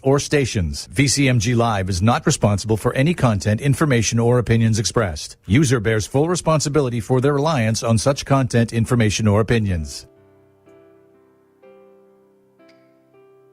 or stations. VCMG Live is not responsible for any content, information, or opinions expressed. User bears full responsibility for their reliance on such content, information, or opinions.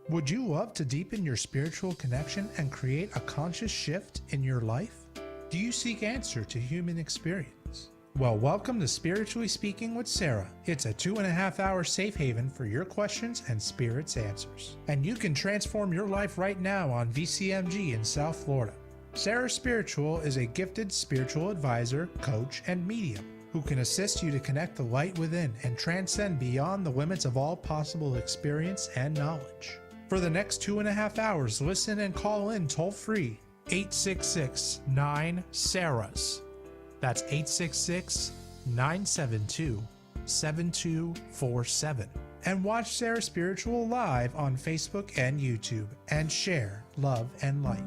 Would you love to deepen your spiritual connection and create a conscious shift in your life? Do you seek answer to human experience? Well, welcome to Spiritually Speaking with Sarah. It's a 2.5-hour safe haven for your questions and Spirit's answers. And you can transform your life right now on VCMG in South Florida. Sarah Spiritual is a gifted spiritual advisor, coach, and medium who can assist you to connect the light within and transcend beyond the limits of all possible experience and knowledge. For the next 2.5 hours, listen and call in toll-free 866-9-SARAHS. That's 866-972-7247. And watch Sarah Spiritual live on Facebook and YouTube and share love and light.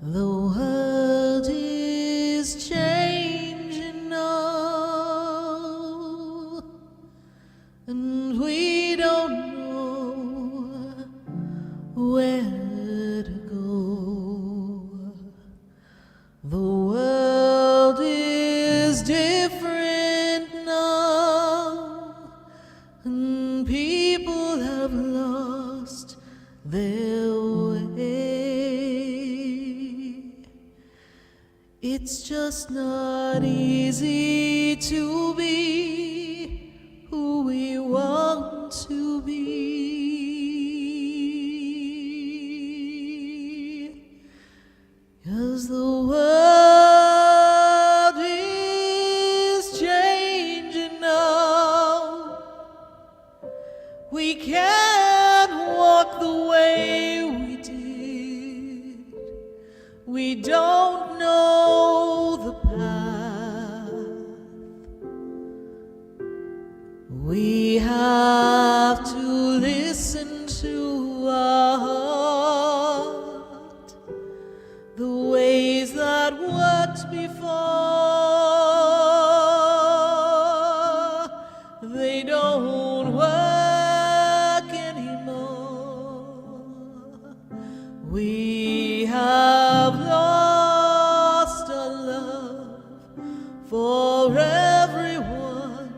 The world is changing now, and we don't know where to go. The world is different now, and people have lost their way. It's just not easy to be who we want to be, 'cause the world is changing now. We can't walk the way we did. We don't know the path. We have to listen to our heart. The ways that worked before, they don't work anymore. We have lost our love for everyone.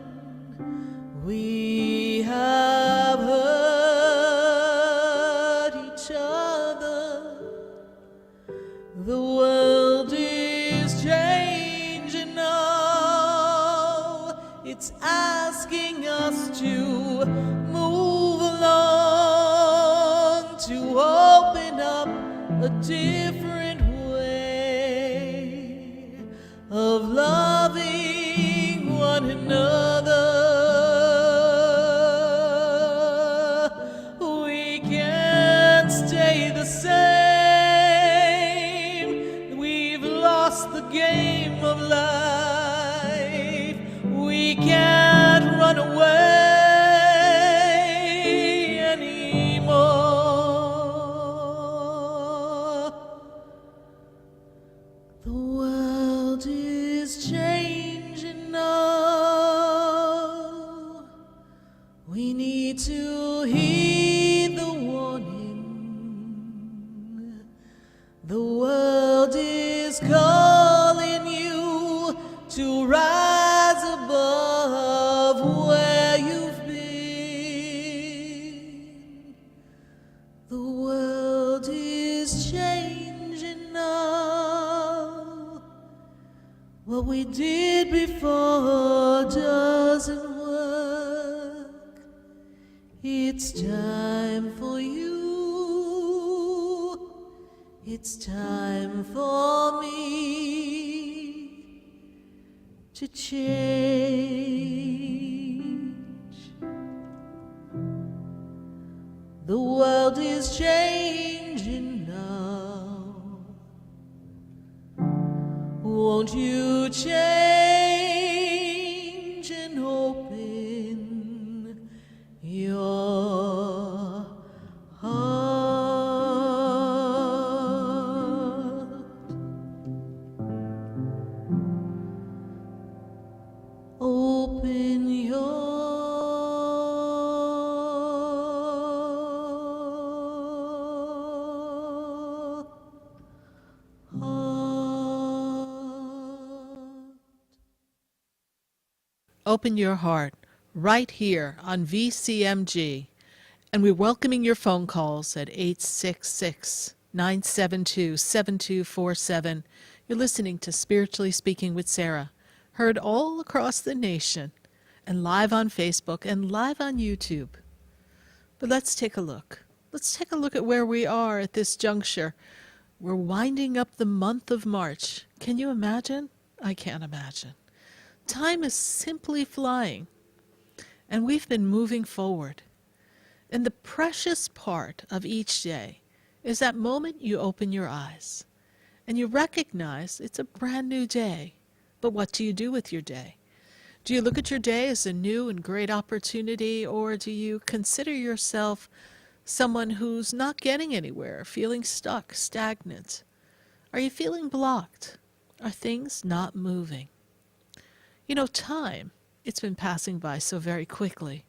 We have hurt each other. The world is changing now. It's asking us to move along, to open up a different way of loving one another. We can't stay the same. We've lost the game of life. We can't run away anymore. The world is changing now. We need to heed the warning. The world is calling you to rise above where you've been. The world is changing now. What we did before doesn't work. It's time for you. It's time for me to change. The world is changing now. Won't you change and open your heart? Open your heart right here on VCMG. And we're welcoming your phone calls at 866-972-7247. You're listening to Spiritually Speaking with Sarah, heard all across the nation and live on Facebook and live on YouTube. But let's take a look. Let's take a look at where we are at this juncture. We're winding up the month of March. Can you imagine? I can't imagine. Time is simply flying, and we've been moving forward. And the precious part of each day is that moment you open your eyes and you recognize it's a brand new day. But what do you do with your day? Do you look at your day as a new and great opportunity, or do you consider yourself someone who's not getting anywhere, feeling stuck, stagnant? Are you feeling blocked? Are things not moving? You know, time, it's been passing by so very quickly.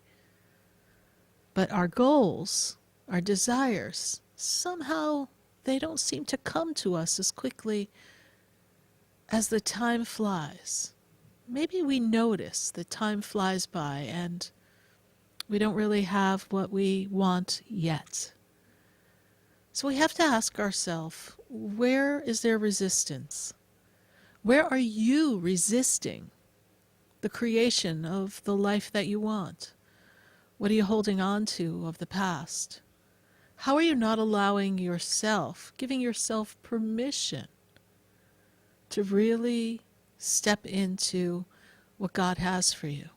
But our goals, our desires, somehow they don't seem to come to us as quickly as the time flies. Maybe we notice that time flies by and we don't really have what we want yet. So we have to ask ourselves, where is there resistance? Where are you resisting the creation of the life that you want? What are you holding on to of the past? How are you not allowing yourself, giving yourself permission to really step into what God has for you?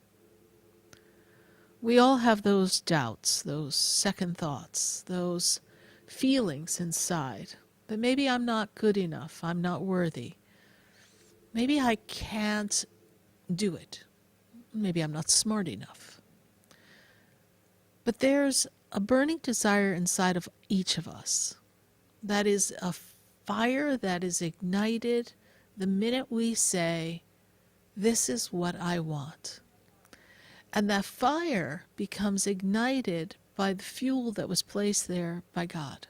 We all have those doubts, those second thoughts, those feelings inside that maybe I'm not good enough, I'm not worthy. Maybe I can't do it. Maybe I'm not smart enough. But there's a burning desire inside of each of us. That is a fire that is ignited the minute we say, this is what I want. And that fire becomes ignited by the fuel that was placed there by God.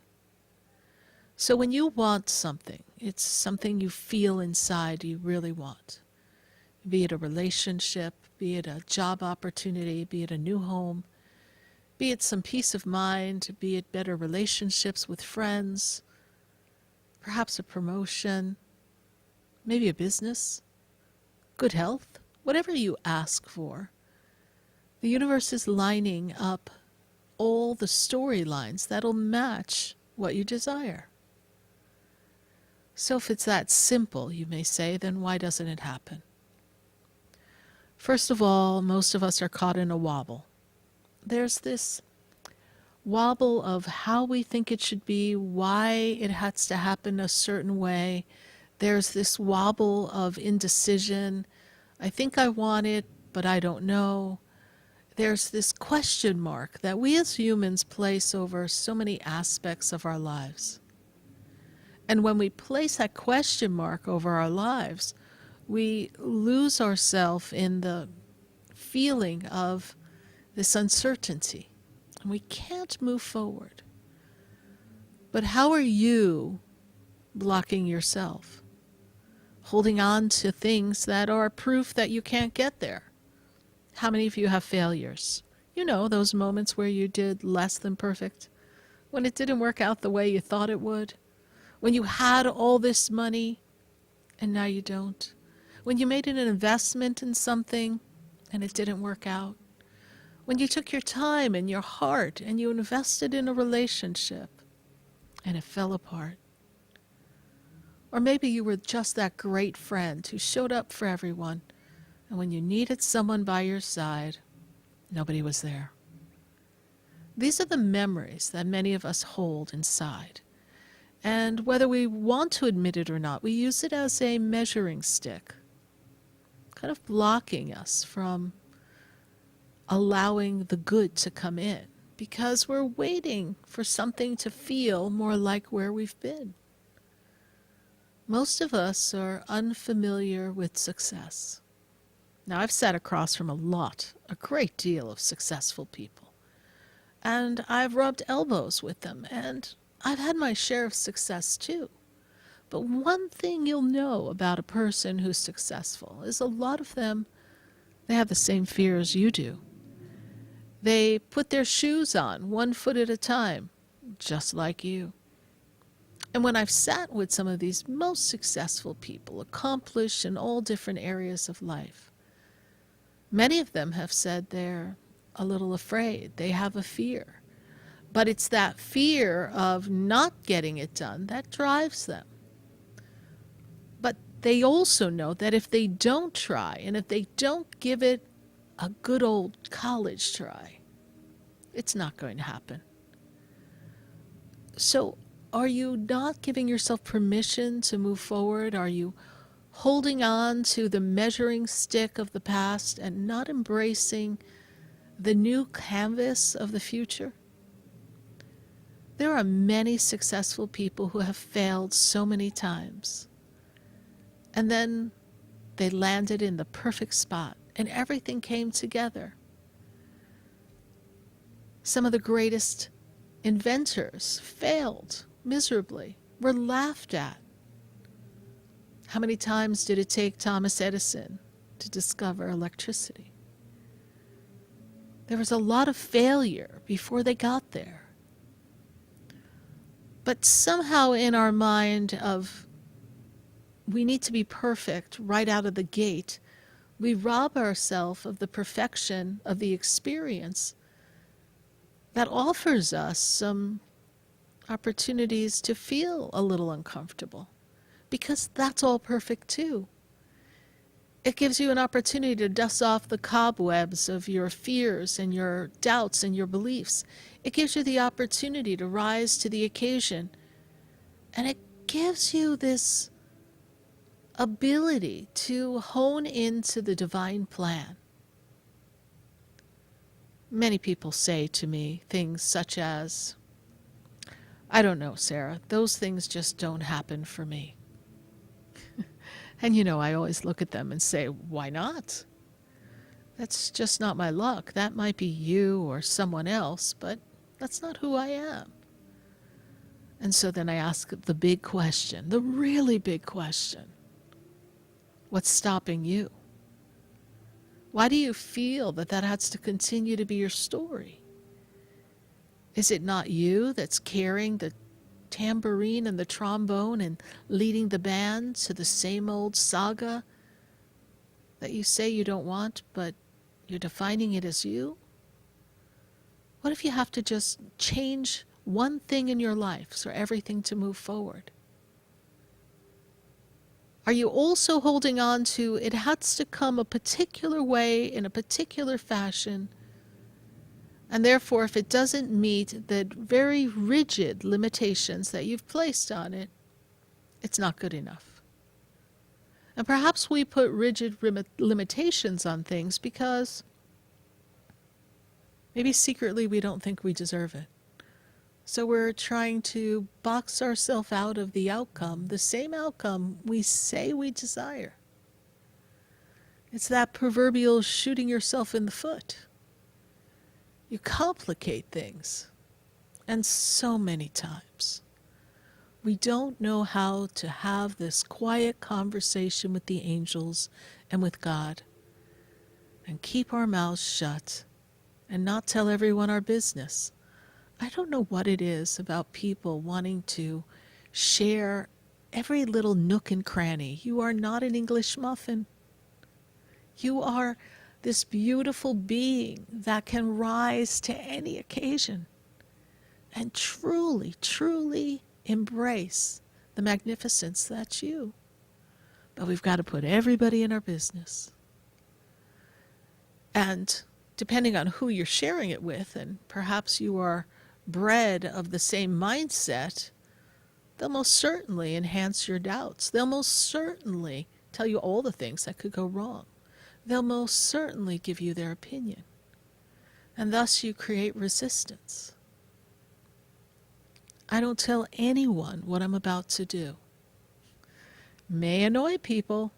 So when you want something, it's something you feel inside you really want. Be it a relationship, be it a job opportunity, be it a new home, be it some peace of mind, be it better relationships with friends, perhaps a promotion, maybe a business, good health, whatever you ask for. The universe is lining up all the storylines that'll match what you desire. So if it's that simple, you may say, then why doesn't it happen? First of all, most of us are caught in a wobble. There's this wobble of how we think it should be, why it has to happen a certain way. There's this wobble of indecision. I think I want it, but I don't know. There's this question mark that we as humans place over so many aspects of our lives. And when we place that question mark over our lives, we lose ourselves in the feeling of this uncertainty, and we can't move forward. But how are you blocking yourself? Holding on to things that are proof that you can't get there. How many of you have failures? You know, those moments where you did less than perfect, when it didn't work out the way you thought it would, when you had all this money and now you don't, when you made an investment in something and it didn't work out, when you took your time and your heart and you invested in a relationship and it fell apart. Or maybe you were just that great friend who showed up for everyone, and when you needed someone by your side, nobody was there. These are the memories that many of us hold inside. And whether we want to admit it or not, we use it as a measuring stick, kind of blocking us from allowing the good to come in, because we're waiting for something to feel more like where we've been. Most of us are unfamiliar with success. Now, I've sat across from a great deal of successful people, and I've rubbed elbows with them, and I've had my share of success too. But one thing you'll know about a person who's successful is a lot of them They have the same fear as you do. They put their shoes on 1 foot at a time, just like you. And when I've sat with some of these most successful people, accomplished in all different areas of life, many of them have said they're a little afraid. They have a fear. But it's that fear of not getting it done that drives them. But they also know that if they don't try, and if they don't give it a good old college try, it's not going to happen. So are you not giving yourself permission to move forward? Are you holding on to the measuring stick of the past and not embracing the new canvas of the future? There are many successful people who have failed so many times. And then they landed in the perfect spot and everything came together. Some of the greatest inventors failed miserably, were laughed at. How many times did it take Thomas Edison to discover electricity? There was a lot of failure before they got there. But somehow in our mind of we need to be perfect right out of the gate, we rob ourselves of the perfection of the experience that offers us some opportunities to feel a little uncomfortable, because that's all perfect too. It gives you an opportunity to dust off the cobwebs of your fears and your doubts and your beliefs. It gives you the opportunity to rise to the occasion. And it gives you this ability to hone into the divine plan. Many people say to me things such as, I don't know, Sarah, those things just don't happen for me. And you know, I always look at them and say, why not? That's just not my luck. That might be you or someone else, but that's not who I am. And so then I ask the big question, the really big question. What's stopping you? Why do you feel that that has to continue to be your story? Is it not you that's carrying the tambourine and the trombone and leading the band to the same old saga that you say you don't want, but you're defining it as you? What if you have to just change one thing in your life for everything to move forward? Are you also holding on to it has to come a particular way in a particular fashion, and therefore if it doesn't meet the very rigid limitations that you've placed on it, it's not good enough? And perhaps we put rigid limitations on things because maybe secretly we don't think we deserve it. So we're trying to box ourselves out of the outcome, the same outcome we say we desire. It's that proverbial shooting yourself in the foot. You complicate things. And so many times, we don't know how to have this quiet conversation with the angels and with God and keep our mouths shut and not tell everyone our business. I don't know what it is about people wanting to share every little nook and cranny. You are not an English muffin. You are this beautiful being that can rise to any occasion and truly, truly embrace the magnificence that's you. But we've got to put everybody in our business. And depending on who you're sharing it with, and perhaps you are bred of the same mindset, they'll most certainly enhance your doubts. They'll most certainly tell you all the things that could go wrong. They'll most certainly give you their opinion. And thus you create resistance. I don't tell anyone what I'm about to do. May annoy people,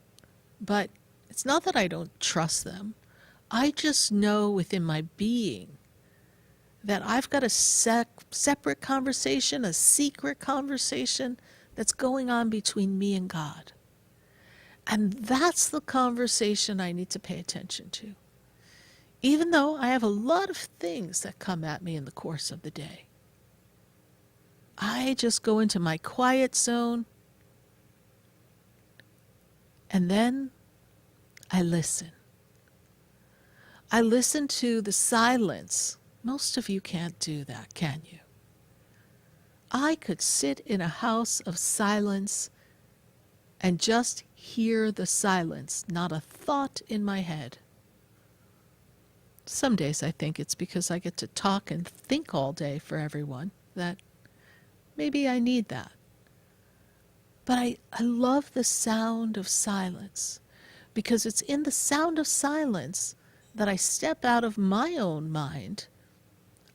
but it's not that I don't trust them. I just know within my being that I've got a separate conversation, a secret conversation that's going on between me and God. And that's the conversation I need to pay attention to. Even though I have a lot of things that come at me in the course of the day, I just go into my quiet zone and then I listen. I listen to the silence. Most of you can't do that, can you? I could sit in a house of silence and just hear the silence, not a thought in my head. Some days I think it's because I get to talk and think all day for everyone, that maybe I need that. But I love the sound of silence, because it's in the sound of silence that I step out of my own mind.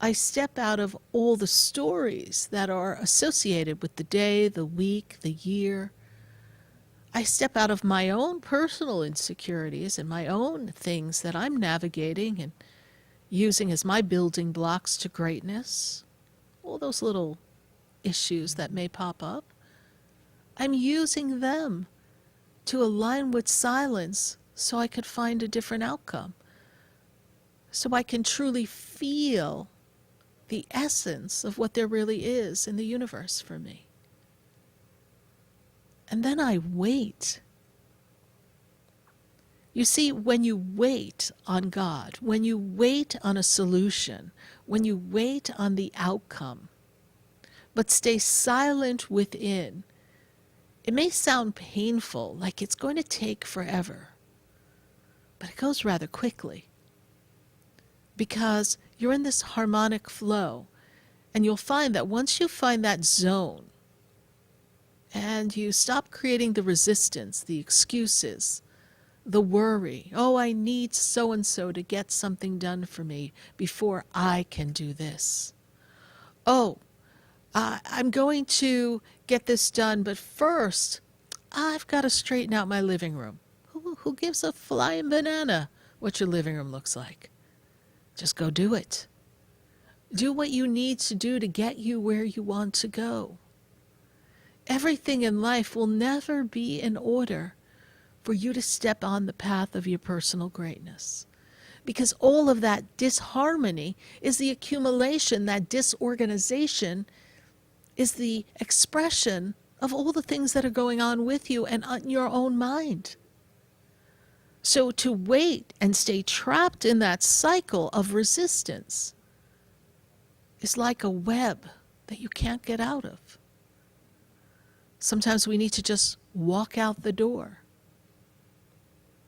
I step out of all the stories that are associated with the day, the week, the year. I step out of my own personal insecurities and my own things that I'm navigating and using as my building blocks to greatness. All those little issues that may pop up, I'm using them to align with silence so I could find a different outcome. So I can truly feel the essence of what there really is in the universe for me. And then I wait. You see, when you wait on God, when you wait on a solution, when you wait on the outcome, but stay silent within, it may sound painful, like it's going to take forever, but it goes rather quickly. Because you're in this harmonic flow, and you'll find that once you find that zone, and you stop creating the resistance, the excuses, the worry, oh, I need so-and-so to get something done for me before I can do this. Oh, I'm going to get this done, but first, I've got to straighten out my living room. Who gives a flying banana what your living room looks like? Just go do it. Do what you need to do to get you where you want to go. Everything in life will never be in order for you to step on the path of your personal greatness. Because all of that disharmony is the accumulation, that disorganization is the expression of all the things that are going on with you and on your own mind. So to wait and stay trapped in that cycle of resistance is like a web that you can't get out of. Sometimes we need to just walk out the door.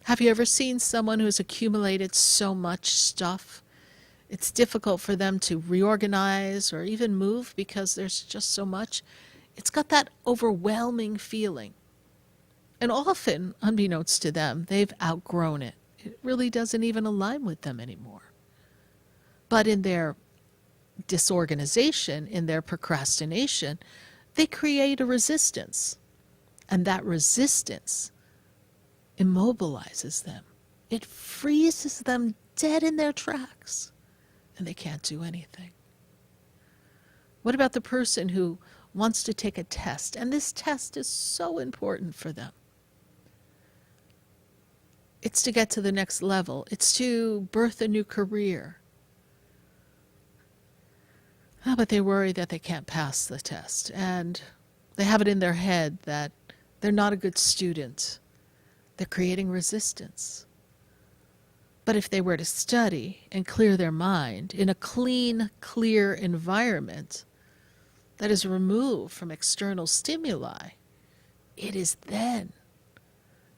Have you ever seen someone who's accumulated so much stuff? It's difficult for them to reorganize or even move because there's just so much. It's got that overwhelming feeling. And often, unbeknownst to them, they've outgrown it. It really doesn't even align with them anymore. But in their disorganization, in their procrastination, they create a resistance. And that resistance immobilizes them. It freezes them dead in their tracks. And they can't do anything. What about the person who wants to take a test? And this test is so important for them. It's to get to the next level. It's to birth a new career. But they worry that they can't pass the test. And they have it in their head that they're not a good student. They're creating resistance. But if they were to study and clear their mind in a clean, clear environment that is removed from external stimuli, it is then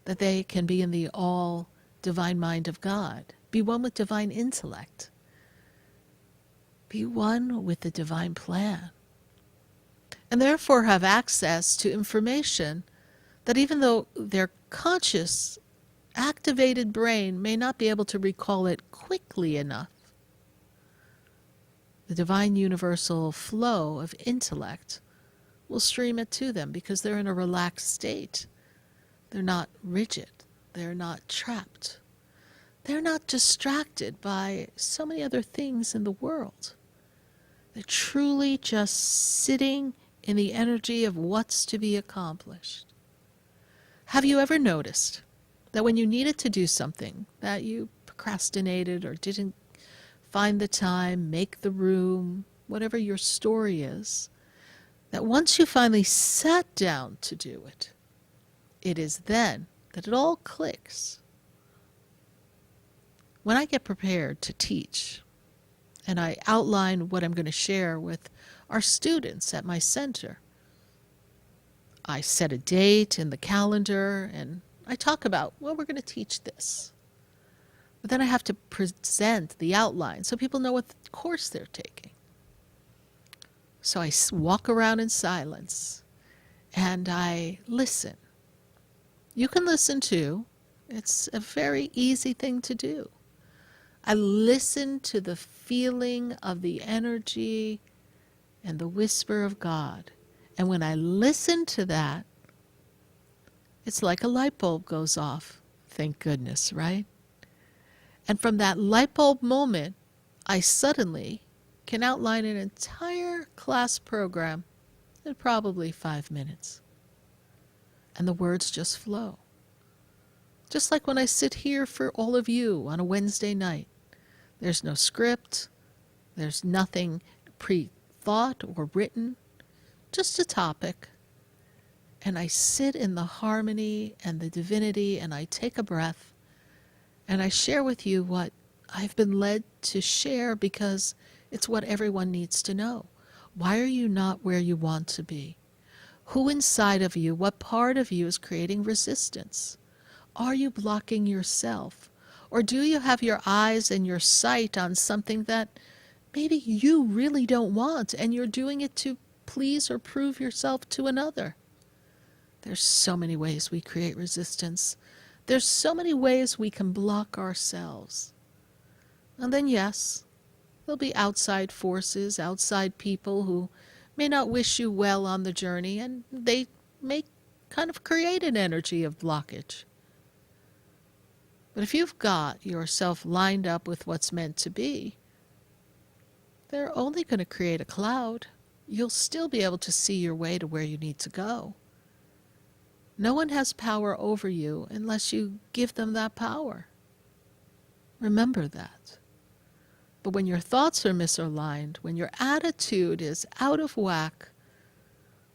that they can be in the all divine mind of God, be one with divine intellect, be one with the divine plan, and therefore have access to information that even though their conscious, activated brain may not be able to recall it quickly enough, the divine universal flow of intellect will stream it to them because they're in a relaxed state. They're not rigid. They're not trapped. They're not distracted by so many other things in the world. They're truly just sitting in the energy of what's to be accomplished. Have you ever noticed that when you needed to do something that you procrastinated or didn't find the time, make the room, whatever your story is, that once you finally sat down to do it, it is then that it all clicks? When I get prepared to teach and I outline what I'm going to share with our students at my center, I set a date in the calendar and I talk about, well, we're going to teach this. But then I have to present the outline so people know what course they're taking. So I walk around in silence and I listen. You can listen too. It's a very easy thing to do. I listen to the feeling of the energy and the whisper of God. And when I listen to that, it's like a light bulb goes off. Thank goodness, right? And from that light bulb moment, I suddenly can outline an entire class program in probably 5 minutes. And the words just flow. Just like when I sit here for all of you on a Wednesday night. There's no script. There's nothing pre-thought or written. Just a topic. And I sit in the harmony and the divinity and I take a breath and I share with you what I've been led to share because it's what everyone needs to know. Why are you not where you want to be? Who inside of you, what part of you is creating resistance? Are you blocking yourself? Or do you have your eyes and your sight on something that maybe you really don't want and you're doing it to please or prove yourself to another? There's so many ways we create resistance. There's so many ways we can block ourselves. And then yes, there'll be outside forces, outside people who may not wish you well on the journey, and they may kind of create an energy of blockage. But if you've got yourself lined up with what's meant to be, they're only going to create a cloud. You'll still be able to see your way to where you need to go. No one has power over you unless you give them that power. Remember that. But when your thoughts are misaligned, when your attitude is out of whack,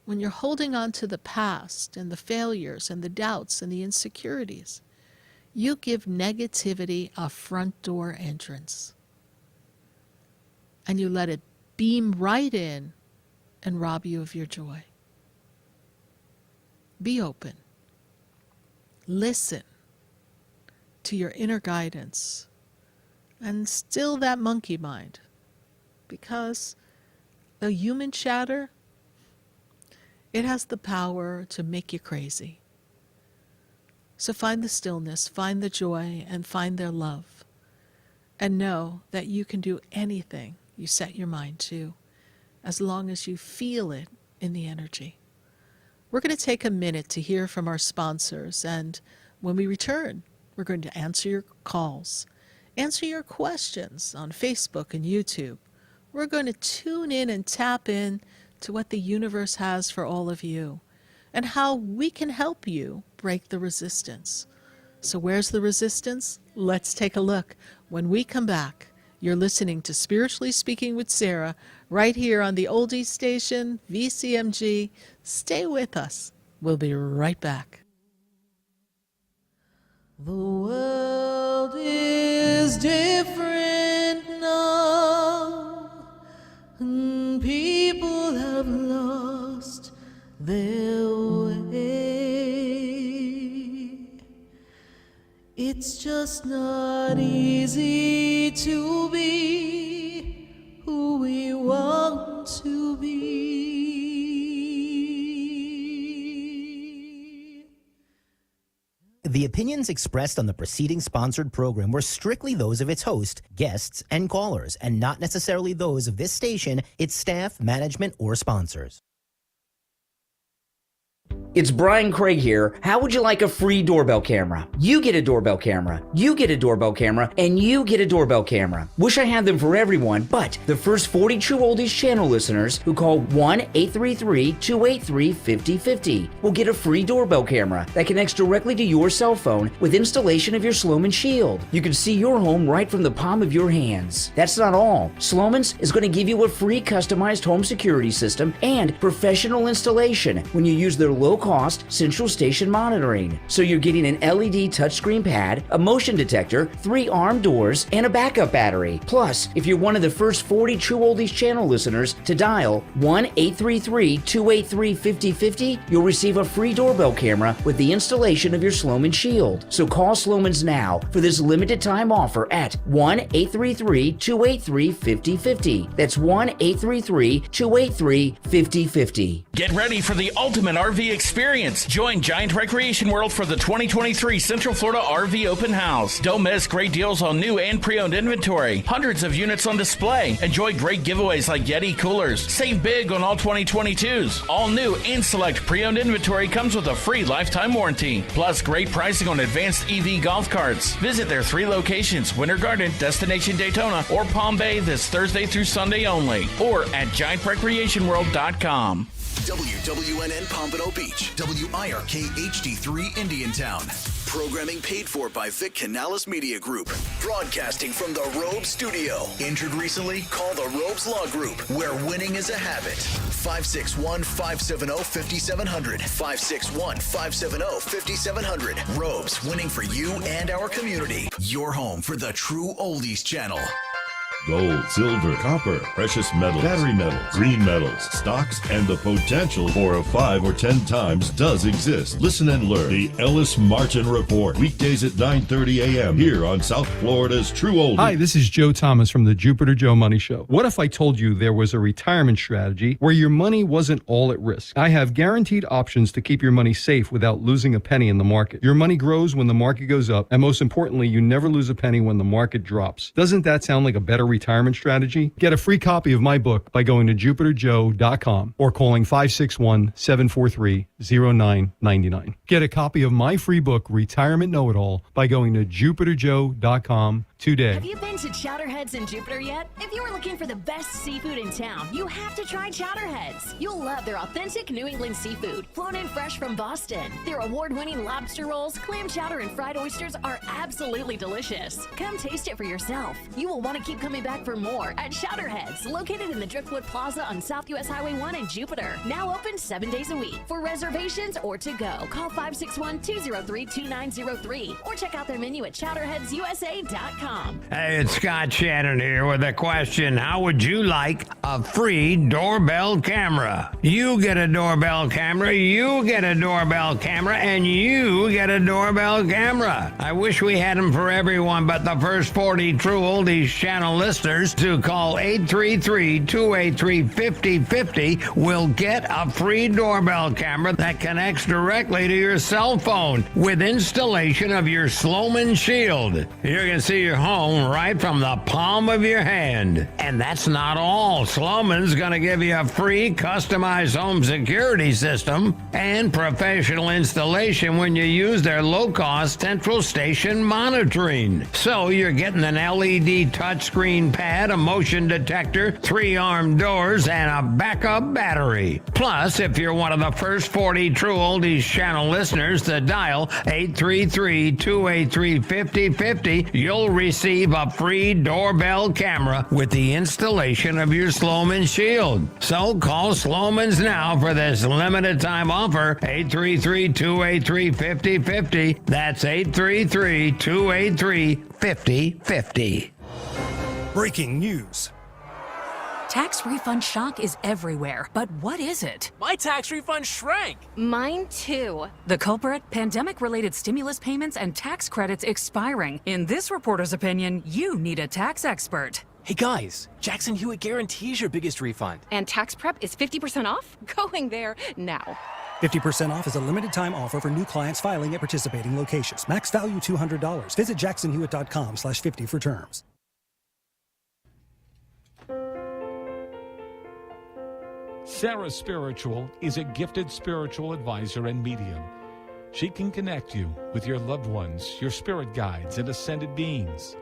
when you're holding on to the past and the failures and the doubts and the insecurities, you give negativity a front door entrance. And you let it beam right in and rob you of your joy. Be open. Listen to your inner guidance and still that monkey mind, because the human chatter, it has the power to make you crazy. So find the stillness, find the joy, and find their love. And know that you can do anything you set your mind to, as long as you feel it in the energy. We're going to take a minute to hear from our sponsors, and when we return, we're going to answer your calls, answer your questions on Facebook and YouTube. We're going to tune in and tap in to what the universe has for all of you and how we can help you break the resistance. So where's the resistance? Let's take a look. When we come back, you're listening to Spiritually Speaking with Sarah right here on the Oldies Station, VCMG. Stay with us. We'll be right back. The world is different now, and people have lost their way. It's just not easy to be who we want to be. The opinions expressed on the preceding sponsored program were strictly those of its host, guests, and callers, and not necessarily those of this station, its staff, management, or sponsors. It's Brian Craig here. How would you like a free doorbell camera? You get a doorbell camera, you get a doorbell camera, and you get a doorbell camera. Wish I had them for everyone, but the first 40 True Oldies channel listeners who call 1-833-283-5050 will get a free doorbell camera that connects directly to your cell phone with installation of your Sloman Shield. You can see your home right from the palm of your hands. That's not all. Sloman's is going to give you a free customized home security system and professional installation when you use their low-cost central station monitoring. So you're getting an LED touchscreen pad, a motion detector, 3 armed doors, and a backup battery. Plus, if you're one of the first 40 True Oldies channel listeners to dial 1-833-283-5050, you'll receive a free doorbell camera with the installation of your Sloman Shield. So call Sloman's now for this limited time offer at 1-833-283-5050. That's 1-833-283-5050. Get ready for the ultimate RV experience. Join Giant Recreation World for the 2023 Central Florida RV Open House. Don't miss great deals on new and pre-owned inventory. Hundreds of units on display. Enjoy great giveaways like Yeti coolers. Save big on all 2022s. All new and select pre-owned inventory comes with a free lifetime warranty. Plus great pricing on advanced EV golf carts. Visit their 3 locations, Winter Garden, Destination Daytona, or Palm Bay this Thursday through Sunday only. Or at GiantRecreationWorld.com. WWNN Pompano Beach, WIRK HD3 Indiantown. Programming paid for by Vic Canales Media Group. Broadcasting from the Robes Studio. Injured recently? Call the Robes Law Group, where winning is a habit. 561-570-5700. 561-570-5700. Robes, winning for you and our community. Your home for the True Oldies channel. Gold, silver, copper, precious metals, battery metals, green metals, stocks, and the potential for a 5 or 10 times does exist. Listen and learn. The Ellis Martin Report. Weekdays at 9:30 a.m. here on South Florida's True Oldies. Hi, this is Joe Thomas from the Jupiter Joe Money Show. What if I told you there was a retirement strategy where your money wasn't all at risk? I have guaranteed options to keep your money safe without losing a penny in the market. Your money grows when the market goes up, and most importantly, you never lose a penny when the market drops. Doesn't that sound like a better retirement strategy? Get a free copy of my book by going to jupiterjoe.com or calling 561-743-0999. Get a copy of my free book, Retirement Know-It-All, by going to jupiterjoe.com today. Have you been to Chowderheads in Jupiter yet? If you are looking for the best seafood in town, you have to try Chowderheads. You'll love their authentic New England seafood, flown in fresh from Boston. Their award-winning lobster rolls, clam chowder, and fried oysters are absolutely delicious. Come taste it for yourself. You will want to keep coming back for more at Chowderheads, located in the Driftwood Plaza on South US Highway 1 in Jupiter. Now open 7 days a week. For reservations or to go, call 561-203-2903 or check out their menu at chowderheadsusa.com. Hey, it's Scott Shannon here with a question. How would you like a free doorbell camera? You get a doorbell camera, you get a doorbell camera, and you get a doorbell camera. I wish we had them for everyone, but the first 40 True Oldies channel listeners to call 833-283-5050 will get a free doorbell camera that connects directly to your cell phone with installation of your Sloman Shield. You can see your home right from the palm of your hand. And that's not all. Sloman's going to give you a free customized home security system and professional installation when you use their low-cost central station monitoring. So you're getting an LED touchscreen pad, a motion detector, 3 armed doors, and a backup battery. Plus, if you're one of the first 40 True Oldies channel listeners to dial 833-283-5050, you'll receive a free doorbell camera with the installation of your Sloman Shield. So call Sloman's now for this limited time offer, 833-283-5050. That's 833-283-5050. Breaking news. Tax refund shock is everywhere, but what is it? My tax refund shrank. Mine too. The culprit? Pandemic-related stimulus payments and tax credits expiring. In this reporter's opinion, you need a tax expert. Hey guys, Jackson Hewitt guarantees your biggest refund. And tax prep is 50% off? Going there now. 50% off is a limited time offer for new clients filing at participating locations. Max value $200. Visit jacksonhewitt.com/50 for terms. Sarah Spiritual is a gifted spiritual advisor and medium. She can connect you with your loved ones, your spirit guides, and ascended beings.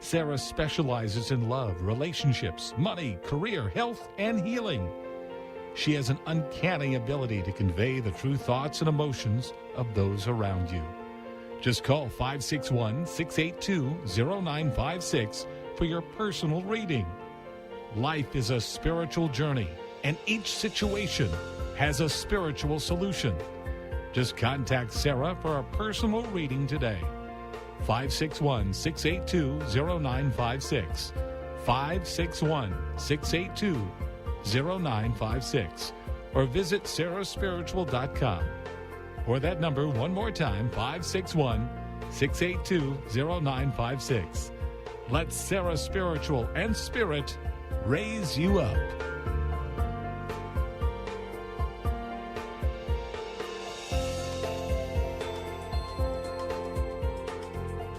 Sarah specializes in love, relationships, money, career, health, and healing. She has an uncanny ability to convey the true thoughts and emotions of those around you. Just call 561-682-0956 for your personal reading. Life is a spiritual journey, and each situation has a spiritual solution. Just contact Sarah for a personal reading today. 561-682-0956. 561-682-0956. Or visit sarahspiritual.com. Or that number one more time, 561-682-0956. Let Sarah Spiritual and Spirit raise you up.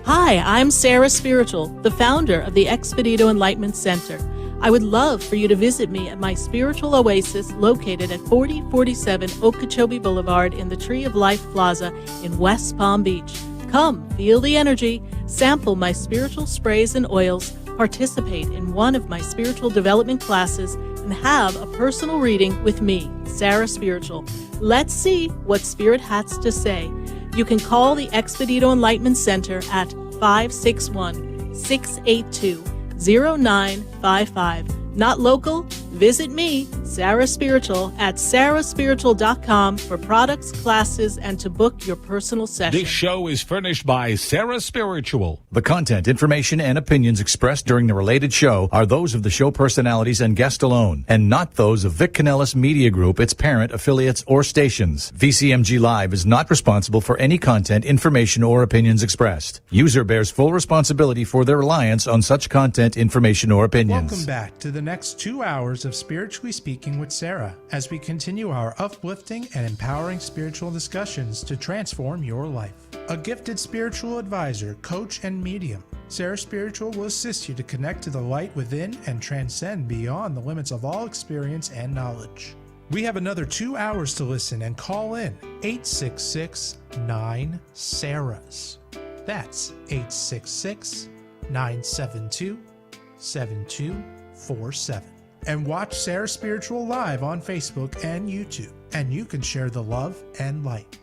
Hi, I'm Sarah Spiritual, the founder of the Expedito Enlightenment Center. I would love for you to visit me at my spiritual oasis located at 4047 Okeechobee Boulevard in the Tree of Life Plaza in West Palm Beach. Come, feel the energy, sample my spiritual sprays and oils, participate in one of my spiritual development classes, and have a personal reading with me, Sarah Spiritual. Let's see what Spirit has to say. You can call the Expedito Enlightenment Center at 561-682-0955. Not local? Visit me, Sarah Spiritual, at sarahspiritual.com for products, classes, and to book your personal session. This show is furnished by Sarah Spiritual. The content, information, and opinions expressed during the related show are those of the show personalities and guest alone, and not those of Vic Canellis Media Group, its parent, affiliates, or stations. VCMG Live is not responsible for any content, information, or opinions expressed. User bears full responsibility for their reliance on such content, information, or opinions. Welcome back to the next 2 hours of Spiritually Speaking with Sarah, as we continue our uplifting and empowering spiritual discussions to transform your life. A gifted spiritual advisor, coach, and medium, Sarah Spiritual will assist you to connect to the light within and transcend beyond the limits of all experience and knowledge. We have another 2 hours to listen and call in 866-9-SARAHs. That's 866-972-7247. And watch Sarah Spiritual live on Facebook and YouTube, and you can share the love and light.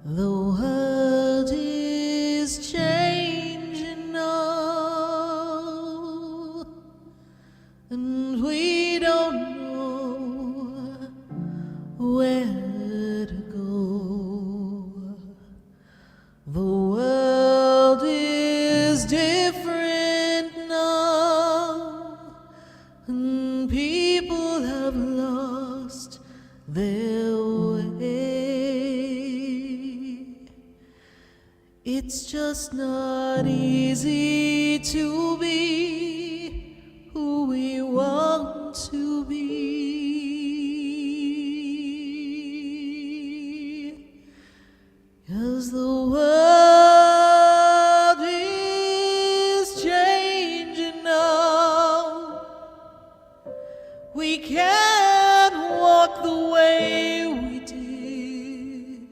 The world is changing now, and we don't know where to go. The world is different now, and people have lost their way. It's just not easy to be who we want to be, 'cause the world is changing now. We can't walk the way we did.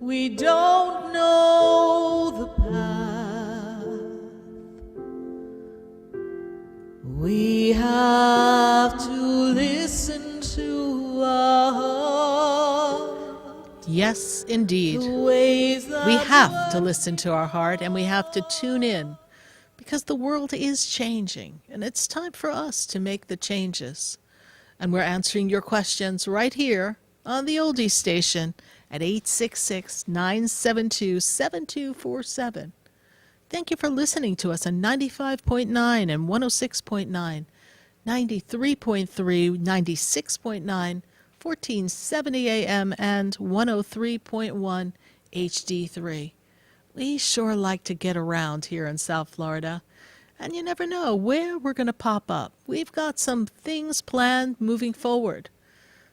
We don't know the path. We have to listen to our heart. Yes, indeed. We have to listen to our heart, and we have to tune in, because the world is changing, and it's time for us to make the changes. And we're answering your questions right here on the Oldie Station at 866-972-7247. Thank you for listening to us on 95.9 and 106.9, 93.3, 96.9, 1470 AM, and 103.1 HD3. We sure like to get around here in South Florida. And you never know where we're going to pop up. We've got some things planned moving forward.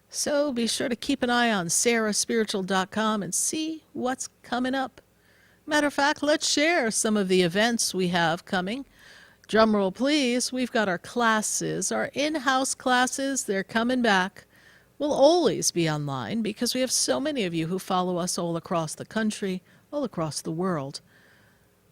So be sure to keep an eye on sarahspiritual.com and see what's coming up. Matter of fact, let's share some of the events we have coming. Drumroll, please. We've got our classes, our in-house classes. They're coming back. We'll always be online because we have so many of you who follow us all across the country, all across the world.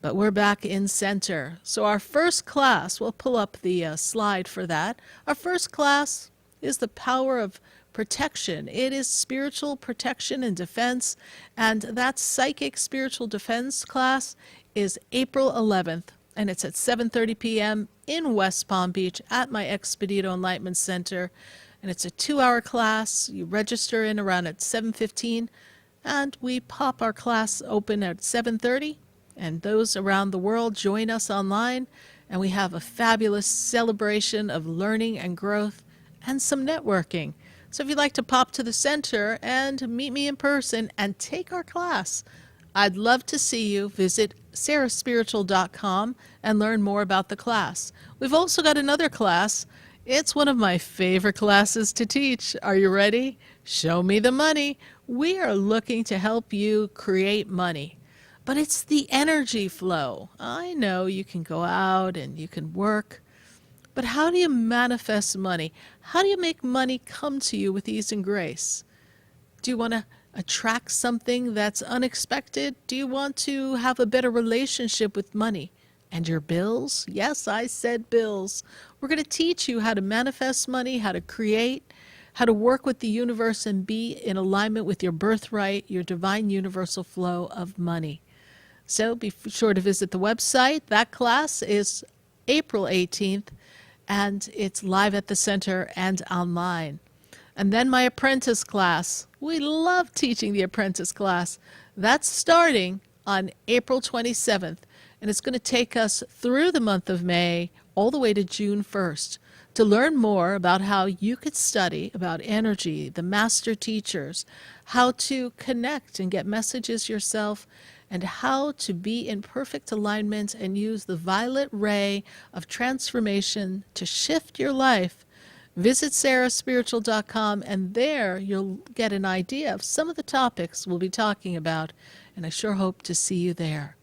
But we're back in center. So our first class, we'll pull up the slide for that. Our first class is the power of protection. It is spiritual protection and defense. And that psychic spiritual defense class is April 11th. And it's at 7:30 p.m. in West Palm Beach at my Expedito Enlightenment Center. And it's a 2-hour class. You register in around at 7:15. And we pop our class open at 7:30. And those around the world join us online, and we have a fabulous celebration of learning and growth and some networking. So if you'd like to pop to the center and meet me in person and take our class, I'd love to see you. Visit sarahspiritual.com and learn more about the class. We've also got another class. It's one of my favorite classes to teach. Are you ready? Show me the money. We are looking to help you create money. But it's the energy flow. I know you can go out and you can work, but how do you manifest money? How do you make money come to you with ease and grace? Do you want to attract something that's unexpected? Do you want to have a better relationship with money? And your bills? Yes, I said bills. We're going to teach you how to manifest money, how to create, how to work with the universe and be in alignment with your birthright, your divine universal flow of money. So be sure to visit the website. That class is April 18th, and it's live at the center and online. And then my apprentice class. We love teaching the apprentice class. That's starting on April 27th, and it's going to take us through the month of May all the way to June 1st to learn more about how you could study about energy, the master teachers, how to connect and get messages yourself, and how to be in perfect alignment and use the violet ray of transformation to shift your life. Visit sarahspiritual.com, and there you'll get an idea of some of the topics we'll be talking about, and I sure hope to see you there.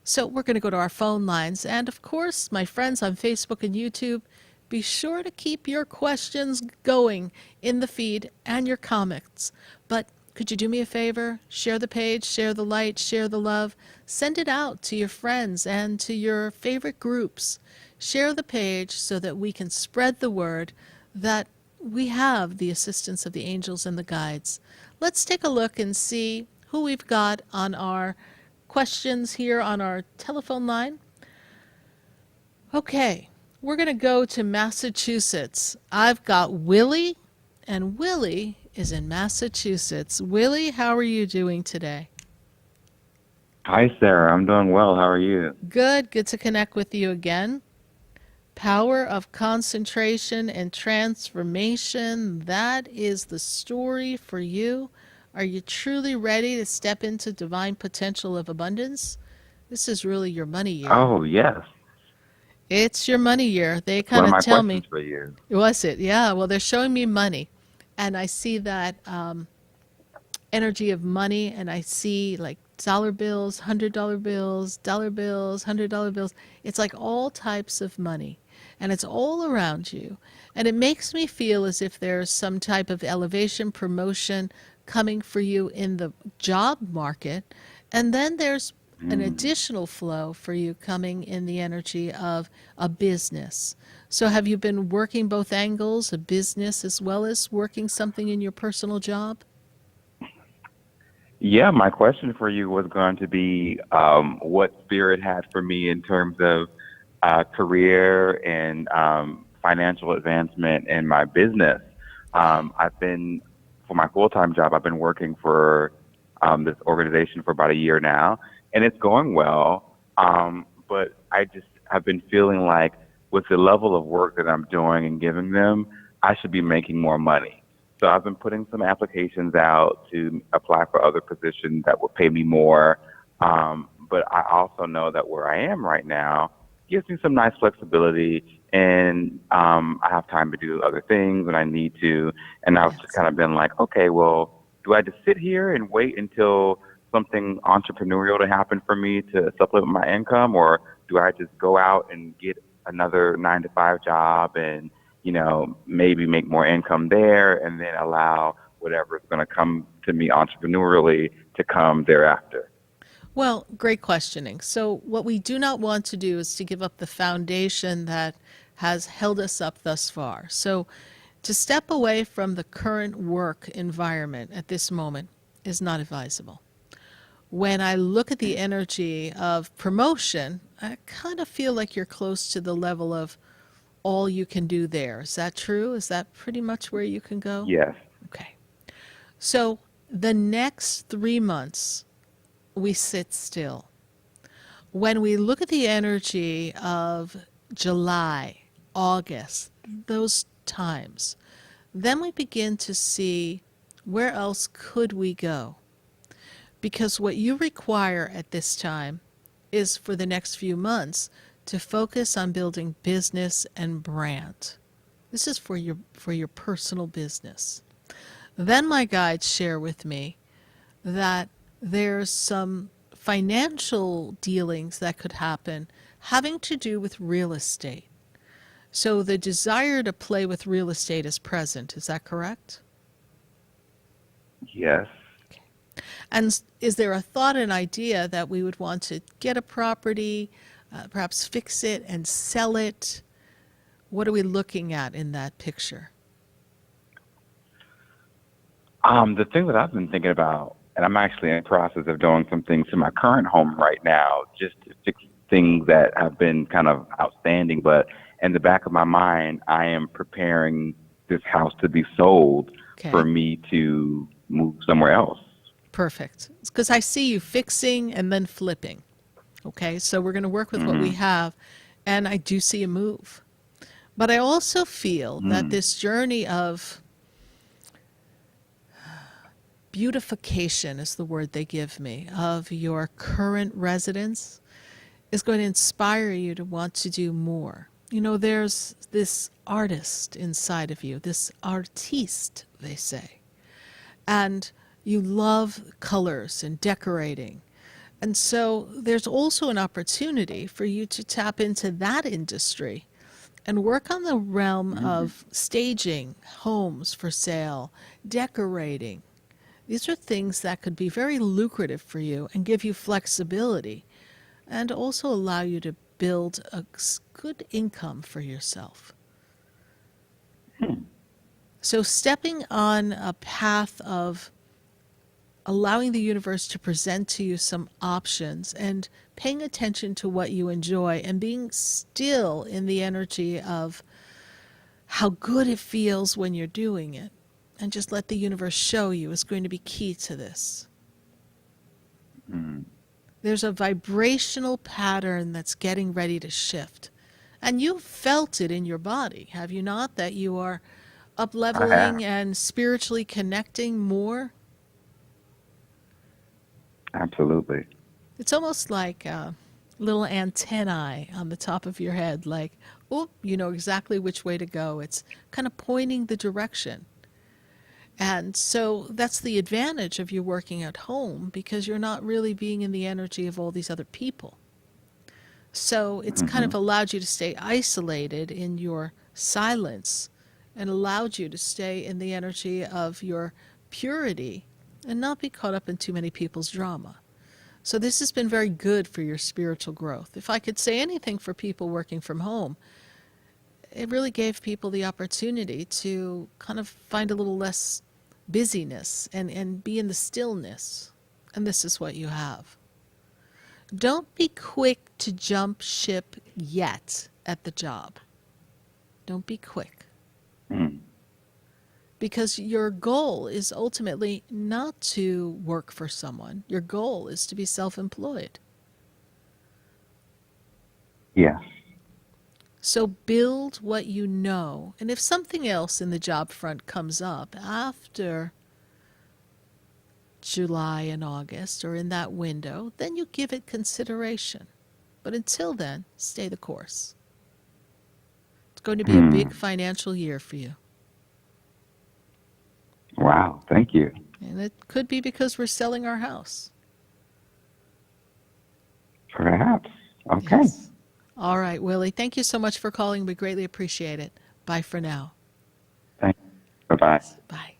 So we're going to go to our phone lines, and of course, my friends on Facebook and YouTube, be sure to keep your questions going in the feed and your comments. But could you do me a favor? Share the page, share the light, share the love. Send it out to your friends and to your favorite groups. Share the page so that we can spread the word that we have the assistance of the angels and the guides. Let's take a look and see who we've got on our questions here on our telephone line. Okay, we're going to go to Massachusetts. I've got Willie, and Willie is in Massachusetts. Willie, how are you doing today? Hi, Sarah. I'm doing well. How are you? Good. Good to connect with you again. Power of concentration and transformation. That is the story for you. Are you truly ready to step into divine potential of abundance? This is really your money year. Oh, yes. It's your money year. They One kind of my of tell questions me. for you. Was it? Yeah. Well, they're showing me money. And I see that energy of money, and I see like dollar bills, $100 bills, dollar bills, $100 bills. It's like all types of money, and it's all around you. And it makes me feel as if there's some type of elevation, promotion coming for you in the job market. And then there's an additional flow for you coming in the energy of a business. So have you been working both angles, a business as well as working something in your personal job? Yeah, my question for you was going to be what Spirit had for me in terms of career and financial advancement in my business. For my full-time job, I've been working for this organization for about a year now, and it's going well. But I just have been feeling like with the level of work that I'm doing and giving them, I should be making more money. So I've been putting some applications out to apply for other positions that will pay me more. But I also know that where I am right now, gives me some nice flexibility, and I have time to do other things when I need to. And I've just kind of been like, okay, well, do I just sit here and wait until something entrepreneurial to happen for me to supplement my income, or do I just go out and get another 9 to 5 job and, you know, maybe make more income there and then allow whatever is going to come to me entrepreneurially to come thereafter? Well, great questioning. So, what we do not want to do is to give up the foundation that has held us up thus far. So, to step away from the current work environment at this moment is not advisable. When I look at the energy of promotion, I kind of feel like you're close to the level of all you can do there. Is that true? Is that pretty much where you can go? Yes. Okay. So, the next 3 months, we sit still. When we look at the energy of July, August, those times, then we begin to see where else could we go. Because what you require at this time is for the next few months to focus on building business and brand. This is for your personal business. Then my guides share with me that there's some financial dealings that could happen having to do with real estate. So the desire to play with real estate is present. Is that correct? Yes. And is there a thought and idea that we would want to get a property, perhaps fix it and sell it? What are we looking at in that picture? The thing that I've been thinking about, and I'm actually in the process of doing some things to my current home right now, just to fix things that have been kind of outstanding. But in the back of my mind, I am preparing this house to be sold for me to move somewhere else. Perfect. Because I see you fixing and then flipping. Okay, so we're going to work with what we have, and I do see a move. But I also feel that this journey of beautification is the word they give me, of your current residence is going to inspire you to want to do more. You know, there's this artist inside of you, this artiste, they say. And you love colors and decorating. And so there's also an opportunity for you to tap into that industry and work on the realm of staging homes for sale, decorating. These are things that could be very lucrative for you and give you flexibility and also allow you to build a good income for yourself. So stepping on a path of allowing the universe to present to you some options and paying attention to what you enjoy and being still in the energy of how good it feels when you're doing it, and just let the universe show you, is going to be key to this. There's a vibrational pattern that's getting ready to shift. And you've felt it in your body, have you not? That you are up-leveling and spiritually connecting more? Absolutely. It's almost like little antennae on the top of your head, like, oh, you know exactly which way to go. It's kind of pointing the direction. And so that's the advantage of you working at home, because you're not really being in the energy of all these other people. So it's kind of allowed you to stay isolated in your silence and allowed you to stay in the energy of your purity and not be caught up in too many people's drama. So this has been very good for your spiritual growth. If I could say anything for people working from home, it really gave people the opportunity to kind of find a little less busyness and be in the stillness. And this is what you have. Don't be quick to jump ship yet at the job. Don't be quick. Because your goal is ultimately not to work for someone. Your goal is to be self-employed. Yes. So build what you know. And if something else in the job front comes up after July and August or in that window, then you give it consideration. But until then, stay the course. It's going to be a big financial year for you. Wow, thank you. And it could be because we're selling our house. Perhaps. Okay. Yes. All right, Willie. Thank you so much for calling. We greatly appreciate it. Bye for now. Thanks. Bye-bye. Bye.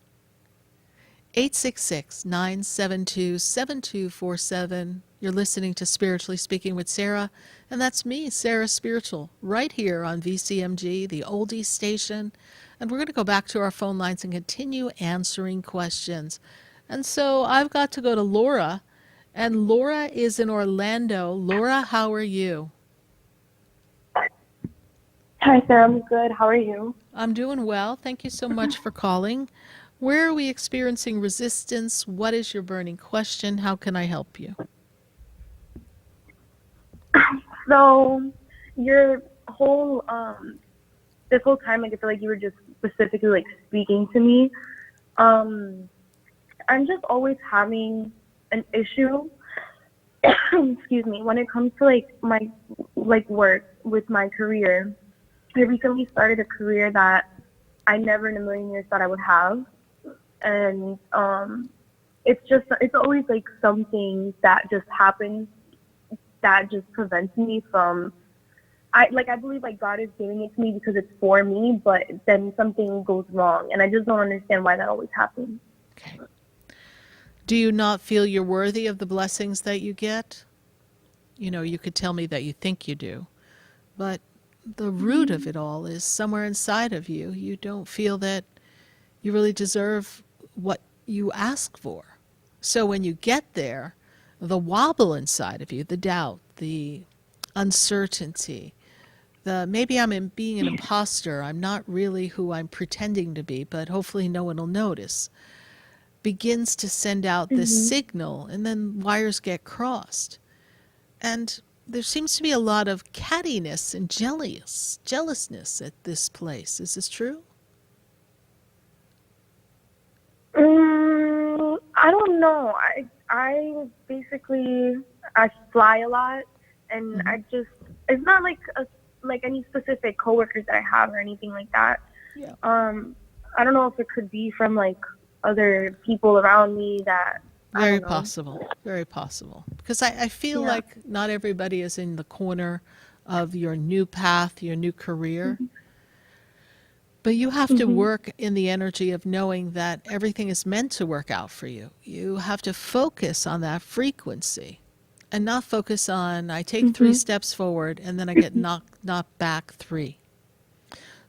866-972-7247. You're listening to Spiritually Speaking with Sarah, and that's me, Sarah Spiritual, right here on VCMG, the oldie station. And we're going to go back to our phone lines and continue answering questions. And so I've got to go to Laura, and Laura is in Orlando. Laura, how are you? Hi, Sarah. I'm good. How are you? I'm doing well. Thank you so much for calling. Where are we experiencing resistance? What is your burning question? How can I help you? So, your whole, this whole time, like, I feel like you were just specifically, like, speaking to me. I'm just always having an issue, excuse me, when it comes to, like, my, like, work with my career. I recently started a career that I never in a million years thought I would have. And it's always like something that just happens that just prevents me from, I believe like God is giving it to me because it's for me, but then something goes wrong. And I just don't understand why that always happens. Okay. Do you not feel you're worthy of the blessings that you get? You know, you could tell me that you think you do, but the root of it all is somewhere inside of you. You don't feel that you really deserve what you ask for. So when you get there, the wobble inside of you, the doubt, the uncertainty, the maybe being an imposter, I'm not really who I'm pretending to be, but hopefully no one will notice, begins to send out this signal, and then wires get crossed. And there seems to be a lot of cattiness and jealousness at this place. Is this true? I don't know. I basically, I fly a lot, and I just, it's not like any specific coworkers that I have or anything like that. Yeah. I don't know if it could be from like other people around me that. Very possible. Very possible. Because I feel Yeah. like not everybody is in the corner of your new path, your new career. But you have to work in the energy of knowing that everything is meant to work out for you. You have to focus on that frequency and not focus on, I take 3 steps forward and then I get knocked back 3.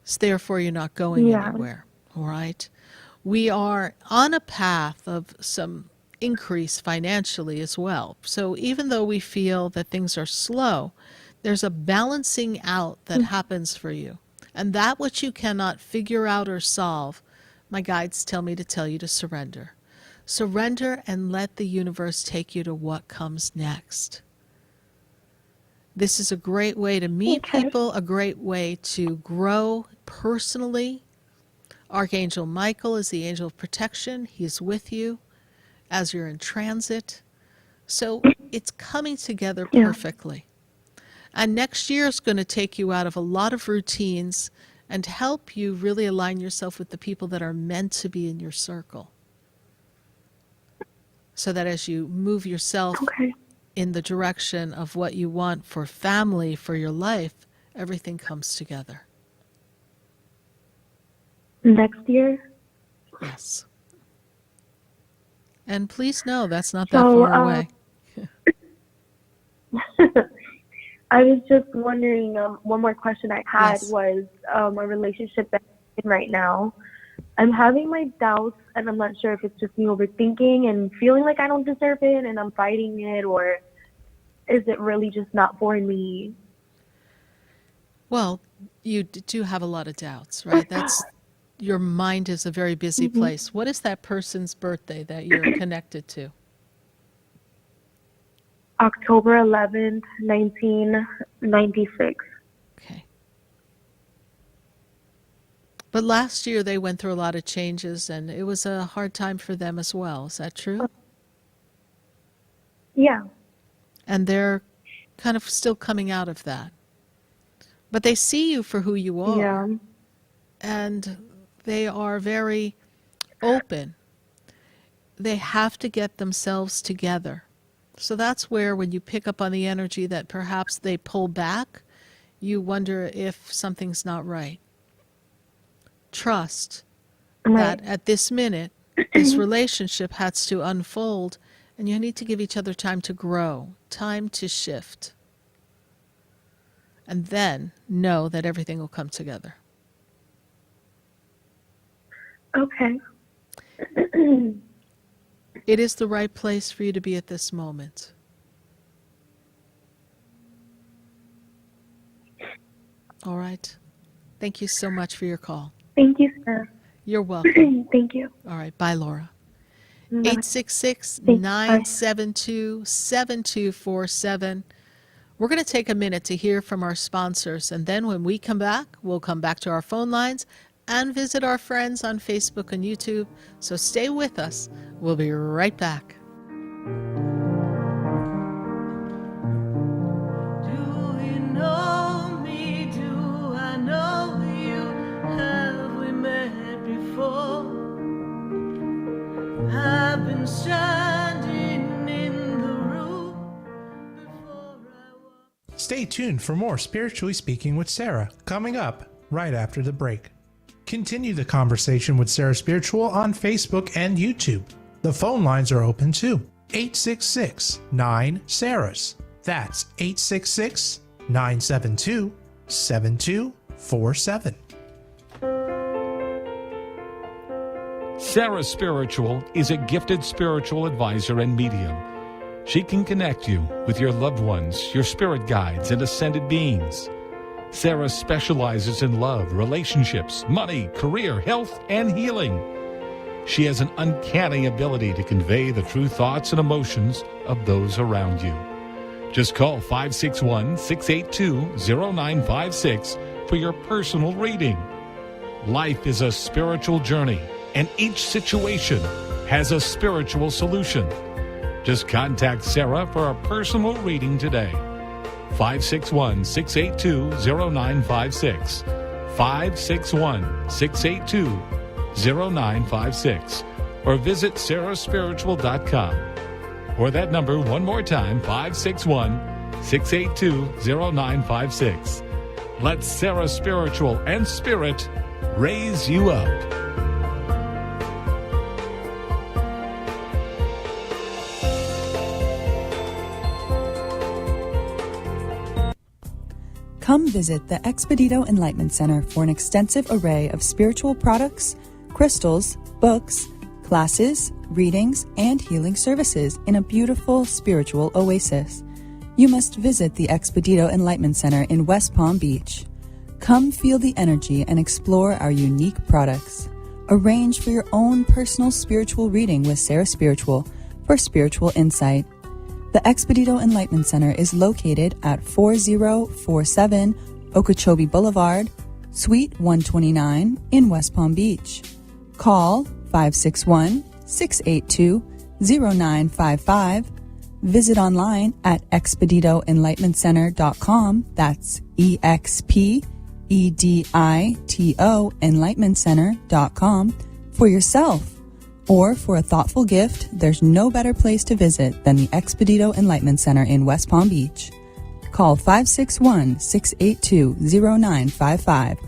So therefore, you're not going anywhere. All right? We are on a path of some increase financially as well. So even though we feel that things are slow, there's a balancing out that happens for you. And that which you cannot figure out or solve, my guides tell me to tell you to surrender. Surrender and let the universe take you to what comes next. This is a great way to meet people, a great way to grow personally. Archangel Michael is the angel of protection. He's with you as you're in transit. So it's coming together perfectly. And next year is going to take you out of a lot of routines and help you really align yourself with the people that are meant to be in your circle. So that as you move yourself in the direction of what you want for family, for your life, everything comes together. Next year? Yes. And please know that's not that far away. I was just wondering, one more question I had was a relationship that I'm in right now. I'm having my doubts, and I'm not sure if it's just me overthinking and feeling like I don't deserve it and I'm fighting it, or is it really just not for me? Well, you do have a lot of doubts, right? Your mind is a very busy place. What is that person's birthday that you're connected to? October 11th, 1996. Okay. But last year they went through a lot of changes, and it was a hard time for them as well. Is that true? Yeah. And they're kind of still coming out of that. But they see you for who you are. Yeah. And they are very open. They have to get themselves together. So that's where, when you pick up on the energy that perhaps they pull back, you wonder if something's not right. Trust that at this minute, this relationship has to unfold, and you need to give each other time to grow, time to shift. And then know that everything will come together. Okay. It is the right place for you to be at this moment. All right. Thank you so much for your call. Thank you, sir. You're welcome. Thank you. All right. Bye, Laura. Bye. 866-972-7247. We're going to take a minute to hear from our sponsors, and then when we come back, we'll come back to our phone lines and visit our friends on Facebook and YouTube. So stay with us. We'll be right back. I've been standing in the room before I walk. Stay tuned for more Spiritually Speaking with Sarah, coming up right after the break. Continue the conversation with Sarah Spiritual on Facebook and YouTube. The phone lines are open too. 866-9-SARAHS. That's 866-972-7247. Sarah Spiritual is a gifted spiritual advisor and medium. She can connect you with your loved ones, your spirit guides, and ascended beings. Sarah specializes in love, relationships, money, career, health, and healing. She has an uncanny ability to convey the true thoughts and emotions of those around you. Just call 561-682-0956 for your personal reading. Life is a spiritual journey, and each situation has a spiritual solution. Just contact Sarah for a personal reading today. 561-682-0956. 561-682-0956. Or visit sarahspiritual.com. Or that number one more time, 561-682-0956. Let Sarah Spiritual and Spirit raise you up. Come visit the Expedito Enlightenment Center for an extensive array of spiritual products, crystals, books, classes, readings, and healing services in a beautiful spiritual oasis. You must visit the Expedito Enlightenment Center in West Palm Beach. Come feel the energy and explore our unique products. Arrange for your own personal spiritual reading with Sarah Spiritual for spiritual insight. The Expedito Enlightenment Center is located at 4047 Okeechobee Boulevard, Suite 129 in West Palm Beach. Call 561-682-0955. Visit online at expeditoenlightenmentcenter.com. That's EXPEDITO enlightenmentcenter.com for yourself. Or for a thoughtful gift, there's no better place to visit than the Expedito Enlightenment Center in West Palm Beach. Call 561-682-0955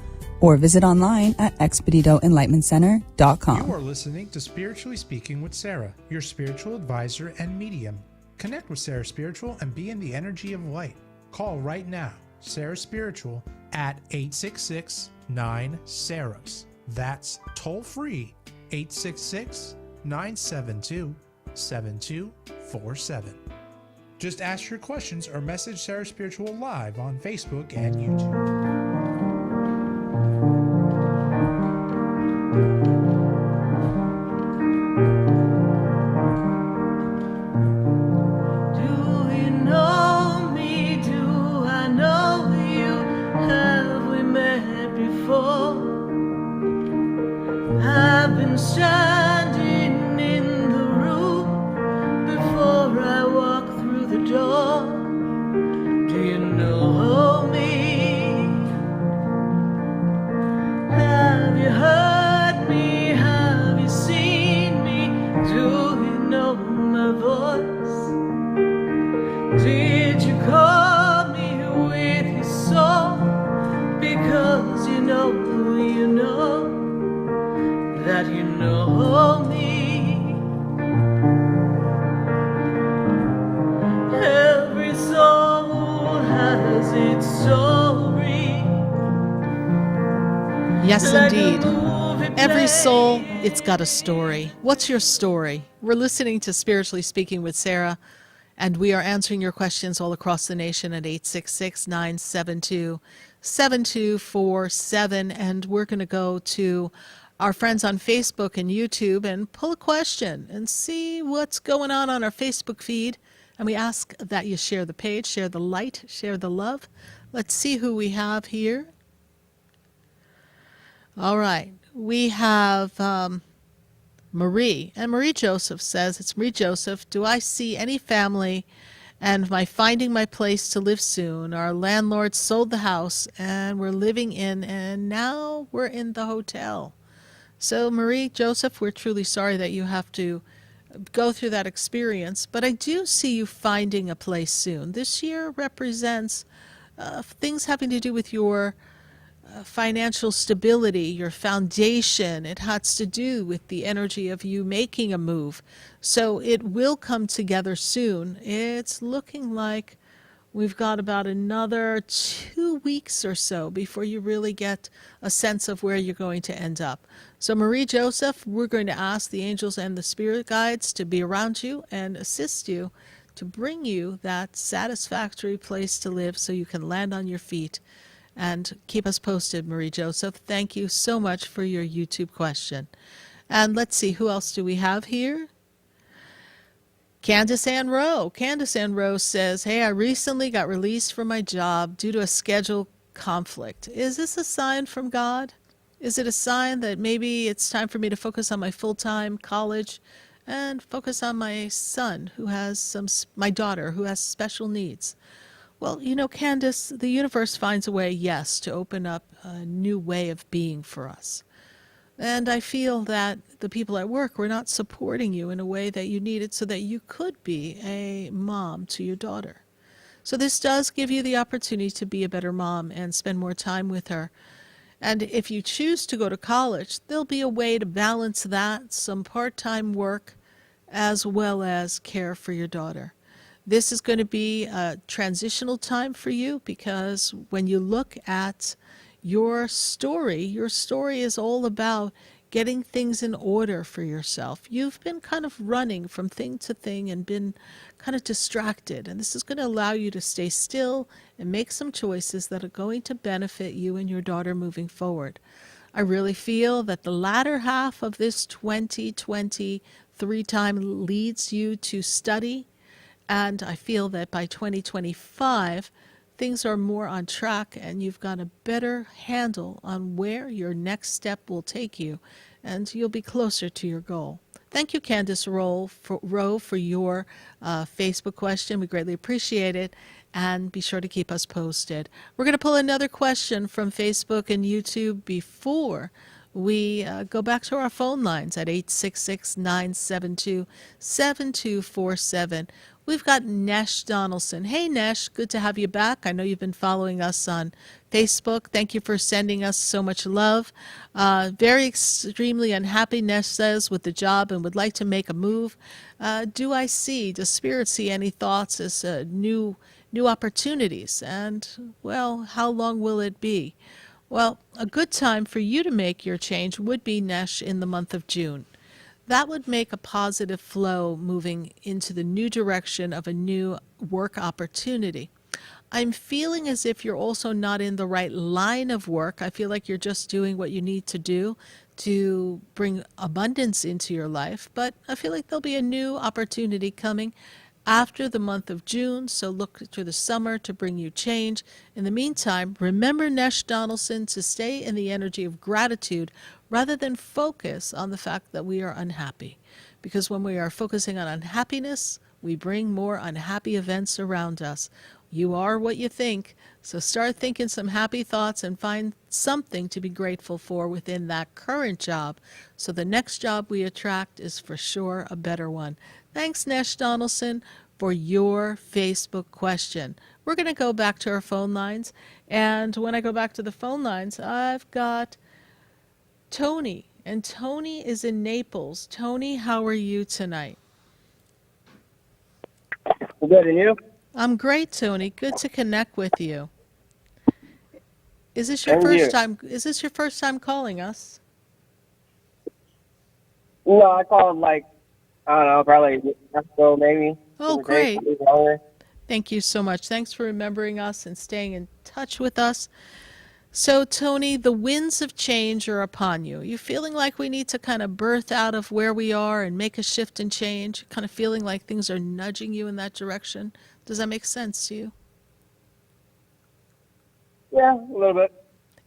or visit online at expeditoenlightenmentcenter.com. You are listening to Spiritually Speaking with Sarah, your spiritual advisor and medium. Connect with Sarah Spiritual and be in the energy of light. Call right now, Sarah Spiritual, at 866-9-SARAHS. That's toll free. 866-972-7247. Just ask your questions or message Sarah Spiritual live on Facebook and YouTube. I've been standing in the room before I walk through the door. has its story. Yes, Like a indeed. movie Every soul, play. it's got a story. What's your story? We're listening to Spiritually Speaking with Sarah, and we are answering your questions all across the nation at 866-972-7247. And we're going to go to our friends on Facebook and YouTube and pull a question and see what's going on our Facebook feed. And we ask that you share the page, share the light, share the love. Let's see who we have here. All right. We have Marie. And Marie Joseph says, it's Marie Joseph, do I see any family and my finding my place to live soon? Our landlord sold the house and we're living in, and now we're in the hotel. So Marie Joseph, we're truly sorry that you have to go through that experience, but I do see you finding a place soon. This year represents things having to do with your financial stability, your foundation. It has to do with the energy of you making a move. So it will come together soon. It's looking like we've got about another 2 weeks or so before you really get a sense of where you're going to end up. So Marie Joseph, we're going to ask the angels and the spirit guides to be around you and assist you to bring you that satisfactory place to live so you can land on your feet. And keep us posted, Marie Joseph. Thank you so much for your YouTube question. And let's see, who else do we have here? Candace Ann Rowe. Candace Ann Rowe says, hey, I recently got released from my job due to a schedule conflict. Is this a sign from God? Is it a sign that maybe it's time for me to focus on my full-time college and focus on my son who has my daughter who has special needs? Well, you know, Candace, the universe finds a way, yes, to open up a new way of being for us. And I feel that the people at work were not supporting you in a way that you needed so that you could be a mom to your daughter. So this does give you the opportunity to be a better mom and spend more time with her. And if you choose to go to college, there'll be a way to balance that, some part-time work, as well as care for your daughter. This is going to be a transitional time for you because when you look at your story is all about getting things in order for yourself. You've been kind of running from thing to thing and been kind of distracted, and this is going to allow you to stay still and make some choices that are going to benefit you and your daughter moving forward. I really feel that the latter half of this 2023 time leads you to study, and I feel that by 2025, things are more on track and you've got a better handle on where your next step will take you, and you'll be closer to your goal. Thank you, Candace Rowe, for your Facebook question. We greatly appreciate it, and be sure to keep us posted. We're going to pull another question from Facebook and YouTube before we go back to our phone lines at 866-972-7247. We've got Nesh Donaldson. Hey, Nesh, good to have you back. I know you've been following us on Facebook. Thank you for sending us so much love. Very extremely unhappy, Nesh says, with the job and would like to make a move. Does Spirit see any thoughts as new opportunities? And, well, how long will it be? Well, a good time for you to make your change would be, Nesh, in the month of June. That would make a positive flow moving into the new direction of a new work opportunity. I'm feeling as if you're also not in the right line of work. I feel like you're just doing what you need to do to bring abundance into your life, but I feel like there'll be a new opportunity coming after the month of June, so look to the summer to bring you change. In the meantime, remember, Nesh Donaldson, to stay in the energy of gratitude rather than focus on the fact that we are unhappy. Because when we are focusing on unhappiness, we bring more unhappy events around us. You are what you think, so start thinking some happy thoughts and find something to be grateful for within that current job, so the next job we attract is for sure a better one. Thanks, Nesh Donaldson, for your Facebook question. We're going to go back to our phone lines, and when I go back to the phone lines, I've got Tony, and Tony is in Naples. Tony, how are you tonight? Good, and you? I'm great, Tony. Good to connect with you. Is this your Thank first you. time? Is this your first time calling us? No, I called like, I don't know, probably a year ago maybe. Oh, Give or take, great. maybe longer. Thank you so much. Thanks for remembering us and staying in touch with us. So, Tony, the winds of change are upon you. You feeling like we need to kind of birth out of where we are and make a shift and change? Kind of feeling like things are nudging you in that direction? Does that make sense to you? Yeah, a little bit.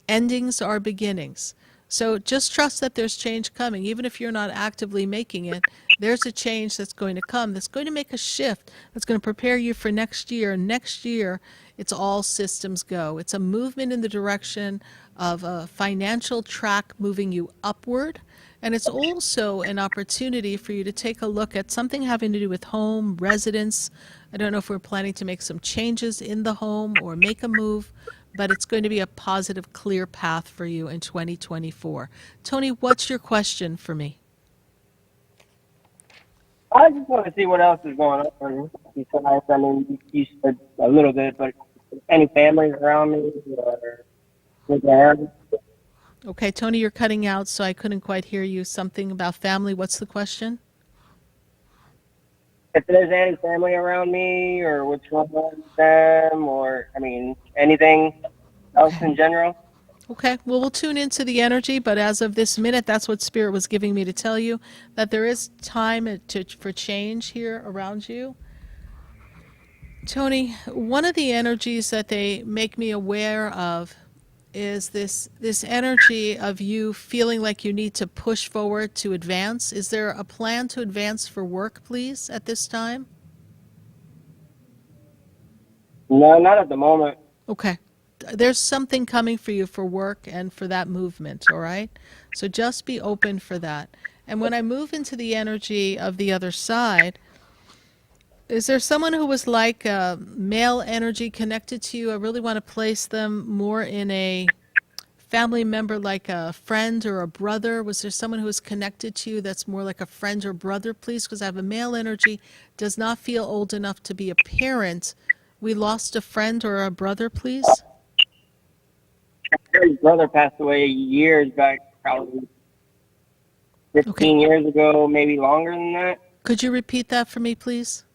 Endings are beginnings. So just trust that there's change coming. Even if you're not actively making it, there's a change that's going to come, that's going to make a shift, that's going to prepare you for next year. Next year, it's all systems go. It's a movement in the direction of a financial track moving you upward. And it's also an opportunity for you to take a look at something having to do with home, residence. I don't know if we're planning to make some changes in the home or make a move, but it's going to be a positive, clear path for you in 2024. Tony, what's your question for me? I just want to see what else is going on besides, I mean, you said a little bit, but any families around me or with them? Okay, Tony, you're cutting out, so I couldn't quite hear you. Something about family. What's the question? If there's any family around me or what's going on with them or, I mean, anything else in general? Okay, well, we'll tune into the energy, but as of this minute, that's what Spirit was giving me to tell you, that there is time for change here around you. Tony, one of the energies that they make me aware of is this energy of you feeling like you need to push forward to advance. Is there a plan to advance for work, please, at this time? No, not at the moment. Okay. There's something coming for you for work and for that movement, all right? So just be open for that. And when I move into the energy of the other side, is there someone who was like a male energy connected to you? I really want to place them more in a family member, like a friend or a brother. Was there someone who was connected to you that's more like a friend or brother, please? Because I have a male energy, does not feel old enough to be a parent. We lost a friend or a brother, please? His brother passed away years back, probably 15 years ago, maybe longer than that. Could you repeat that for me, please?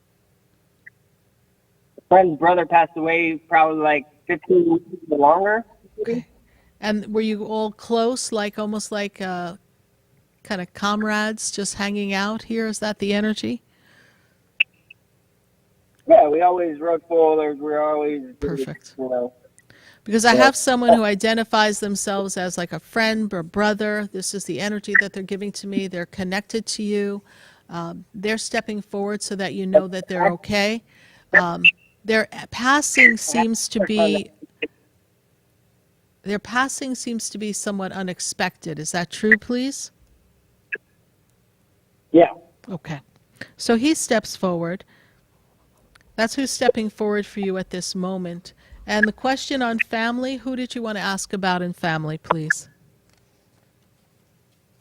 A friend's brother passed away probably like 15 years or longer. Okay. And were you all close, like almost like kind of comrades just hanging out here? Is that the energy? Yeah, we always rode four-wheelers. We were always, Perfect. you know. Because I have someone who identifies themselves as like a friend or brother. This is the energy that they're giving to me. They're connected to you. They're stepping forward so that you know that they're okay. Their passing seems to be somewhat unexpected. Is that true, please? Yeah. Okay. So he steps forward. That's who's stepping forward for you at this moment. And the question on family, who did you want to ask about in family, please?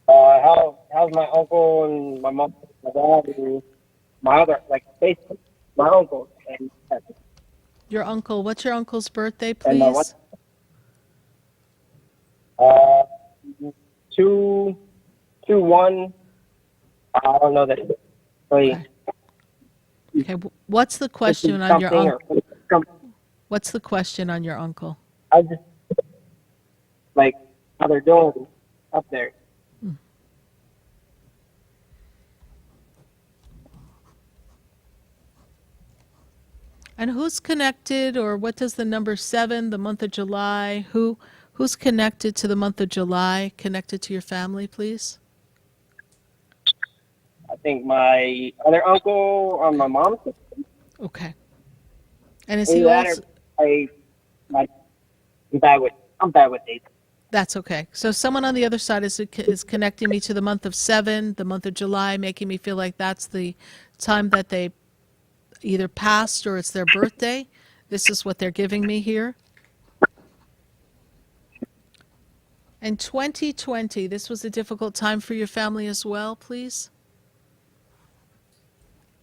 How's my uncle and my mom, my dad, and my other, like, basically, my uncle. And Your uncle. What's your uncle's birthday, and my please? what? 2/1. I don't know that. Okay. What's the question on your uncle? What's the question on your uncle? I just like how they're doing up there. And who's connected, or what does the number 7, the month of July, who's connected to the month of July, connected to your family, please? I think my other uncle on my mom's side. Okay. And is he also... I'm bad with dates. That's okay. So someone on the other side is connecting me to the month of 7, the month of July, making me feel like that's the time that they either passed or it's their birthday. This is what they're giving me here. And 2020, this was a difficult time for your family as well, please?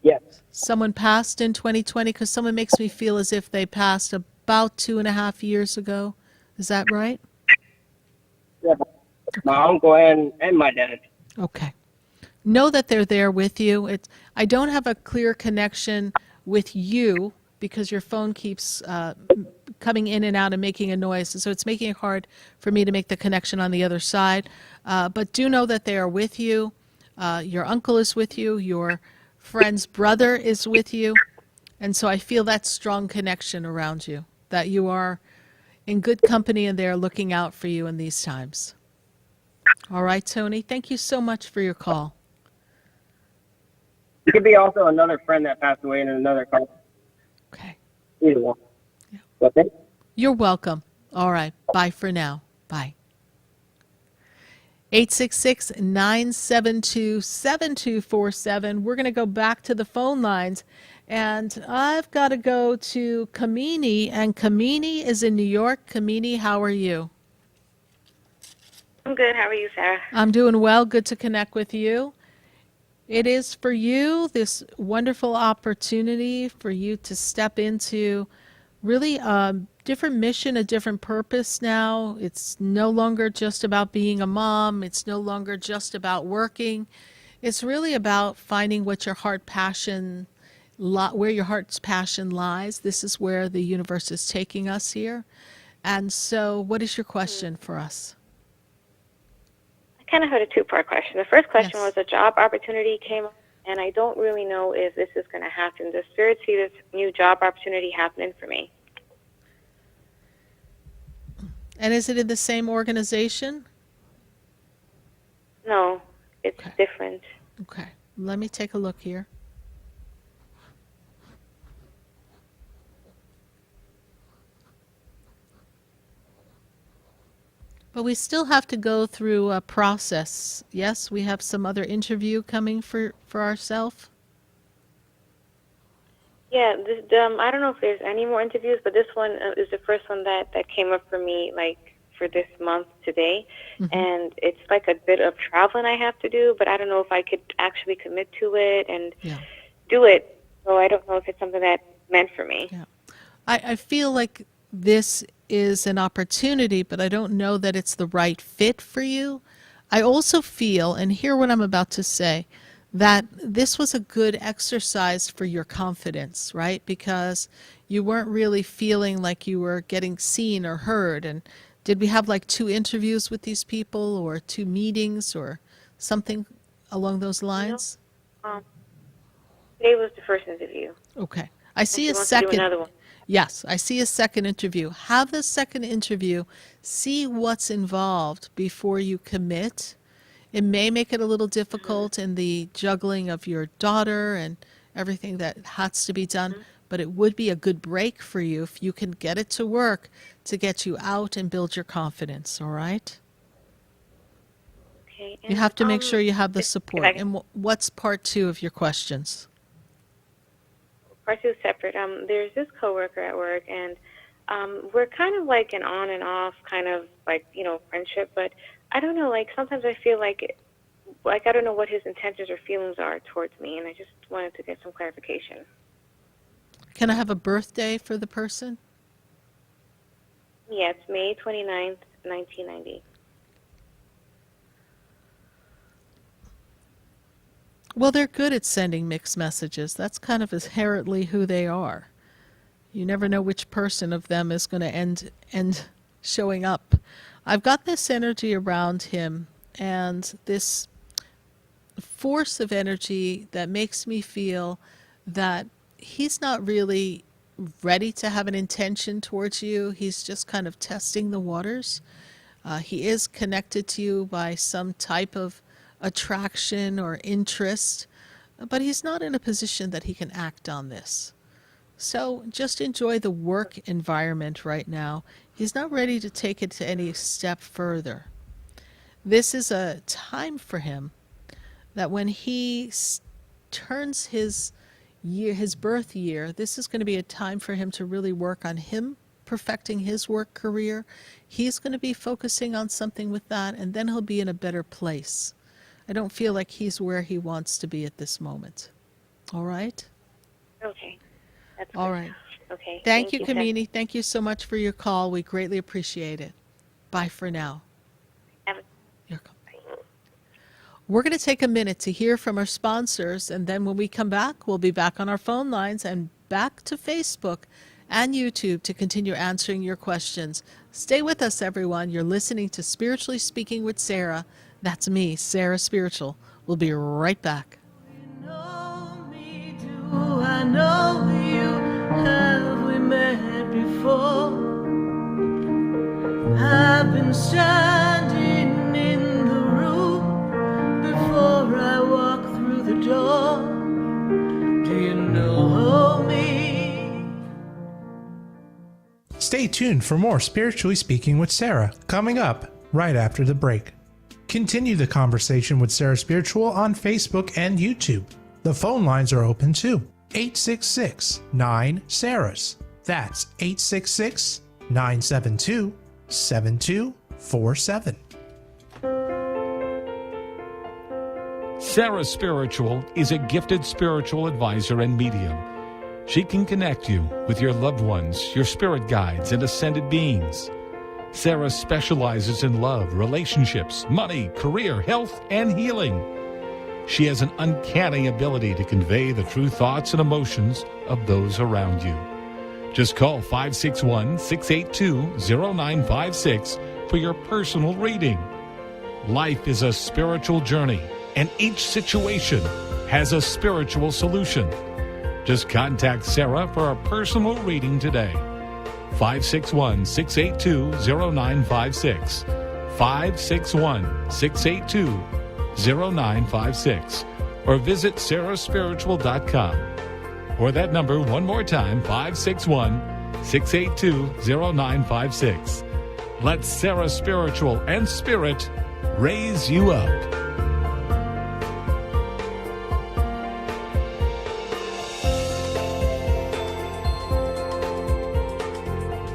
Yes. Someone passed in 2020, because someone makes me feel as if they passed about 2.5 years ago. Is that right? Yeah, my uncle and my dad. Okay. Know that they're there with you. I don't have a clear connection with you because your phone keeps coming in and out and making a noise. So it's making it hard for me to make the connection on the other side. But do know that they are with you. Your uncle is with you. Your friend's brother is with you. And so I feel that strong connection around you, that you are in good company and they're looking out for you in these times. All right, Tony. Thank you so much for your call. It could be also another friend that passed away in another car. Okay. Either one. Yeah. Okay. You're welcome. All right. Bye for now. Bye. 866-972-7247. We're going to go back to the phone lines. And I've got to go to Kamini. And Kamini is in New York. Kamini, how are you? I'm good. How are you, Sarah? I'm doing well. Good to connect with you. It is for you this wonderful opportunity for you to step into really a different mission, a different purpose now. It's no longer just about being a mom. It's no longer just about working. It's really about finding what your heart passion, where your heart's passion lies. This is where the universe is taking us here. And so what is your question for us? I kind of heard a two-part question. The first question was a job opportunity came up, and I don't really know if this is going to happen. Does Spirit see this new job opportunity happening for me? And is it in the same organization? No, it's different. Okay. Let me take a look here. But we still have to go through a process. Yes, we have some other interview coming for ourselves. Yeah, I don't know if there's any more interviews, but this one is the first one that came up for me, like, for this month today. And it's like a bit of traveling I have to do, but I don't know if I could actually commit to it and do it. So I don't know if it's something that's meant for me. Yeah. I feel like this is an opportunity, but I don't know that it's the right fit for you. I also feel, and hear what I'm about to say, that this was a good exercise for your confidence, right? Because you weren't really feeling like you were getting seen or heard. And did we have like 2 interviews with these people or 2 meetings or something along those lines? No. Today was the first interview. Okay. I see she a wants to do second. another one. Yes, I see a second interview. Have the second interview. See what's involved before you commit. It may make it a little difficult in the juggling of your daughter and everything that has to be done, but it would be a good break for you if you can get it to work to get you out and build your confidence, all right? Okay. You have to make sure you have the support. And what's part 2 of your questions? Part 2 is separate. There's this coworker at work, and we're kind of like an on and off kind of like, friendship, but I don't know, like sometimes I feel like I don't know what his intentions or feelings are towards me, and I just wanted to get some clarification. Can I have a birthday for the person? Yeah, it's May 29th, 1990. Well, they're good at sending mixed messages. That's kind of inherently who they are. You never know which person of them is going to end showing up. I've got this energy around him and this force of energy that makes me feel that he's not really ready to have an intention towards you. He's just kind of testing the waters. He is connected to you by some type of attraction or interest, but he's not in a position that he can act on this. So just enjoy the work environment right now. He's not ready to take it to any step further. This is a time for him that when he turns his birth year, this is going to be a time for him to really work on him perfecting his work career. He's going to be focusing on something with that, and then he'll be in a better place. I don't feel like he's where he wants to be at this moment. All right? Okay. That's All good. right. Okay. Thank you, Sarah. Kamini. Thank you so much for your call. We greatly appreciate it. Bye for now. Have a- We're going to take a minute to hear from our sponsors, and then when we come back, we'll be back on our phone lines and back to Facebook and YouTube to continue answering your questions. Stay with us, everyone. You're listening to Spiritually Speaking with Sarah. That's me, Sarah Spiritual. We'll be right back. I know you, have we met before? I've been standing in the room before I walk through the door. Do you know me? Stay tuned for more Spiritually Speaking with Sarah coming up right after the break. Continue the conversation with Sarah Spiritual on Facebook and YouTube. The phone lines are open too. 866-9-SARAHS. That's 866-972-7247. Sarah Spiritual is a gifted spiritual advisor and medium. She can connect you with your loved ones, your spirit guides, and ascended beings. Sarah specializes in love, relationships, money, career, health, and healing. She has an uncanny ability to convey the true thoughts and emotions of those around you. Just call 561-682-0956 for your personal reading. Life is a spiritual journey, and each situation has a spiritual solution. Just contact Sarah for a personal reading today. 561-682-0956. 561-682-0956. Or visit sarahspiritual.com. Or that number one more time, 561-682-0956. Let Sarah Spiritual and Spirit raise you up.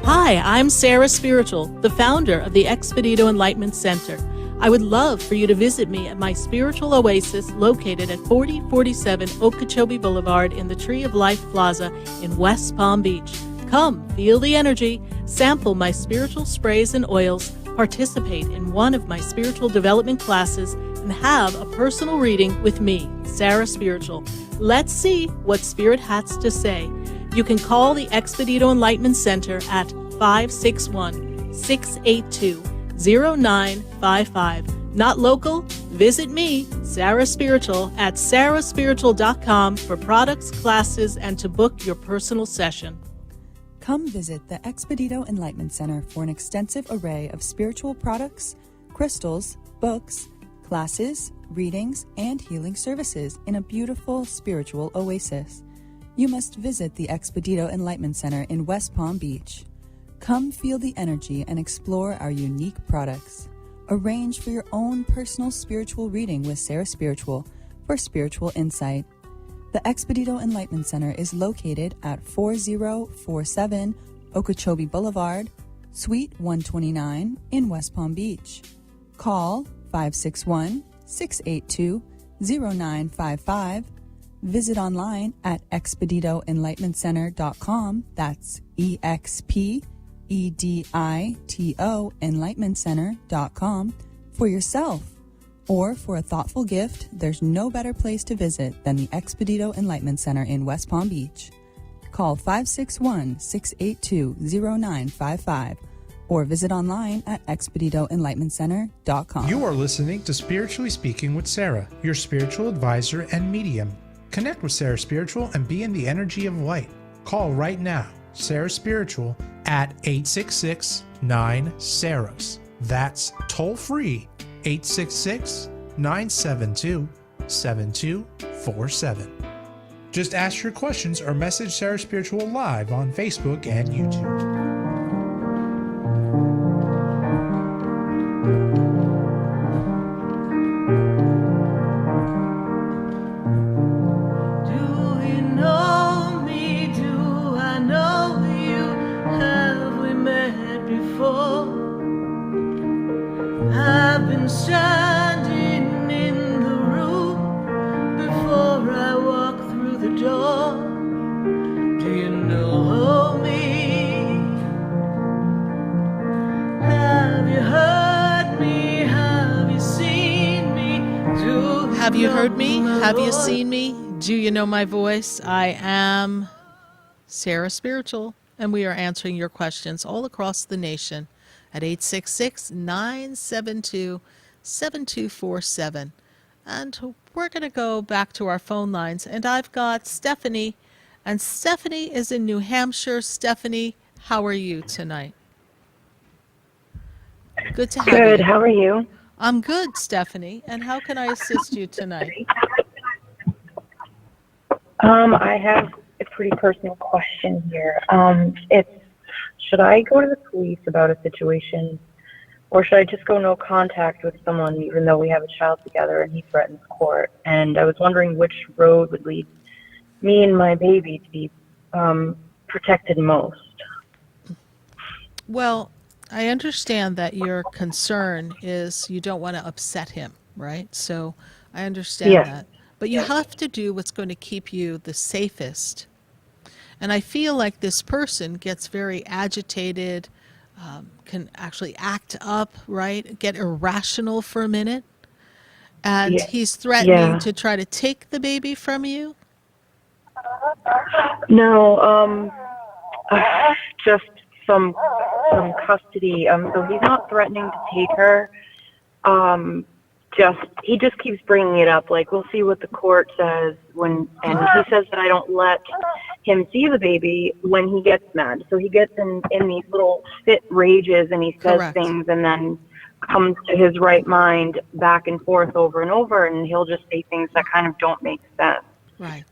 Hi, I'm Sarah Spiritual, the founder of the Expedito Enlightenment Center. I would love for you to visit me at my spiritual oasis located at 4047 Okeechobee Boulevard in the Tree of Life Plaza in West Palm Beach. Come, feel the energy, sample my spiritual sprays and oils, participate in one of my spiritual development classes, and have a personal reading with me, Sarah Spiritual. Let's see what Spirit has to say. You can call the Expedito Enlightenment Center at 561-682-0955. Not local? Visit me, Sarah Spiritual, at sarahspiritual.com for products, classes, and to book your personal session. Come visit the Expedito Enlightenment Center for an extensive array of spiritual products, crystals, books, classes, readings, and healing services in a beautiful spiritual oasis. You must visit the Expedito Enlightenment Center in West Palm Beach. Come feel the energy and explore our unique products. Arrange for your own personal spiritual reading with Sarah Spiritual for spiritual insight. The Expedito Enlightenment Center is located at 4047 Okeechobee Boulevard, Suite 129 in West Palm Beach. Call 561-682-0955. Visit online at expeditoenlightenmentcenter.com. That's EXPEDITO enlightenmentcenter.com for yourself. Or for a thoughtful gift, there's no better place to visit than the Expedito Enlightenment Center in West Palm Beach. Call 561-682-0955 or visit online at expeditoenlightenmentcenter.com. You are listening to Spiritually Speaking with Sarah, your spiritual advisor and medium. Connect with Sarah Spiritual and be in the energy of light. Call right now, Sarah Spiritual, at 866-9-SARAHS. That's toll free, 866-972-7247. Just ask your questions or message Sarah Spiritual live on Facebook and YouTube. I've been standing in the room before I walk through the door. Do you know Have you heard me? Have you seen me? Do you know my voice? I am Sarah Spiritual, and we are answering your questions all across the nation at 866-972-7247. And we're going to go back to our phone lines, and I've got Stephanie, and Stephanie is in New Hampshire. Stephanie, how are you tonight? Good to have you. Good. How are you? I'm good, Stephanie. And how can I assist you tonight? I have a pretty personal question here. It's should I go to the police about a situation, or should I just go no contact with someone, even though we have a child together and he threatens court? And I was wondering which road would lead me and my baby to be protected most. Well, I understand that your concern is you don't want to upset him, right? So I understand that. But you have to do what's going to keep you the safest. And I feel like this person gets very agitated, can actually act up, right? Get irrational for a minute. And he's threatening to try to take the baby from you? No, just some custody. So he's not threatening to take her. He just keeps bringing it up. Like, we'll see what the court says and he says that I don't let him see the baby when he gets mad. So he gets in these little fit rages and he says things and then comes to his right mind back and forth over and over, and he'll just say things that kind of don't make sense. Right.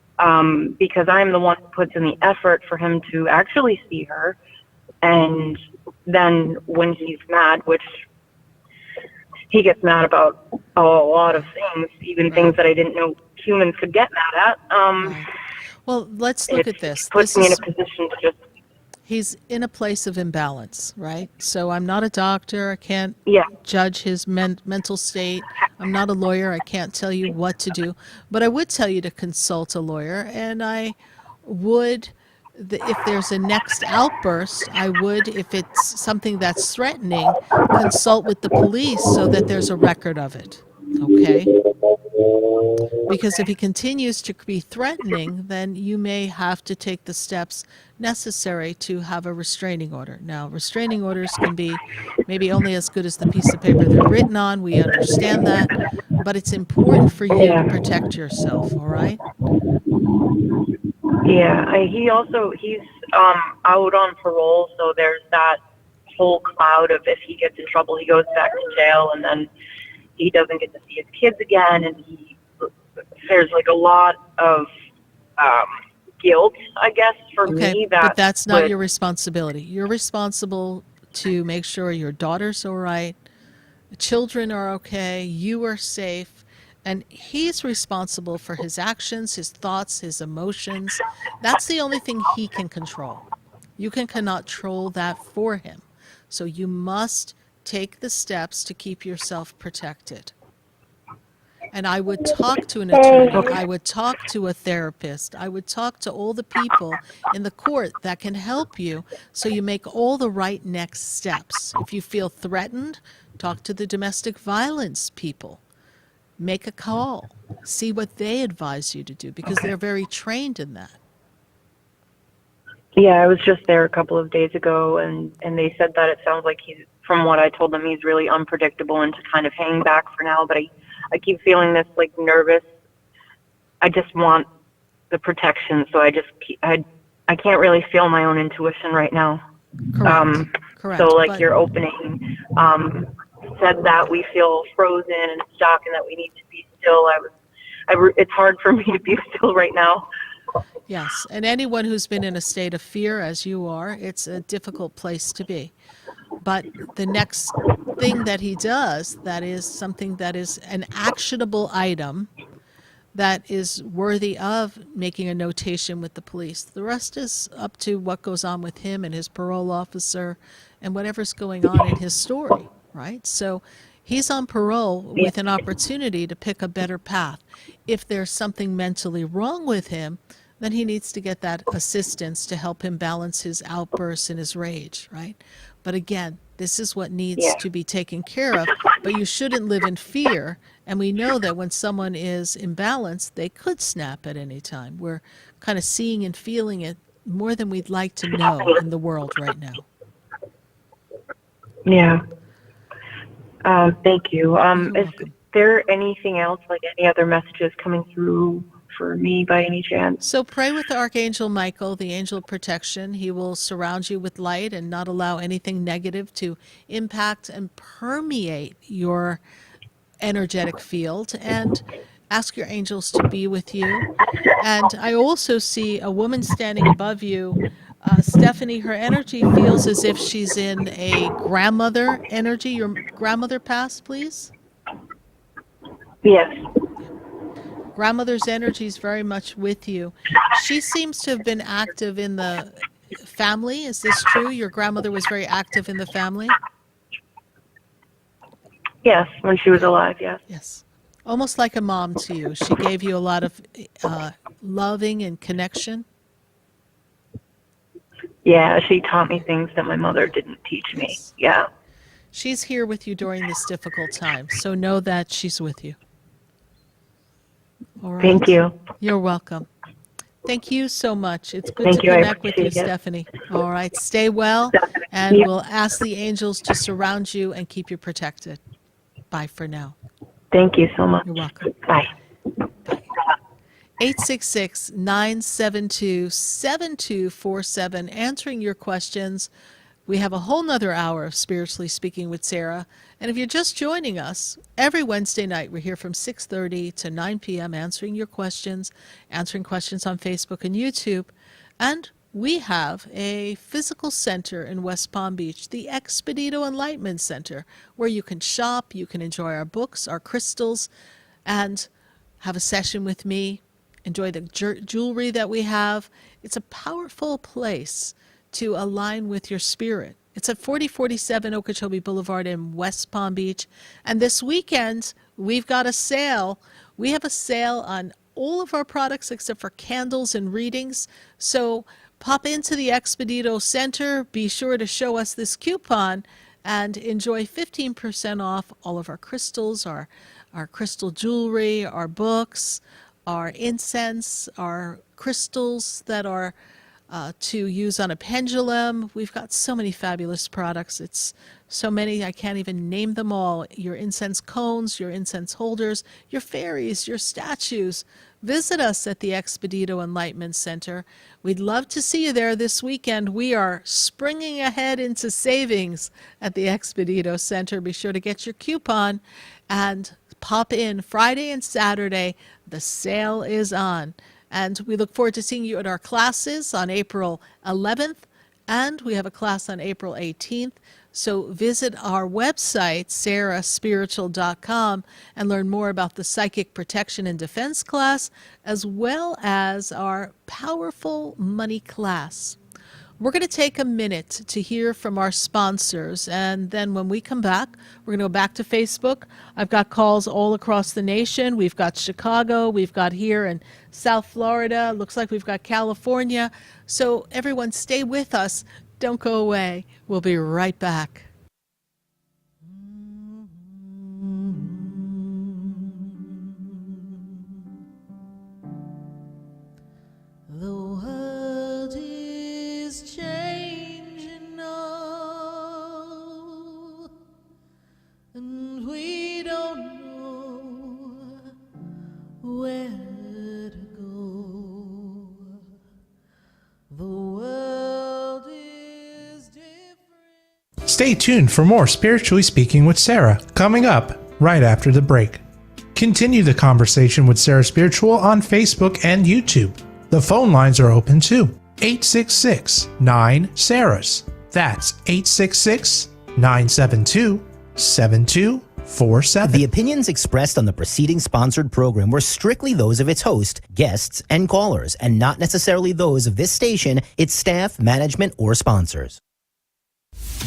Because I'm the one who puts in the effort for him to actually see her. And then when he's mad, which he gets mad about a lot of things, even things that I didn't know humans could get mad at. Well, let's look at this. Puts me in a position to just... He's in a place of imbalance, right? So I'm not a doctor. I can't judge his mental state. I'm not a lawyer. I can't tell you what to do. But I would tell you to consult a lawyer. And I would, if there's a next outburst, I would, if it's something that's threatening, consult with the police so that there's a record of it. Okay? Because if he continues to be threatening, then you may have to take the steps necessary to have a restraining order. Now, restraining orders can be maybe only as good as the piece of paper they're written on. We understand that. But it's important for you to protect yourself, all right? Yeah, he's out on parole, so there's that whole cloud of if he gets in trouble, he goes back to jail, and then he doesn't get to see his kids again, and there's like a lot of guilt, I guess, for me. But that's not your responsibility. You're responsible to make sure your daughter's all right, the children are okay, you are safe, and he's responsible for his actions, his thoughts, his emotions. That's the only thing he can control. You cannot control that for him. So you must take the steps to keep yourself protected. And I would talk to an attorney. I would talk to a therapist. I would talk to all the people in the court that can help you so you make all the right next steps. If you feel threatened, talk to the domestic violence people. Make a call. See what they advise you to do because they're very trained in that. Yeah, I was just there a couple of days ago, and they said that it sounds like from what I told them, he's really unpredictable and to kind of hang back for now, but I keep feeling this, like, nervous. I just want the protection, so I can't really feel my own intuition right now. Correct. So, like, your opening said that we feel frozen and stuck and that we need to be still. It's hard for me to be still right now. Yes, and anyone who's been in a state of fear, as you are, it's a difficult place to be. But the next thing that he does, that is something that is an actionable item that is worthy of making a notation with the police. The rest is up to what goes on with him and his parole officer and whatever's going on in his story, right? So he's on parole with an opportunity to pick a better path. If there's something mentally wrong with him, then he needs to get that assistance to help him balance his outbursts and his rage, right? But again, This is what needs to be taken care of, but you shouldn't live in fear. And we know that when someone is imbalanced, they could snap at any time. We're kind of seeing and feeling it more than we'd like to know in the world right now. Yeah. Thank you. Is there anything else, like any other messages coming through for me by any chance? So pray with Archangel Michael, the angel of protection. He will surround you with light and not allow anything negative to impact and permeate your energetic field. And ask your angels to be with you. And I also see a woman standing above you. Stephanie, her energy feels as if she's in a grandmother energy. Your grandmother passed, please? Yes. Grandmother's energy is very much with you. She seems to have been active in the family. Is this true? Your grandmother was very active in the family? Yes, when she was alive, yes. Yes. Almost like a mom to you. She gave you a lot of loving and connection. Yeah, she taught me things that my mother didn't teach me. Yeah. She's here with you during this difficult time, so know that she's with you. All right. Thank you. You're welcome. Thank you so much. It's good Thank to you. I connect with you, appreciate it. Stephanie. All right. Stay well, and we'll ask the angels to surround you and keep you protected. Bye for now. Thank you so much. You're welcome. Bye. 866-972-7247, answering your questions. We have a whole nother hour of Spiritually Speaking with Sarah. And if you're just joining us, every Wednesday night we're here from 6:30 to 9 p.m. answering your questions, answering questions on Facebook and YouTube. And we have a physical center in West Palm Beach, the Expedito Enlightenment Center, where you can shop, you can enjoy our books, our crystals, and have a session with me, enjoy the jewelry that we have. It's a powerful place to align with your spirit. It's at 4047 Okeechobee Boulevard in West Palm Beach. And this weekend, we've got a sale. We have a sale on all of our products except for candles and readings. So pop into the Expedito Center. Be sure to show us this coupon and enjoy 15% off all of our crystals, our crystal jewelry, our books, our incense, our crystals that are to use on a pendulum. We've got so many fabulous products. It's so many, I can't even name them all. Your incense cones, your incense holders, your fairies, your statues. Visit us at the Expedito Enlightenment Center. We'd love to see you there this weekend. We are springing ahead into savings at the Expedito Center. Be sure to get your coupon and pop in Friday and Saturday. The sale is on. And we look forward to seeing you at our classes on April 11th, and we have a class on April 18th. So visit our website, sarahspiritual.com, and learn more about the Psychic Protection and Defense class, as well as our Powerful Money class. We're going to take a minute to hear from our sponsors, and then when we come back, we're going to go back to Facebook. I've got calls all across the nation. We've got Chicago. We've got here in South Florida. Looks like we've got California. So everyone stay with us. Don't go away. We'll be right back. The world is changing now, and we don't know where to go. The world is different. Stay tuned for more Spiritually Speaking with Sarah, coming up right after the break. Continue the conversation with Sarah Spiritual on Facebook and YouTube. The phone lines are open too. 866-9-SARAHS. That's 866-972-7247. The opinions expressed on the preceding sponsored program were strictly those of its host, guests, and callers, and not necessarily those of this station, its staff, management, or sponsors.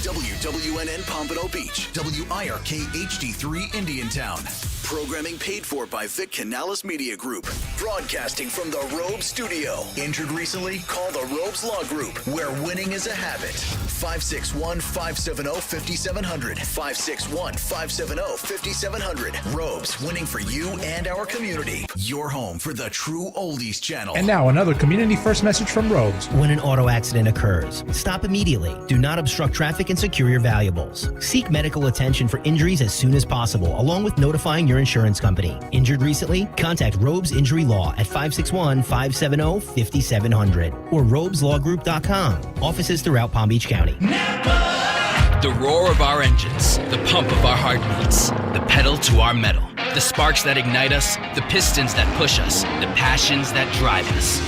WWNN Pompano Beach, WIRK HD3 Indiantown. Programming paid for by Vic Canales Media Group. Broadcasting from the Robes Studio. Injured recently? Call the Robes Law Group, where winning is a habit. 561-570-5700. 561-570-5700. Robes, winning for you and our community. Your home for the true oldies channel. And now another community first message from Robes. When an auto accident occurs, stop immediately. Do not obstruct traffic and secure your valuables. Seek medical attention for injuries as soon as possible, along with notifying your insurance company. Injured recently? Contact Robes Injury Law at 561-570-5700 or robeslawgroup.com. Offices throughout Palm Beach County. The roar of our engines, the pump of our heartbeats, the pedal to our metal, the sparks that ignite us, the pistons that push us, the passions that drive us.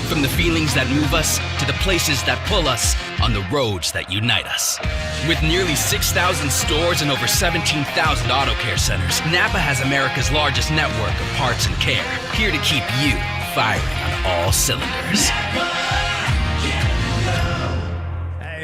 From the feelings that move us to the places that pull us on the roads that unite us. With nearly 6,000 stores and over 17,000 auto care centers, Napa has America's largest network of parts and care, here to keep you firing on all cylinders.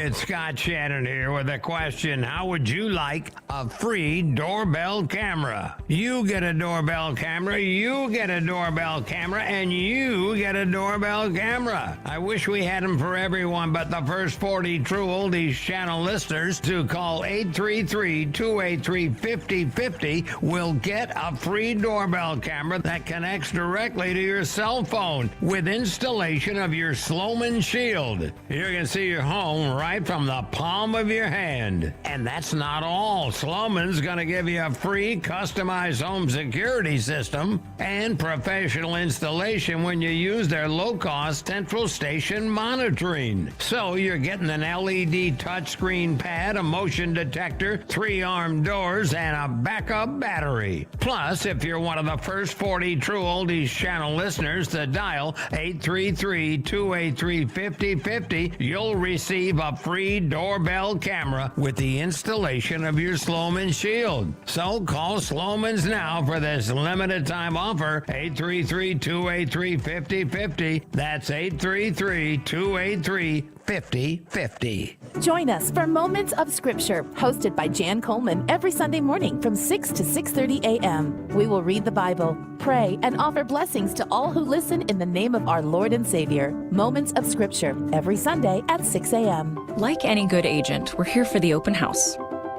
It's Scott Shannon here with a question. How would you like a free doorbell camera? You get a doorbell camera, you get a doorbell camera, and you get a doorbell camera. I wish we had them for everyone, but the first 40 true oldies channel listeners to call 833-283-5050 will get a free doorbell camera that connects directly to your cell phone with installation of your Sloman Shield. You can see your home right from the palm of your hand. And that's not all. Sloman's going to give you a free customized home security system and professional installation when you use their low-cost central station monitoring. So you're getting an LED touchscreen pad, a motion detector, 3-arm doors, and a backup battery. Plus, if you're one of the first 40 true oldies channel listeners to dial 833-283-5050, you'll receive a free doorbell camera with the installation of your Sloman Shield. So call Sloman's now for this limited time offer, 833-283-5050. That's 833-283-5050. Join us for Moments of Scripture, hosted by Jan Coleman every Sunday morning from 6 to 6:30 a.m. We will read the Bible, pray, and offer blessings to all who listen in the name of our Lord and Savior. Moments of Scripture every Sunday at 6 a.m. Like any good agent, we're here for the open house,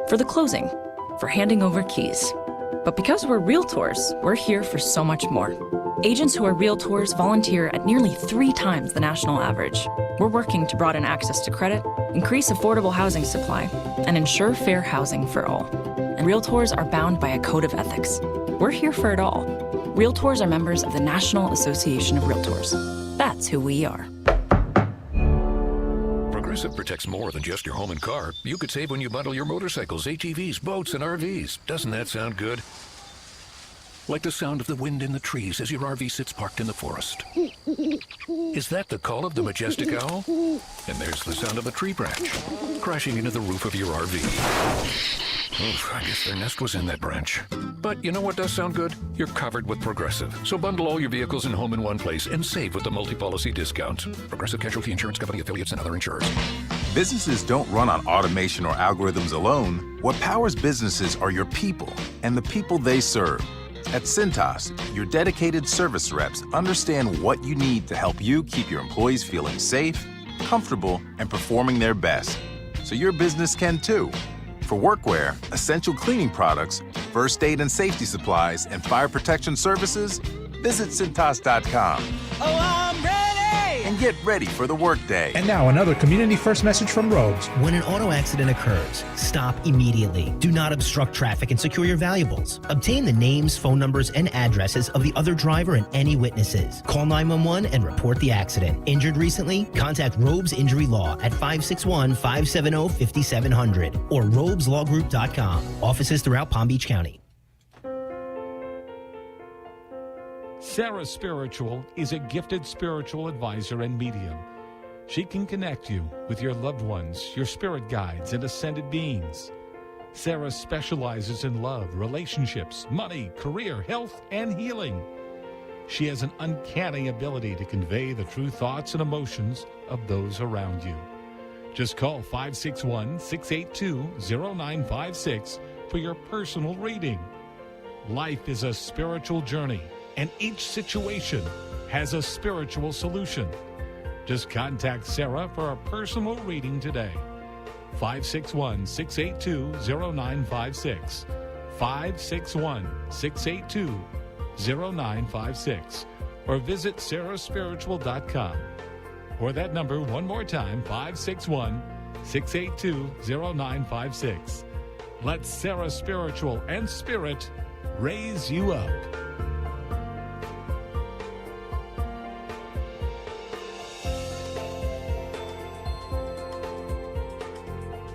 for the closing, for handing over keys. But because we're realtors, we're here for so much more. Agents who are realtors volunteer at nearly 3 times the national average. We're working to broaden access to credit, increase affordable housing supply, and ensure fair housing for all. And realtors are bound by a code of ethics. We're here for it all. Realtors are members of the National Association of Realtors. That's who we are. Progressive protects more than just your home and car. You could save when you bundle your motorcycles, ATVs, boats, and RVs. Doesn't that sound good? Like the sound of the wind in the trees as your RV sits parked in the forest. Is that the call of the majestic owl? And there's the sound of a tree branch crashing into the roof of your RV. Oof, I guess their nest was in that branch. But you know what does sound good? You're covered with Progressive. So bundle all your vehicles and home in one place and save with the multi-policy discount. Progressive Casualty Insurance Company, affiliates, and other insurers. Businesses don't run on automation or algorithms alone. What powers businesses are your people and the people they serve. At Cintas, your dedicated service reps understand what you need to help you keep your employees feeling safe, comfortable, and performing their best. So your business can too. For workwear, essential cleaning products, first aid and safety supplies, and fire protection services, visit Cintas.com. Oh, I'm ready! And get ready for the workday. And now another community first message from Robes. When an auto accident occurs, stop immediately. Do not obstruct traffic and secure your valuables. Obtain the names, phone numbers, and addresses of the other driver and any witnesses. Call 911 and report the accident. Injured recently? Contact Robes Injury Law at 561-570-5700 or robeslawgroup.com. Offices throughout Palm Beach County. Sarah Spiritual is a gifted spiritual advisor and medium. She can connect you with your loved ones, your spirit guides, and ascended beings. Sarah specializes in love, relationships, money, career, health, and healing. She has an uncanny ability to convey the true thoughts and emotions of those around you. Just call 561-682-0956 for your personal reading. Life is a spiritual journey, and each situation has a spiritual solution. Just contact Sarah for a personal reading today. 561-682-0956. 561-682-0956. Or visit sarahspiritual.com. Or that number one more time, 561-682-0956. Let Sarah Spiritual and Spirit raise you up.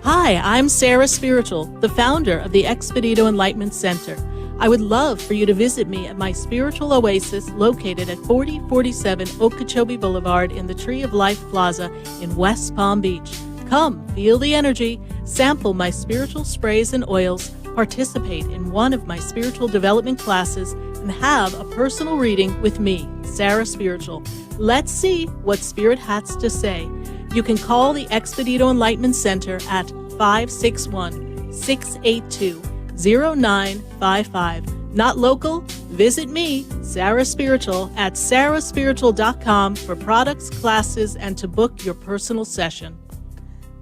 Hi, I'm Sarah Spiritual, the founder of the Expedito Enlightenment Center. I would love for you to visit me at my spiritual oasis located at 4047 Okeechobee Boulevard in the Tree of Life Plaza in West Palm Beach. Come, feel the energy, sample my spiritual sprays and oils, participate in one of my spiritual development classes, and have a personal reading with me, Sarah Spiritual. Let's see what Spirit has to say. You can call the Expedito Enlightenment Center at 561-682-0955. Not local? Visit me, Sarah Spiritual, at sarahspiritual.com for products, classes, and to book your personal session.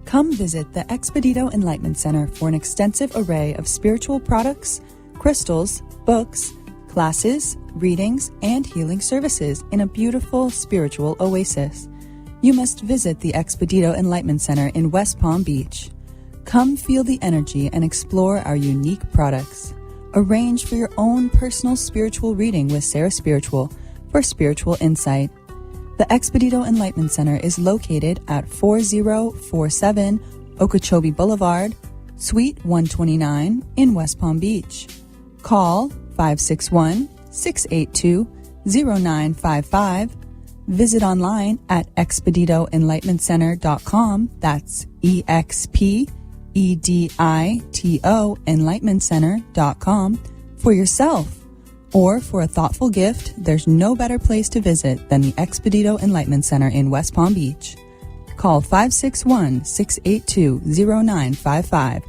Come visit the Expedito Enlightenment Center for an extensive array of spiritual products, crystals, books, classes, readings, and healing services in a beautiful spiritual oasis. You must visit the Expedito Enlightenment Center in West Palm Beach. Come feel the energy and explore our unique products. Arrange for your own personal spiritual reading with Sarah Spiritual for spiritual insight. The Expedito Enlightenment Center is located at 4047 Okeechobee Boulevard, Suite 129 in West Palm Beach. Call 561-682-0955. Visit online at expeditoenlightenmentcenter.com. That's EXPEDITO enlightenmentcenter.com for yourself. Or for a thoughtful gift, there's no better place to visit than the Expedito Enlightenment Center in West Palm Beach. Call 561-682-0955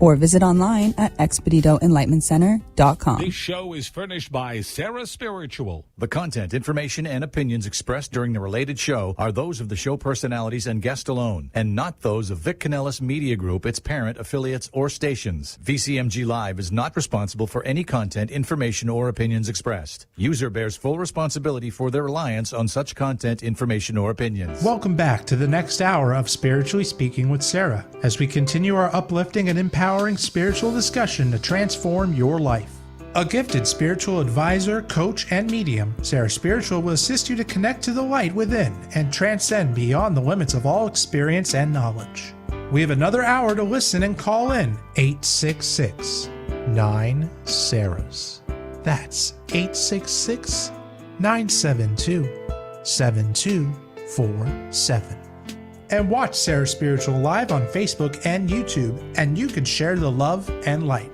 or visit online at expeditoenlightenmentcenter.com. This show is furnished by Sarah Spiritual. The content, information, and opinions expressed during the related show are those of the show personalities and guest alone, and not those of Vic Canellis Media Group, its parent, affiliates, or stations. VCMG Live is not responsible for any content, information, or opinions expressed. User bears full responsibility for their reliance on such content, information, or opinions. Welcome back to the next hour of Spiritually Speaking with Sarah, as we continue our uplifting and empowering spiritual discussion to transform your life. A gifted spiritual advisor, coach, and medium, Sarah Spiritual will assist you to connect to the light within and transcend beyond the limits of all experience and knowledge. We have another hour to listen and call in 866-9-SARAHs. That's 866-972-7247. And watch Sarah Spiritual live on Facebook and YouTube, and you can share the love and light.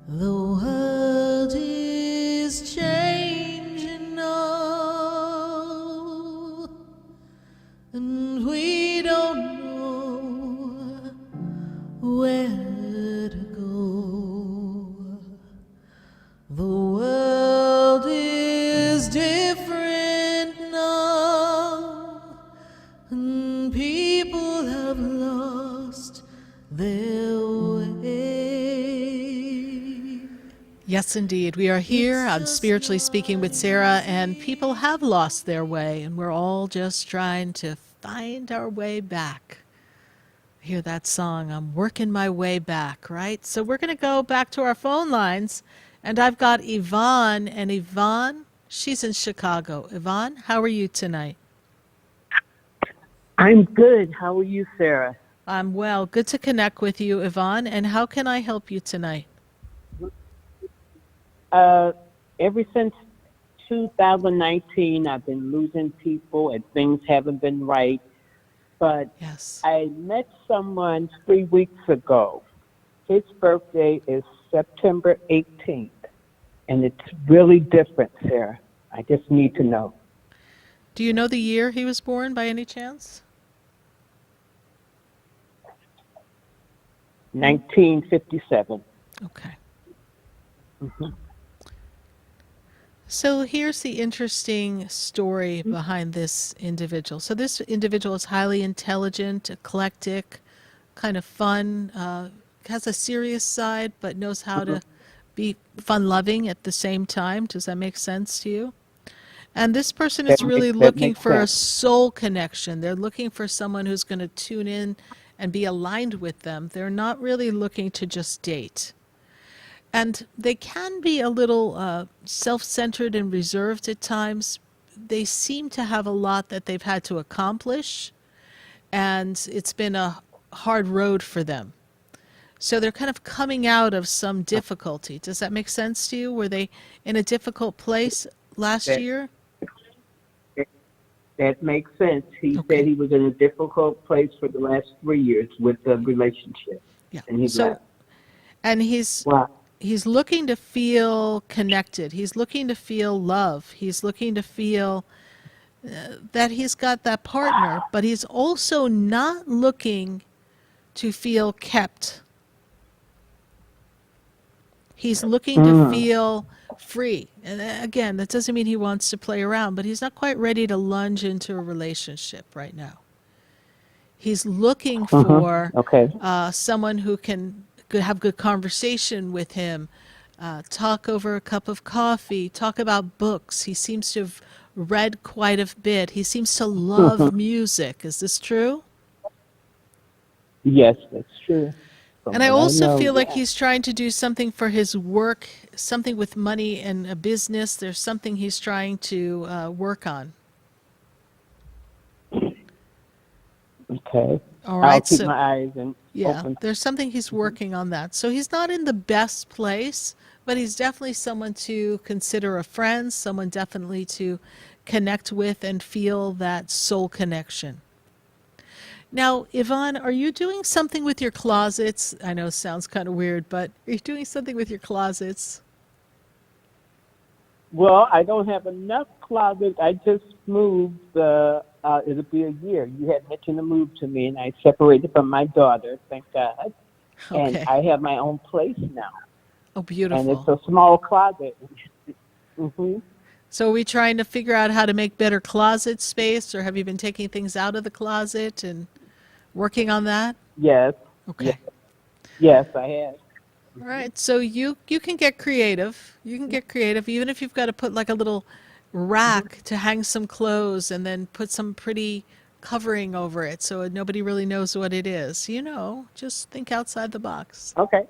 The world is changing now, and we don't know where to go. The world is different now, and people have lost their way. Yes, indeed. We are here on Spiritually Speaking with Sarah, and people have lost their way, and we're all just trying to find our way back. Hear that song, I'm working my way back, right? So we're going to go back to our phone lines, and I've got Yvonne, and Yvonne, she's in Chicago. Yvonne, how are you tonight? I'm good. How are you, Sarah? I'm well. Good to connect with you, Yvonne, and how can I help you tonight? Ever since 2019, I've been losing people and things haven't been right. But I met someone 3 weeks ago. His birthday is September 18th. and it's really different, Sarah. I just need to know. Do you know the year he was born by any chance? 1957. Okay. Hmm. So here's the interesting story behind this individual. So this individual is highly intelligent, eclectic, kind of fun, has a serious side, but knows how to be fun-loving at the same time. Does that make sense to you? And this person is really That looking makes for a sense. soul connection. They're looking for someone who's going to tune in and be aligned with them. They're not really looking to just date. And they can be a little self-centered and reserved at times. They seem to have a lot that they've had to accomplish, and it's been a hard road for them. So they're kind of coming out of some difficulty. Does that make sense to you? Were they in a difficult place last That- year? That makes sense. He said he was in a difficult place for the last 3 years with the relationship. Yeah. And he left. And he's Wow. he's looking to feel connected. He's looking to feel love. He's looking to feel that he's got that partner, but he's also not looking to feel kept. He's looking to feel free. And again, that doesn't mean he wants to play around, but he's not quite ready to lunge into a relationship right now. He's looking for someone who can have good conversation with him, talk over a cup of coffee, talk about books. He seems to have read quite a bit. He seems to love music. Is this true? Yes, that's true. From And I what also know, feel like yeah. he's trying to do something for his work, something with money and a business. There's something he's trying to work on. Okay. All right. I'll keep so, my eyes and open. there's something he's working on that. So he's not in the best place, but he's definitely someone to consider a friend, someone definitely to connect with and feel that soul connection. Now, Yvonne, are you doing something with your closets? I know it sounds kind of weird, but are you doing something with your closets? Well, I don't have enough closets. I just moved. It'll be a year. You had mentioned a move to me, and I separated from my daughter. Thank God. Okay. And I have my own place now. Oh, beautiful. And it's a small closet. Hmm. So are we trying to figure out how to make better closet space, or have you been taking things out of the closet and working on that? Yes. Okay. Yes, I have. All right. So you can get creative. You can get creative, even if you've got to put like a little rack to hang some clothes and then put some pretty covering over it so nobody really knows what it is. Just think outside the box. Okay.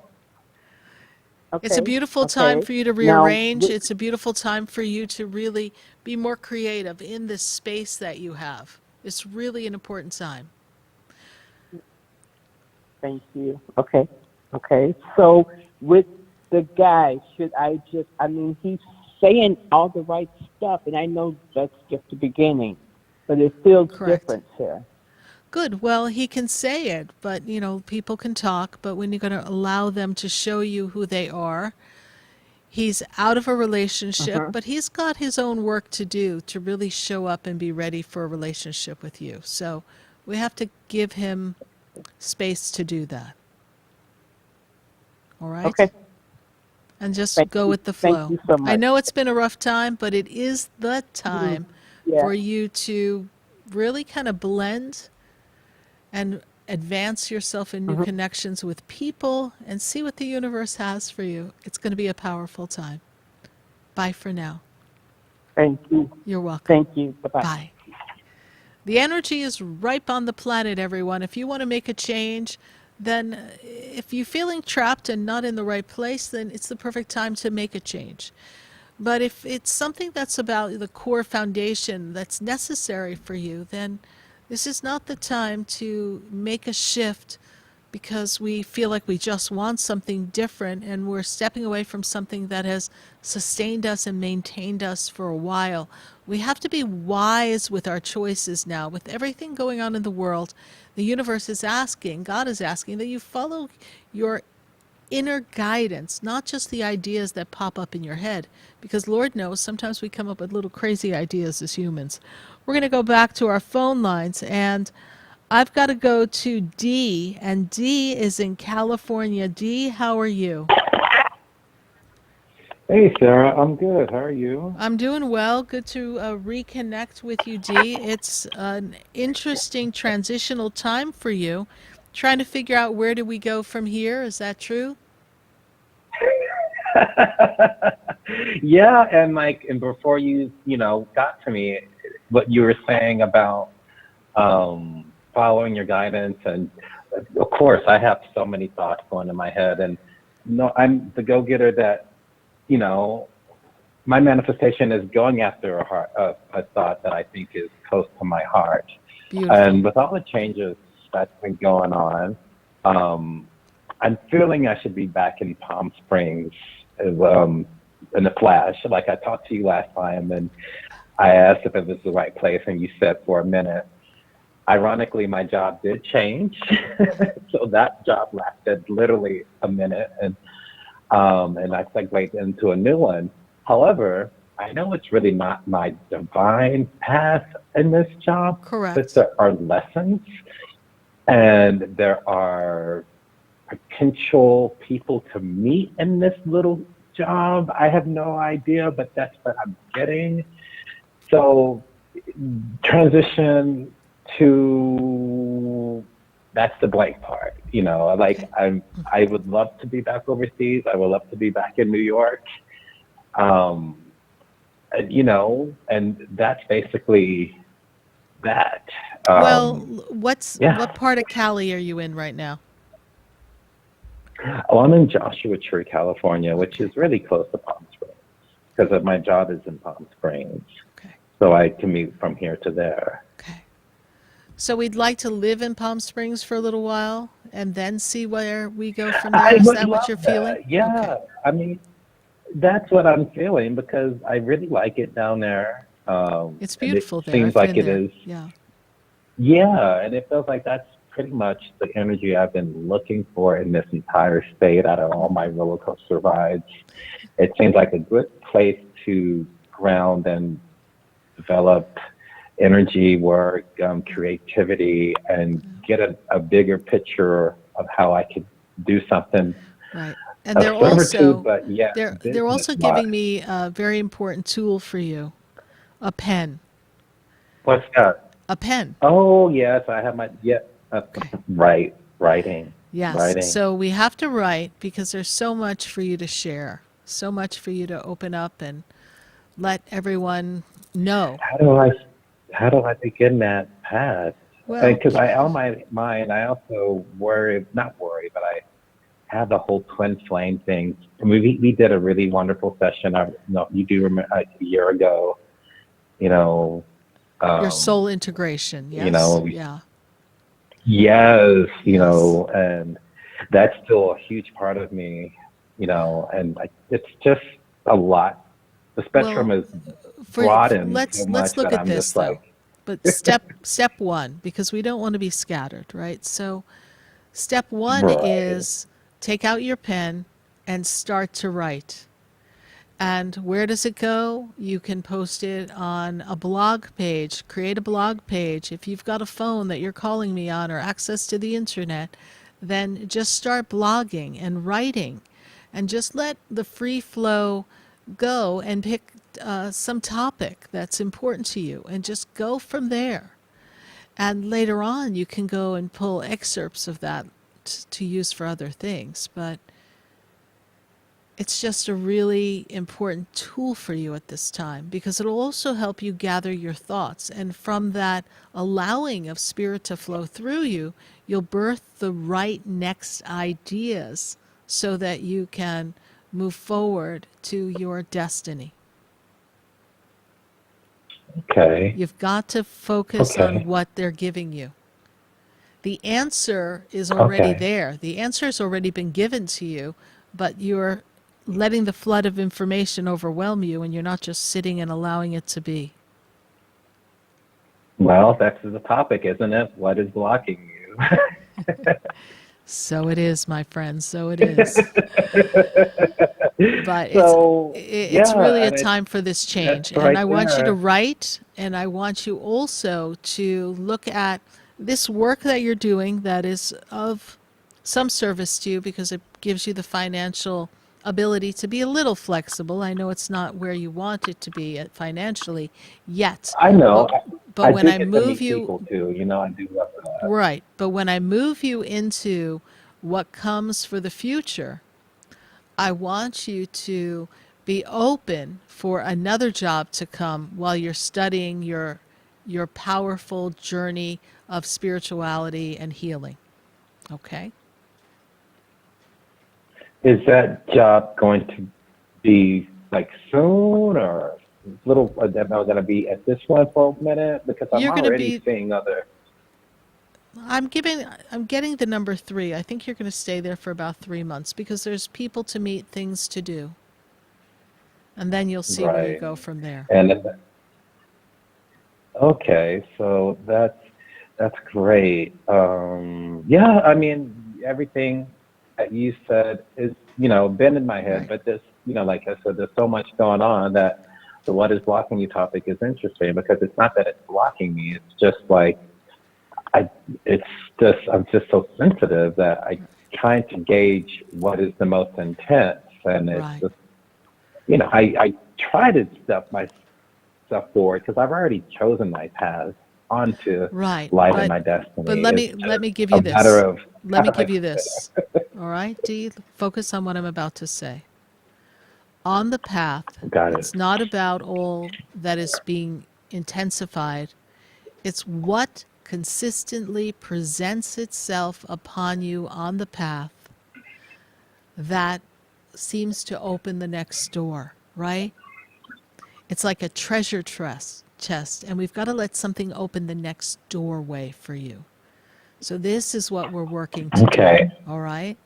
It's a beautiful time for you to rearrange. It's a beautiful time for you to really be more creative in this space that you have. It's really an important time. Thank you. Okay. So with the guy, should I just, he's saying all the right stuff, and I know that's just the beginning, but it feels different, Sarah. Good. Well, he can say it, but, people can talk, but when you're going to allow them to show you who they are, he's out of a relationship, but he's got his own work to do to really show up and be ready for a relationship with you. So we have to give him space to do that. All right? Okay. And just Thank go you. with the flow. Thank you so much. I know it's been a rough time, but it is the time for you to really kind of blend and advance yourself in new connections with people and see what the universe has for you. It's going to be a powerful time. Bye for now. Thank you. You're welcome. Thank you. Bye-bye. Bye. The energy is ripe on the planet, everyone. If you want to make a change, then if you're feeling trapped and not in the right place, then it's the perfect time to make a change. But if it's something that's about the core foundation that's necessary for you, then this is not the time to make a shift because we feel like we just want something different and we're stepping away from something that has sustained us and maintained us for a while. We have to be wise with our choices now. With everything going on in the world, the universe is asking, God is asking that you follow your inner guidance, not just the ideas that pop up in your head, because Lord knows sometimes we come up with little crazy ideas as humans. We're going to go back to our phone lines, and I've got to go to Dee, and Dee is in California. Dee, how are you? Hey, Sarah, I'm good. How are you? I'm doing well. Good to reconnect with you, Dee. It's an interesting transitional time for you. Trying to figure out where do we go from here. Is that true? Yeah, and and before you got to me, what you were saying about following your guidance, and of course, I have so many thoughts going in my head, and no, I'm the go-getter that, you know, my manifestation is going after a thought that I think is close to my heart. Beautiful. And with all the changes that's been going on, I'm feeling I should be back in Palm Springs in a flash. Like I talked to you last time, and I asked if it was the right place, and you said for a minute. Ironically, my job did change, so that job lasted literally a minute, and I segued into a new one. However, I know it's really not my divine path in this job. Correct. But there are lessons, and there are potential people to meet in this little job. I have no idea, but that's what I'm getting. So transition to that's the blank part. Like I would love to be back overseas. I would love to be back in New York. And that's basically that. Well, what part of Cali are you in right now? Well, I'm in Joshua Tree, California, which is really close to Palm Springs because of my job is in Palm Springs. Okay. So I commute from here to there. So we'd like to live in Palm Springs for a little while and then see where we go from there. Is that what you're feeling? Yeah. Okay. I mean, that's what I'm feeling because I really like it down there. It's beautiful it there. Seems I've like been it there. is. Yeah. Yeah, and it feels like that's pretty much the energy I've been looking for in this entire state out of all my roller coaster rides. It seems like a good place to ground and develop energy work, creativity, and get a bigger picture of how I could do something. Right. And they're they're also business-wise. giving me a very important tool for you, a pen. What's that? A pen. Oh, yes, I have writing. Yes. Writing. So we have to write because there's so much for you to share, so much for you to open up and let everyone know. How do I begin that path? Well, Because on my mind, I also not worry, but I have the whole twin flame thing. I mean, we did a really wonderful session. You do remember a year ago, your soul integration. Yes. Yeah. Yes, and that's still a huge part of me, and it's just a lot. The spectrum is broadened so much let's look that at I'm this just though. like, But step one, because we don't want to be scattered, right? So step one Right. is take out your pen and start to write. And where does it go? You can post it on a blog page, create a blog page. If you've got a phone that you're calling me on or access to the internet, then just start blogging and writing and just let the free flow go and pick some topic that's important to you and just go from there. And later on, you can go and pull excerpts of that to use for other things. But it's just a really important tool for you at this time because it'll also help you gather your thoughts. And from that allowing of spirit to flow through you, you'll birth the right next ideas so that you can move forward to your destiny. Okay. You've got to focus on what they're giving you. The answer is already there. The answer has already been given to you, but you're letting the flood of information overwhelm you and you're not just sitting and allowing it to be. Well, that's the topic, isn't it? What is blocking you? So it is, my friend. So it is. But So it's really yeah, a and time for this change. that's And right I want you to there. write, and I want you also to look at this work that you're doing that is of some service to you because it gives you the financial ability to be a little flexible. I know it's not where you want it to be financially yet, I know. but I when do I get to move meet you people too. You know, I do love that. right, but when I move you into what comes for the future, I want you to be open for another job to come while you're studying your powerful journey of spirituality and healing. Okay? Is that job going to be like soon or little? Am I going to be at this one for a minute? Because I'm You're going to already be seeing other. I'm getting the number 3. I think you're going to stay there for about 3 months because there's people to meet, things to do. And then you'll see where you Right. go from there. And okay, so that's great. Yeah, I mean everything that you said is been in my head, Right. but this like I said, there's so much going on that the what is blocking you topic is interesting because it's not that it's blocking me. It's just like I it's just I'm just so sensitive that I trying to gauge what is the most intense, and it's Right. just I try to step myself forward because I've already chosen my path onto Right. life and But my but destiny. let It's me let just me give a you matter this. of Let me give you this. All right, Dee, focus on what I'm about to say. On the path, got it. it's not about all that is being intensified. It's what consistently presents itself upon you on the path that seems to open the next door, right? It's like a treasure chest, and we've got to let something open the next doorway for you. So this is what we're working to do. Okay, All right?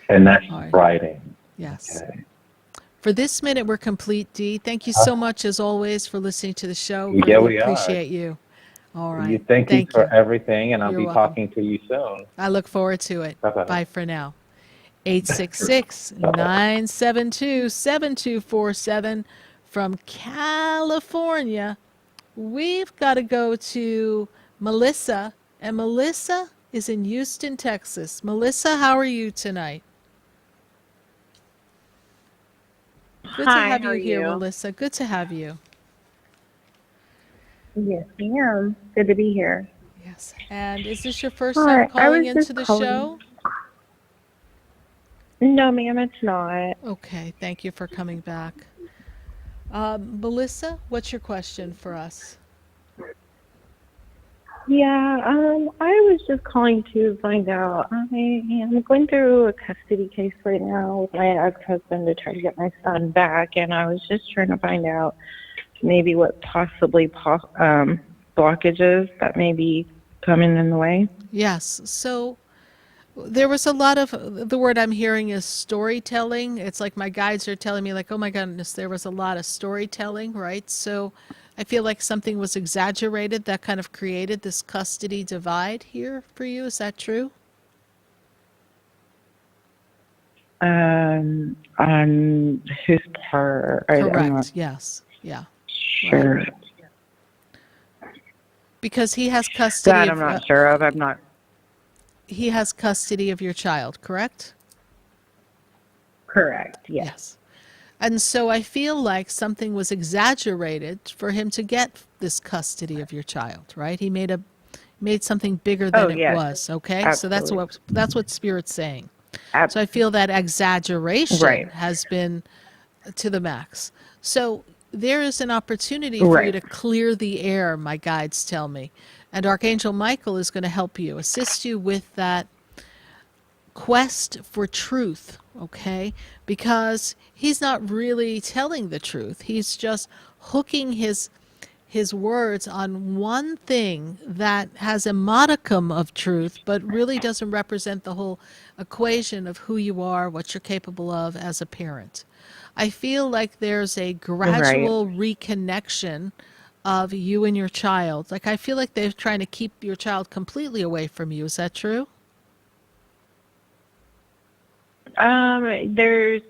and that's All right. writing. Yes. Okay. For this minute, we're complete, Dee. Thank you so much, as always, for listening to the show. Yeah, Really we are. appreciate you. All You right. thank you Thank for you. everything, and I'll You're be welcome. talking to you soon. I look forward to it. Bye bye. Bye for now. 866-972-7247 from California. We've got to go to Melissa, and Melissa is in Houston, Texas. Melissa, how are you tonight? Good to Hi, have how you are here, you? Melissa. Good to have you. Yes, ma'am. Good to be here. Yes. And is this your first time Hi, I calling was into just the calling. show? No, ma'am, it's not. Okay, thank you for coming back. Melissa, what's your question for us? Yeah, I was just calling to find out. I am going through a custody case right now with my ex-husband to try to get my son back, and I was just trying to find out maybe what possibly blockages that may be coming in the way. Yes. So there was a lot of the word I'm hearing is storytelling. It's like my guides are telling me, like, oh my goodness, there was a lot of storytelling, right? So I feel like something was exaggerated that kind of created this custody divide here for you. Is that true? On whose part? I'm not Correct. Yes. Yeah. sure. Right. Because he has custody That I'm of not sure of. I'm not he has custody of your child, correct? correct. Yes. Yes. And so I feel like something was exaggerated for him to get this custody of your child, right? He made something bigger Oh, than it yes. was, okay? So Absolutely. that's what Spirit's saying. Ab- So I feel that exaggeration right. has been to the max. So there is an opportunity for you Right. to clear the air, my guides tell me. And Archangel Michael is going to help you, assist you with that quest for truth, okay? Because he's not really telling the truth. He's just hooking his words on one thing that has a modicum of truth, but really doesn't represent the whole equation of who you are, what you're capable of as a parent. I feel like there's a Right. gradual reconnection of you and your child. Like I feel like they're trying to keep your child completely away from you. Is that true? There's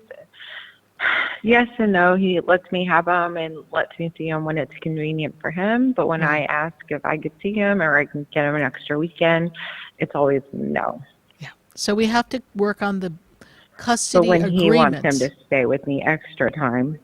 yes and no. He lets me have him and lets me see him when it's convenient for him. But when I ask if I could see him or I can get him an extra weekend, it's always no. So we have to work on the But custody when he wants agreement. him to stay with me extra time,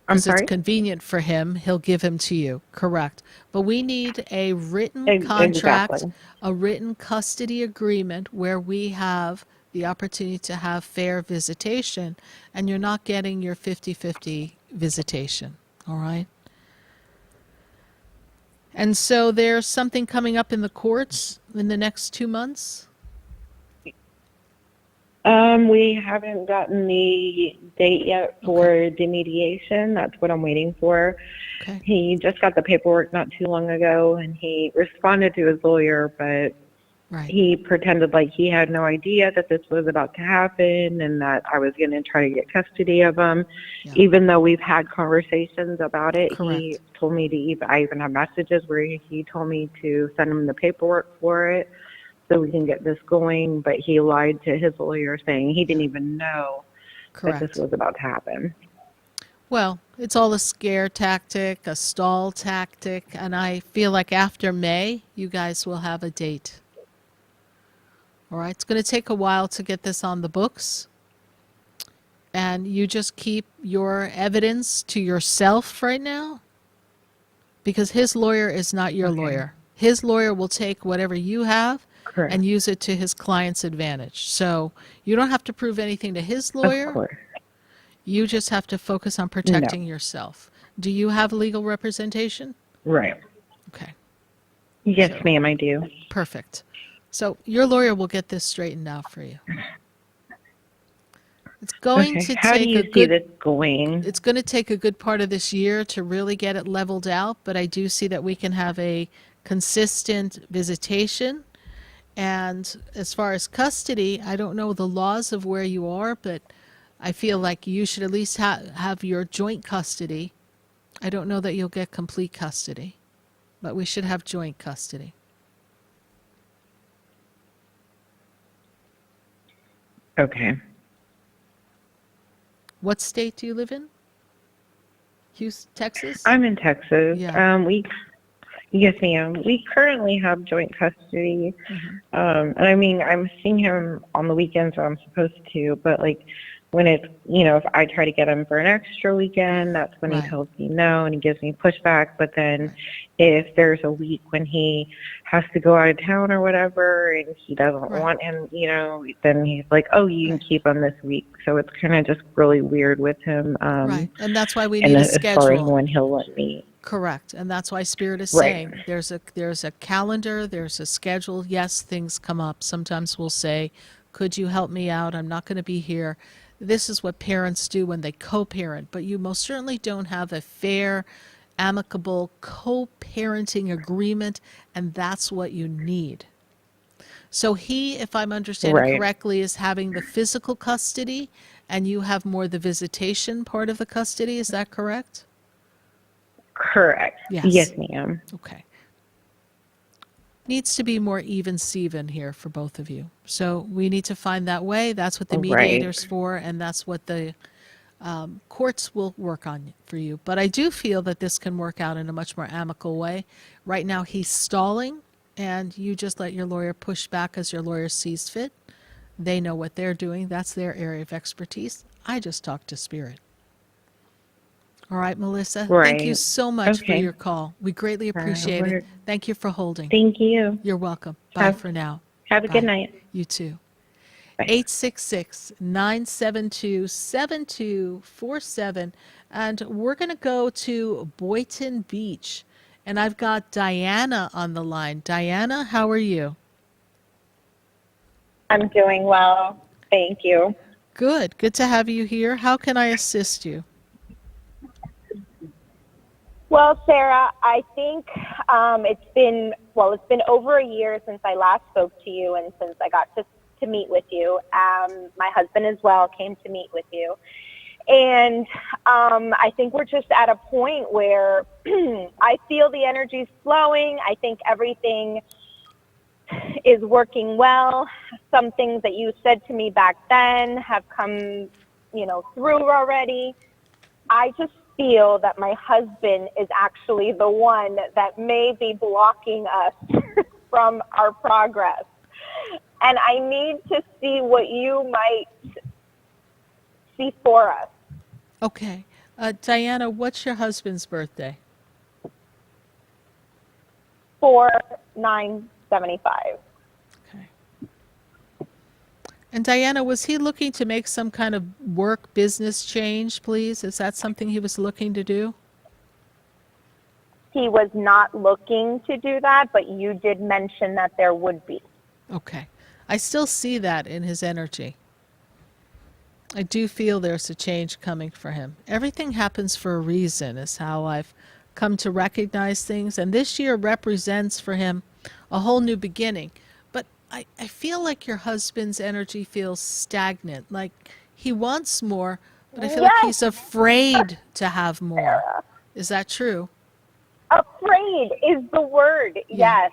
I'm Because it's sorry? convenient for him, he'll give him to you. Correct. But we need a written contract, Exactly. a written custody agreement where we have the opportunity to have fair visitation, and you're not getting your 50-50 visitation. All right? And so there's something coming up in the courts in the next 2 months? We haven't gotten the date yet for the mediation. That's what I'm waiting for. Okay. He just got the paperwork not too long ago, and he responded to his lawyer, but he pretended like he had no idea that this was about to happen and that I was going to try to get custody of him. Even though we've had conversations about it, he told me I even have messages where he told me to send him the paperwork for it so we can get this going, but he lied to his lawyer saying he didn't even know that this was about to happen. Well, it's all a scare tactic, a stall tactic, and I feel like after May, you guys will have a date. All right, it's going to take a while to get this on the books, and you just keep your evidence to yourself right now, because his lawyer is not your lawyer. His lawyer will take whatever you have and use it to his client's advantage. So you don't have to prove anything to his lawyer. Of course. You just have to focus on protecting yourself. Do you have legal representation? Right. Okay. Yes, ma'am, I do. Perfect. So your lawyer will get this straightened out for you. It's going to How do take you a see good this going? It's going to take a good part of this year to really get it leveled out, but I do see that we can have a consistent visitation. And as far as custody, I don't know the laws of where you are, but I feel like you should at least have your joint custody. I don't know that you'll get complete custody, but we should have joint custody. Okay. What state do you live in? Houston, Texas? I'm in Texas. Yeah. Yes, ma'am. We currently have joint custody. And I mean, I'm seeing him on the weekends, so I'm supposed to, but like when it's, if I try to get him for an extra weekend, that's when he tells me no and he gives me pushback. But then if there's a week when he has to go out of town or whatever and he doesn't want him, then he's like, oh, you can keep him this week. So it's kind of just really weird with him. Right. And that's why we need a as far as schedule. when he'll let me. Correct. And that's why Spirit is Right. saying there's a calendar, there's a schedule. Yes, things come up. Sometimes we'll say, could you help me out? I'm not going to be here. This is what parents do when they co-parent, but you most certainly don't have a fair, amicable co-parenting agreement, and that's what you need. So he, if I'm understanding correctly, is having the physical custody, and you have more the visitation part of the custody. Is that correct? Correct. Yes, ma'am. Okay. Needs to be more even-steven here for both of you. So we need to find that way. That's what the mediator's for, and that's what the courts will work on for you. But I do feel that this can work out in a much more amicable way. Right now he's stalling, and you just let your lawyer push back as your lawyer sees fit. They know what they're doing. That's their area of expertise. I just talk to Spirit. All right, Melissa. Thank you so much for your call. We greatly appreciate it. Thank you for holding. Thank you. You're welcome. Bye for now. Have a good night. You too. 866-972-7247. And we're going to go to Boynton Beach. And I've got Diana on the line. Diana, how are you? I'm doing well. Thank you. Good. Good to have you here. How can I assist you? Well, Sarah, I think it's been over a year since I last spoke to you and since I got to meet with you. My husband as well came to meet with you. And I think we're just at a point where I feel the energy's flowing. I think everything is working well. some things that you said to me back then have come, through already. I just feel that my husband is actually the one that may be blocking us from our progress. And I need to see what you might see for us. Okay. Diana, what's your husband's birthday? 4975. And Diana, was he looking to make some kind of work business change, please? Is that something he was looking to do? He was not looking to do that, but you did mention that there would be. Okay. I still see that in his energy. I do feel there's a change coming for him. Everything happens for a reason, is how I've come to recognize things. And this year represents for him a whole new beginning. But I feel like your husband's energy feels stagnant, like he wants more, but I feel like he's afraid to have more. Is that true? Afraid is the word, yes.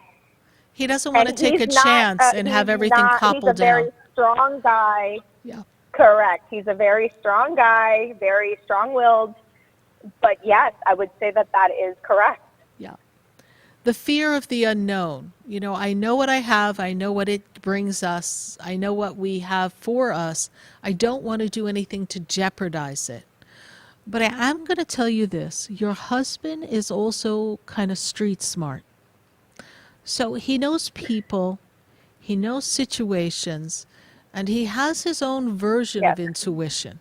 He doesn't want to take a chance and have everything topple down. He's a very strong guy. Yeah. Correct. He's a very strong guy, very strong-willed. But yes, I would say that is correct. Yeah. The fear of the unknown. I know what I have. I know what it brings us. I know what we have for us. I don't want to do anything to jeopardize it. But I am going to tell you this. Your husband is also kind of street smart. So he knows people, he knows situations, and he has his own version of intuition.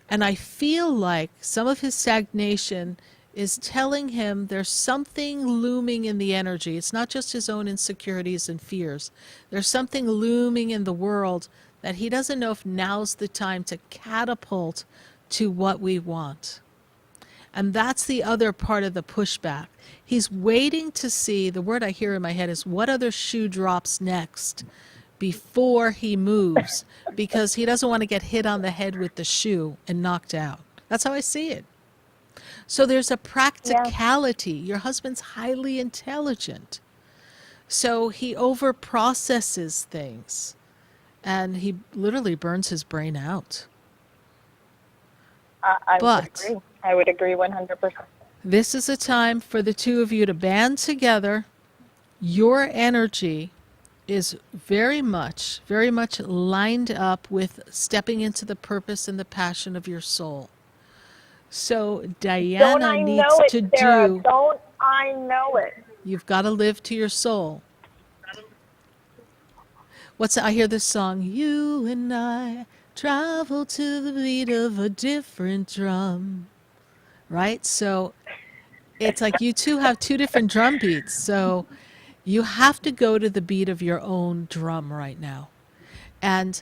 And I feel like some of his stagnation is telling him there's something looming in the energy. It's not just his own insecurities and fears. There's something looming in the world that he doesn't know if now's the time to catapult to what we want. And that's the other part of the pushback. He's waiting to see, the word I hear in my head is, what other shoe drops next before he moves, because he doesn't want to get hit on the head with the shoe and knocked out. That's how I see it. So there's a practicality. Your husband's highly intelligent. So he over-processes things, and he literally burns his brain out. I would agree 100%. This is a time for the two of you to band together. Your energy is very much lined up with stepping into the purpose and the passion of your soul. So Diana needs to do. Don't I know it? You've got to live to your soul. I hear this song, you and I travel to the beat of a different drum. Right? So it's like you two have two different drum beats. So you have to go to the beat of your own drum right now. And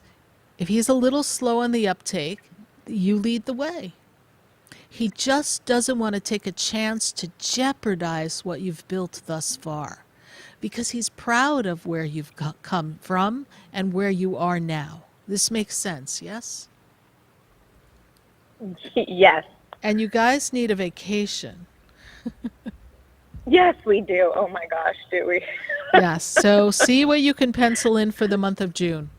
if he's a little slow on the uptake, you lead the way. He just doesn't want to take a chance to jeopardize what you've built thus far, because he's proud of where you've come from and where you are now. This makes sense, yes? Yes. And you guys need a vacation. Yes, we do. Oh my gosh, do we? Yes. So see what you can pencil in for the month of June.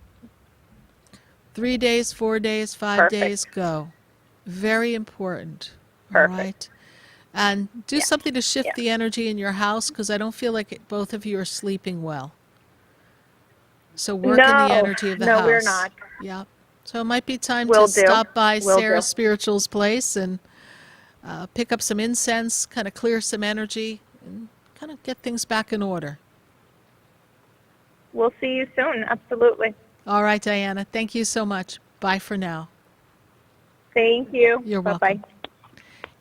3 days, 4 days, 5 days, go. Very important. All right. And do something to shift the energy in your house, because I don't feel like both of you are sleeping well. So work in the energy of the house. No, we're not. Yeah. So it might be time to stop by Sarah Spiritual's place and pick up some incense, kind of clear some energy, and kind of get things back in order. We'll see you soon. Absolutely. All right, Diana. Thank you so much. Bye for now. Thank you. You're welcome.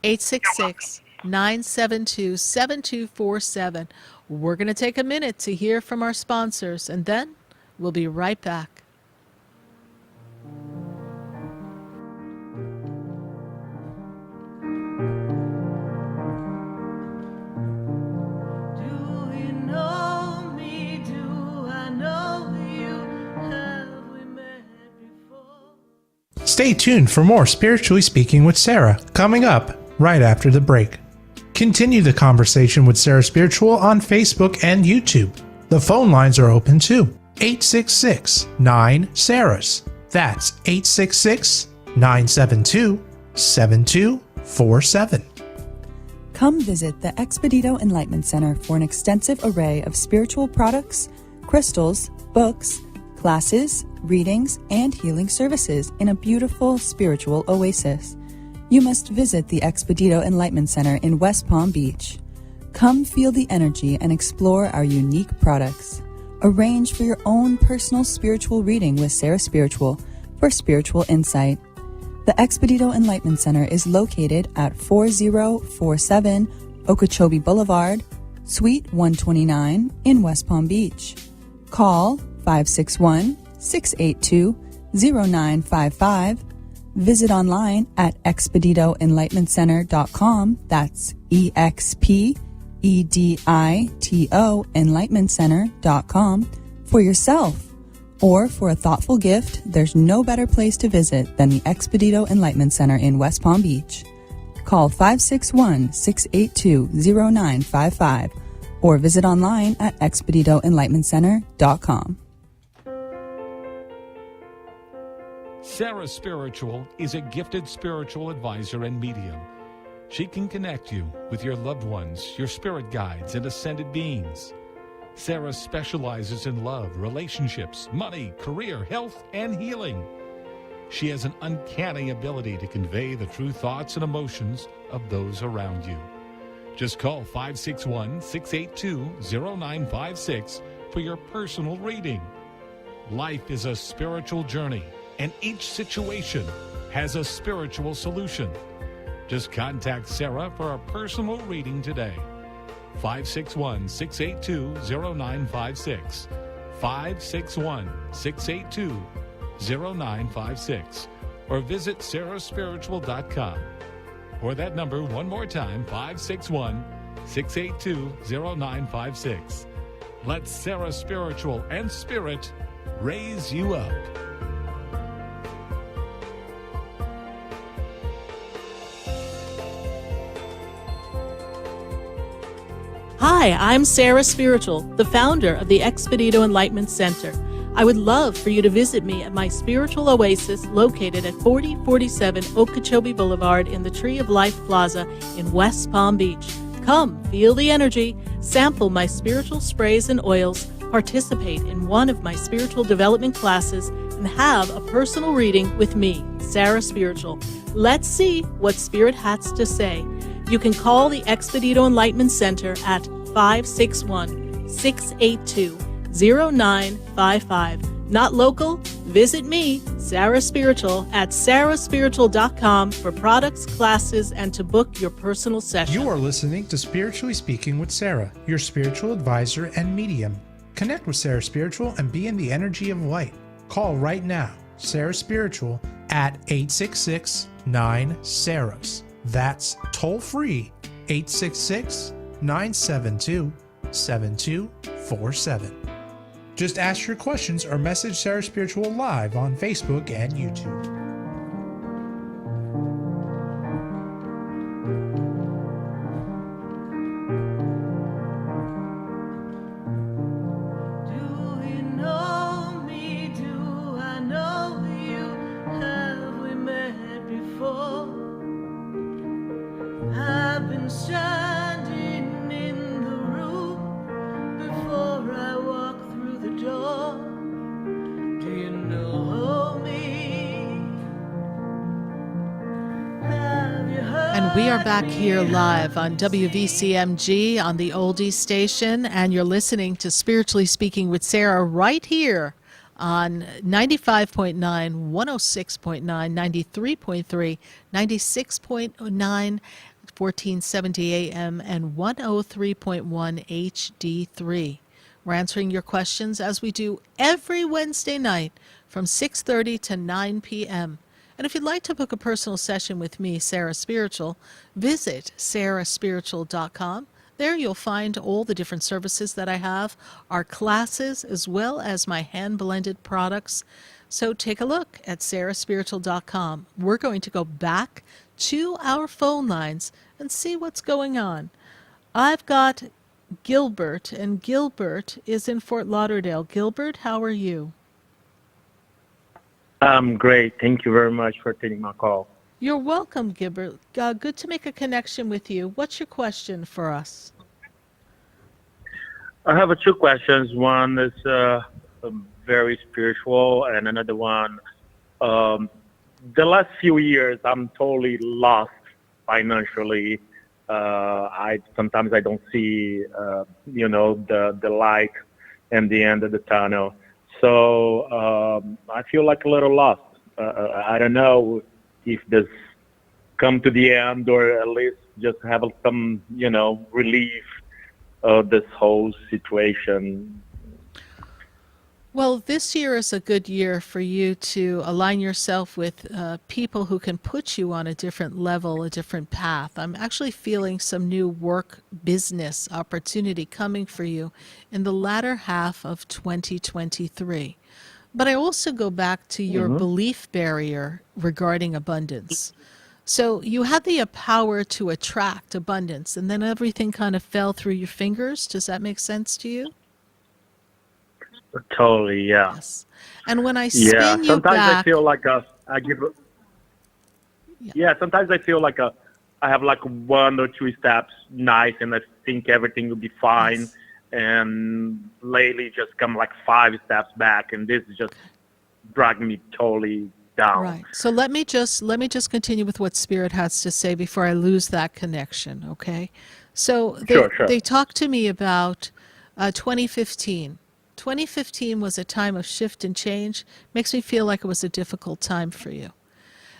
866-972-7247. We're going to take a minute to hear from our sponsors, and then we'll be right back. Stay tuned for more Spiritually Speaking with Sarah, coming up right after the break. Continue the conversation with Sarah Spiritual on Facebook and YouTube. The phone lines are open too. 866-9-SARAHS. That's 866-972-7247. Come visit the Expedito Enlightenment Center for an extensive array of spiritual products, crystals, books, classes, readings, and healing services in a beautiful spiritual oasis. You must visit the Expedito Enlightenment Center in West Palm Beach. Come feel the energy and explore our unique products. Arrange for your own personal spiritual reading with Sarah Spiritual for spiritual insight. The Expedito Enlightenment Center is located at 4047 Okeechobee Boulevard, Suite 129 in West Palm Beach. Call 561-682-0955. Visit online at expeditoenlightenmentcenter.com. That's EXPEDITO enlightenmentcenter.com for yourself. Or for a thoughtful gift, there's no better place to visit than the Expedito Enlightenment Center in West Palm Beach. Call 561-682-0955 or visit online at expeditoenlightenmentcenter.com. Sarah Spiritual is a gifted spiritual advisor and medium. She can connect you with your loved ones, your spirit guides, and ascended beings. Sarah specializes in love, relationships, money, career, health, and healing. She has an uncanny ability to convey the true thoughts and emotions of those around you. Just call 561-682-0956 for your personal reading. Life is a spiritual journey, and each situation has a spiritual solution. Just contact Sarah for a personal reading today. 561-682-0956. 561-682-0956. Or visit sarahspiritual.com. Or that number one more time, 561-682-0956. Let Sarah Spiritual and Spirit raise you up. Hi, I'm Sarah Spiritual, the founder of the Expedito Enlightenment Center. I would love for you to visit me at my spiritual oasis located at 4047 Okeechobee Boulevard in the Tree of Life Plaza in West Palm Beach. Come, feel the energy, sample my spiritual sprays and oils, participate in one of my spiritual development classes, and have a personal reading with me, Sarah Spiritual. Let's see what Spirit has to say. You can call the Expedito Enlightenment Center at 561-682-0955. Not local? Visit me, Sarah Spiritual, at sarahspiritual.com for products, classes, and to book your personal session. You are listening to Spiritually Speaking with Sarah, your spiritual advisor and medium. Connect with Sarah Spiritual and be in the energy of light. Call right now, Sarah Spiritual, at 866-9-SARAHS. That's toll free, 866-972-7247. Just ask your questions or message Sarah Spiritual live on Facebook and YouTube. Do you know me? Do I know you? Have we met before? I've been standing in the room before I walk through the door. Do you know me? Have you heard? And we are back here live on WVCMG on the Oldie Station, and you're listening to Spiritually Speaking with Sarah right here on 95.9, 106.9, 93.3, 96.9, 1470 AM, and 103.1 HD3. We're answering your questions as we do every Wednesday night from 6:30 to 9 p.m. And if you'd like to book a personal session with me, Sarah Spiritual, visit sarahspiritual.com. There you'll find all the different services that I have, our classes, as well as my hand-blended products. So take a look at sarahspiritual.com. We're going to go back to our phone lines and see what's going on. I've got Gilbert, and Gilbert is in Fort Lauderdale. Gilbert, how are you? I'm great. Thank you very much for taking my call. You're welcome, Gilbert. Good to make a connection with you. What's your question for us? I have two questions. One is very spiritual, and another one, the last few years, I'm totally lost financially. I sometimes I don't see, the light and the end of the tunnel. So I feel like a little lost. I don't know if this come to the end or at least just have some, relief of this whole situation. Well, this year is a good year for you to align yourself with people who can put you on a different level, a different path. I'm actually feeling some new work business opportunity coming for you in the latter half of 2023. But I also go back to your belief barrier regarding abundance. So you had the power to attract abundance, and then everything kind of fell through your fingers. Does that make sense to you? Totally, yeah. Yes. And when I Yeah, spin you sometimes back, I feel like I give. Yeah, sometimes I feel like I have like one or two steps nice, and I think everything will be fine. Yes. And lately, just come like 5 steps back, and this is just dragging me totally down. right. So let me just continue with what Spirit has to say before I lose that connection, okay? So Sure. they talked to me about 2015. 2015 was a time of shift and change. Makes me feel like it was a difficult time for you.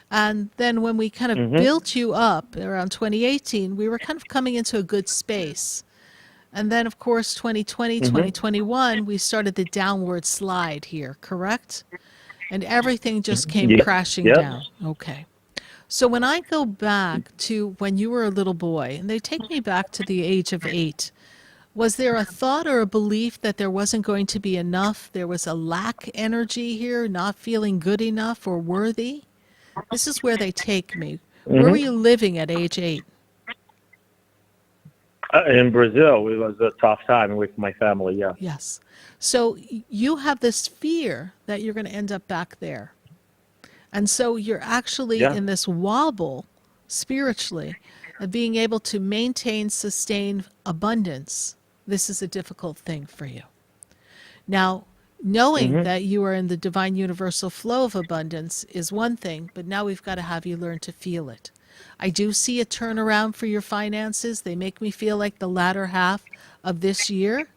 And then when we kind of built you up around 2018, we were kind of coming into a good space. And then, of course, 2020, 2021, we started the downward slide here, correct? And everything just came crashing down. Okay. So when I go back to when you were a little boy, and they take me back to the age of 8, was there a thought or a belief that there wasn't going to be enough? There was a lack energy here, not feeling good enough or worthy? This is where they take me. Where were you living at age 8? In Brazil, it was a tough time with my family, yeah. Yes. So you have this fear that you're going to end up back there. And so you're actually in this wobble spiritually of being able to maintain, sustain abundance. This is a difficult thing for you. Now, knowing that you are in the divine universal flow of abundance is one thing, but now we've got to have you learn to feel it. I do see a turnaround for your finances. They make me feel like the latter half of this year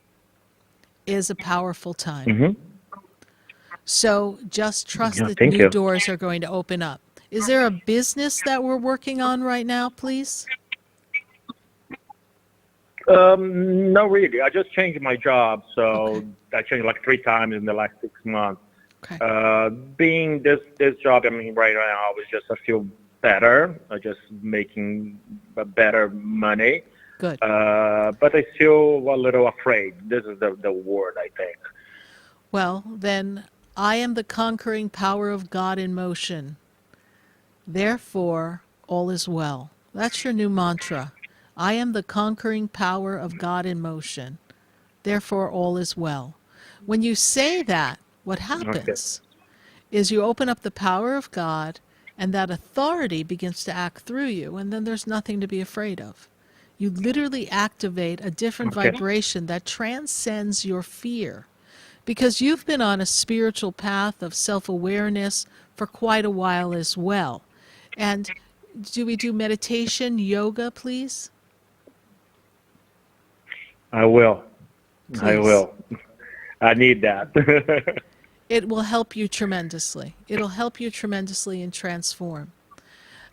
is a powerful time. So just trust that new doors are going to open up. Is there a business that we're working on right now, please? No, really. I just changed my job, so I changed like 3 times in the last 6 months. Being this job I'm in right now, I was just I feel better, just making better money. Good. But I feel a little afraid. This is the word, I think. Well, then I am the conquering power of God in motion. Therefore, all is well. That's your new mantra. I am the conquering power of God in motion. Therefore, all is well. When you say that, what happens is you open up the power of God, and that authority begins to act through you, and then there's nothing to be afraid of. You literally activate a different vibration that transcends your fear, because you've been on a spiritual path of self-awareness for quite a while as well. And do we do meditation, yoga, please? I will. Please. I will. I need that. It will help you tremendously. It'll help you tremendously and transform.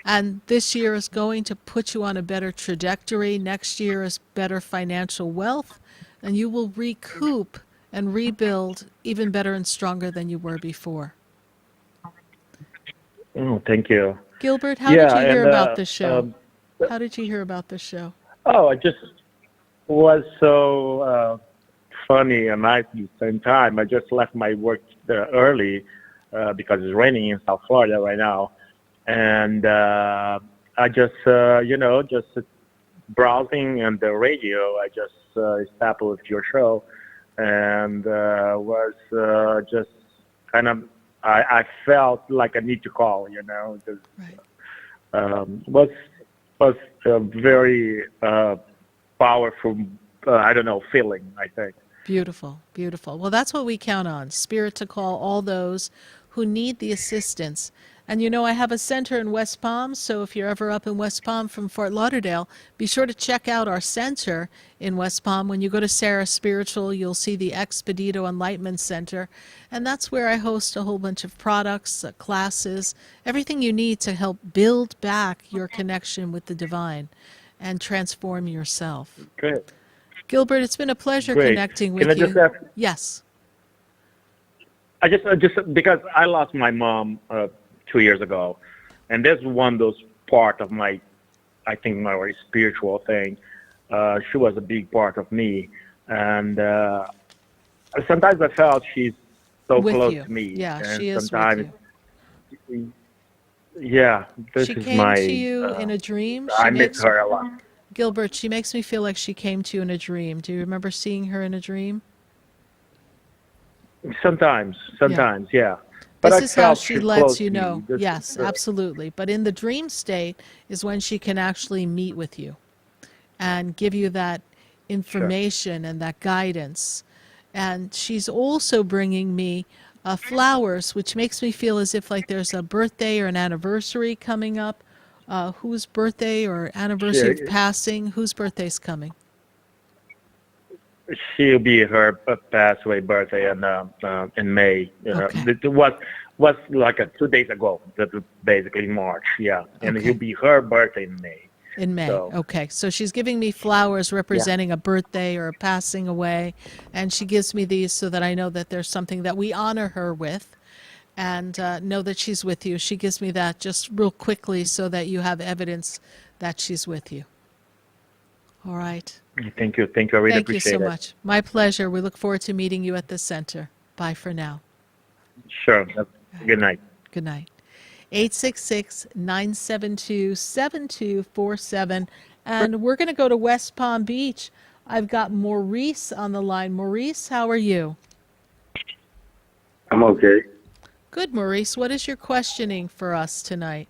And this year is going to put you on a better trajectory. Next year is better financial wealth, and you will recoup and rebuild even better and stronger than you were before. Oh, thank you. Gilbert, how did you hear about the show? How did you hear about the show? Oh, it just was so funny and nice at the same time. I just left my work early because it's raining in South Florida right now. And I just, just browsing on the radio, I just stopped with your show, and was just kind of I felt like I need to call, because was a very powerful, I don't know, feeling, I think. Beautiful, beautiful. Well, that's what we count on, Spirit to call all those who need the assistance. And I have a center in West Palm, so if you're ever up in West Palm from Fort Lauderdale, be sure to check out our center in West Palm. When you go to Sarah Spiritual, you'll see the Expedito Enlightenment Center, and that's where I host a whole bunch of products, classes, everything you need to help build back your connection with the divine and transform yourself. Great. Gilbert, it's been a pleasure Great. connecting with Can I you. just ask? Yes. I just because I lost my mom 2 years ago, and that's one of those part of my, I think, my very spiritual thing. She was a big part of me, and sometimes I felt she's so With close you. to me. Yeah, and she is sometimes, with you. Yeah, this She is came my. to you in a dream. I miss her a lot. Gilbert, she makes me feel like she came to you in a dream. Do you remember seeing her in a dream? Sometimes, yeah. But This I is how felt she she's lets close you to me. know. This is Yes, good. absolutely. But in the dream state is when she can actually meet with you and give you that information and that guidance. And she's also bringing me flowers, which makes me feel as if like there's a birthday or an anniversary coming up. Whose birthday or anniversary of Sure. passing? Whose birthday's coming? She'll be her past away birthday in May. Okay. It was like 2 days ago. That was basically March. Yeah, and Okay. it'll be her birthday in May. In May. So, Okay. So she's giving me flowers representing a birthday or a passing away. And she gives me these so that I know that there's something that we honor her with and know that she's with you. She gives me that just real quickly so that you have evidence that she's with you. All right. Thank you. I really Thank you appreciate so it. much. My pleasure. We look forward to meeting you at the center. Bye for now. Sure. Good night. Good night. 866-972-7247. And we're going to go to West Palm Beach. I've got Maurice on the line. Maurice, how are you? I'm okay. Good, Maurice. What is your questioning for us tonight?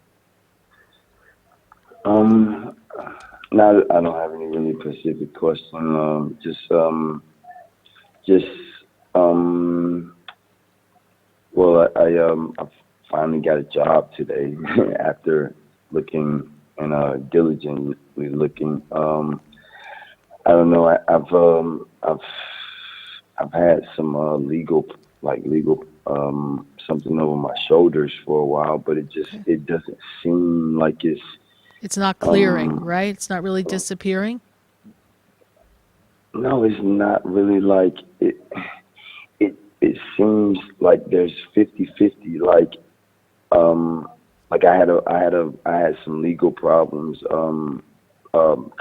Now I don't have any really specific question. Well, I finally got a job today after looking and diligently looking. I don't know. I've had some legal something over my shoulders for a while, but it doesn't seem like It's not clearing, right? It's not really disappearing? No, it's not really like it. It seems like there's 50-50. Like I had some legal problems a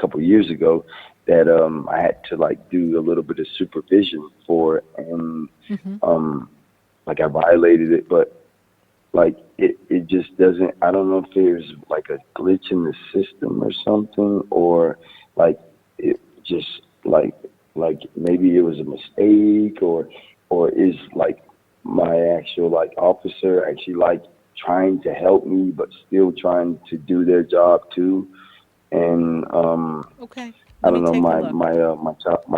couple years ago that I had to do a little bit of supervision for, and I violated it, but it just doesn't. I don't know if there's a glitch in the system or something, or it just maybe it was a mistake, or is my actual officer actually trying to help me but still trying to do their job too. And okay, I don't know, my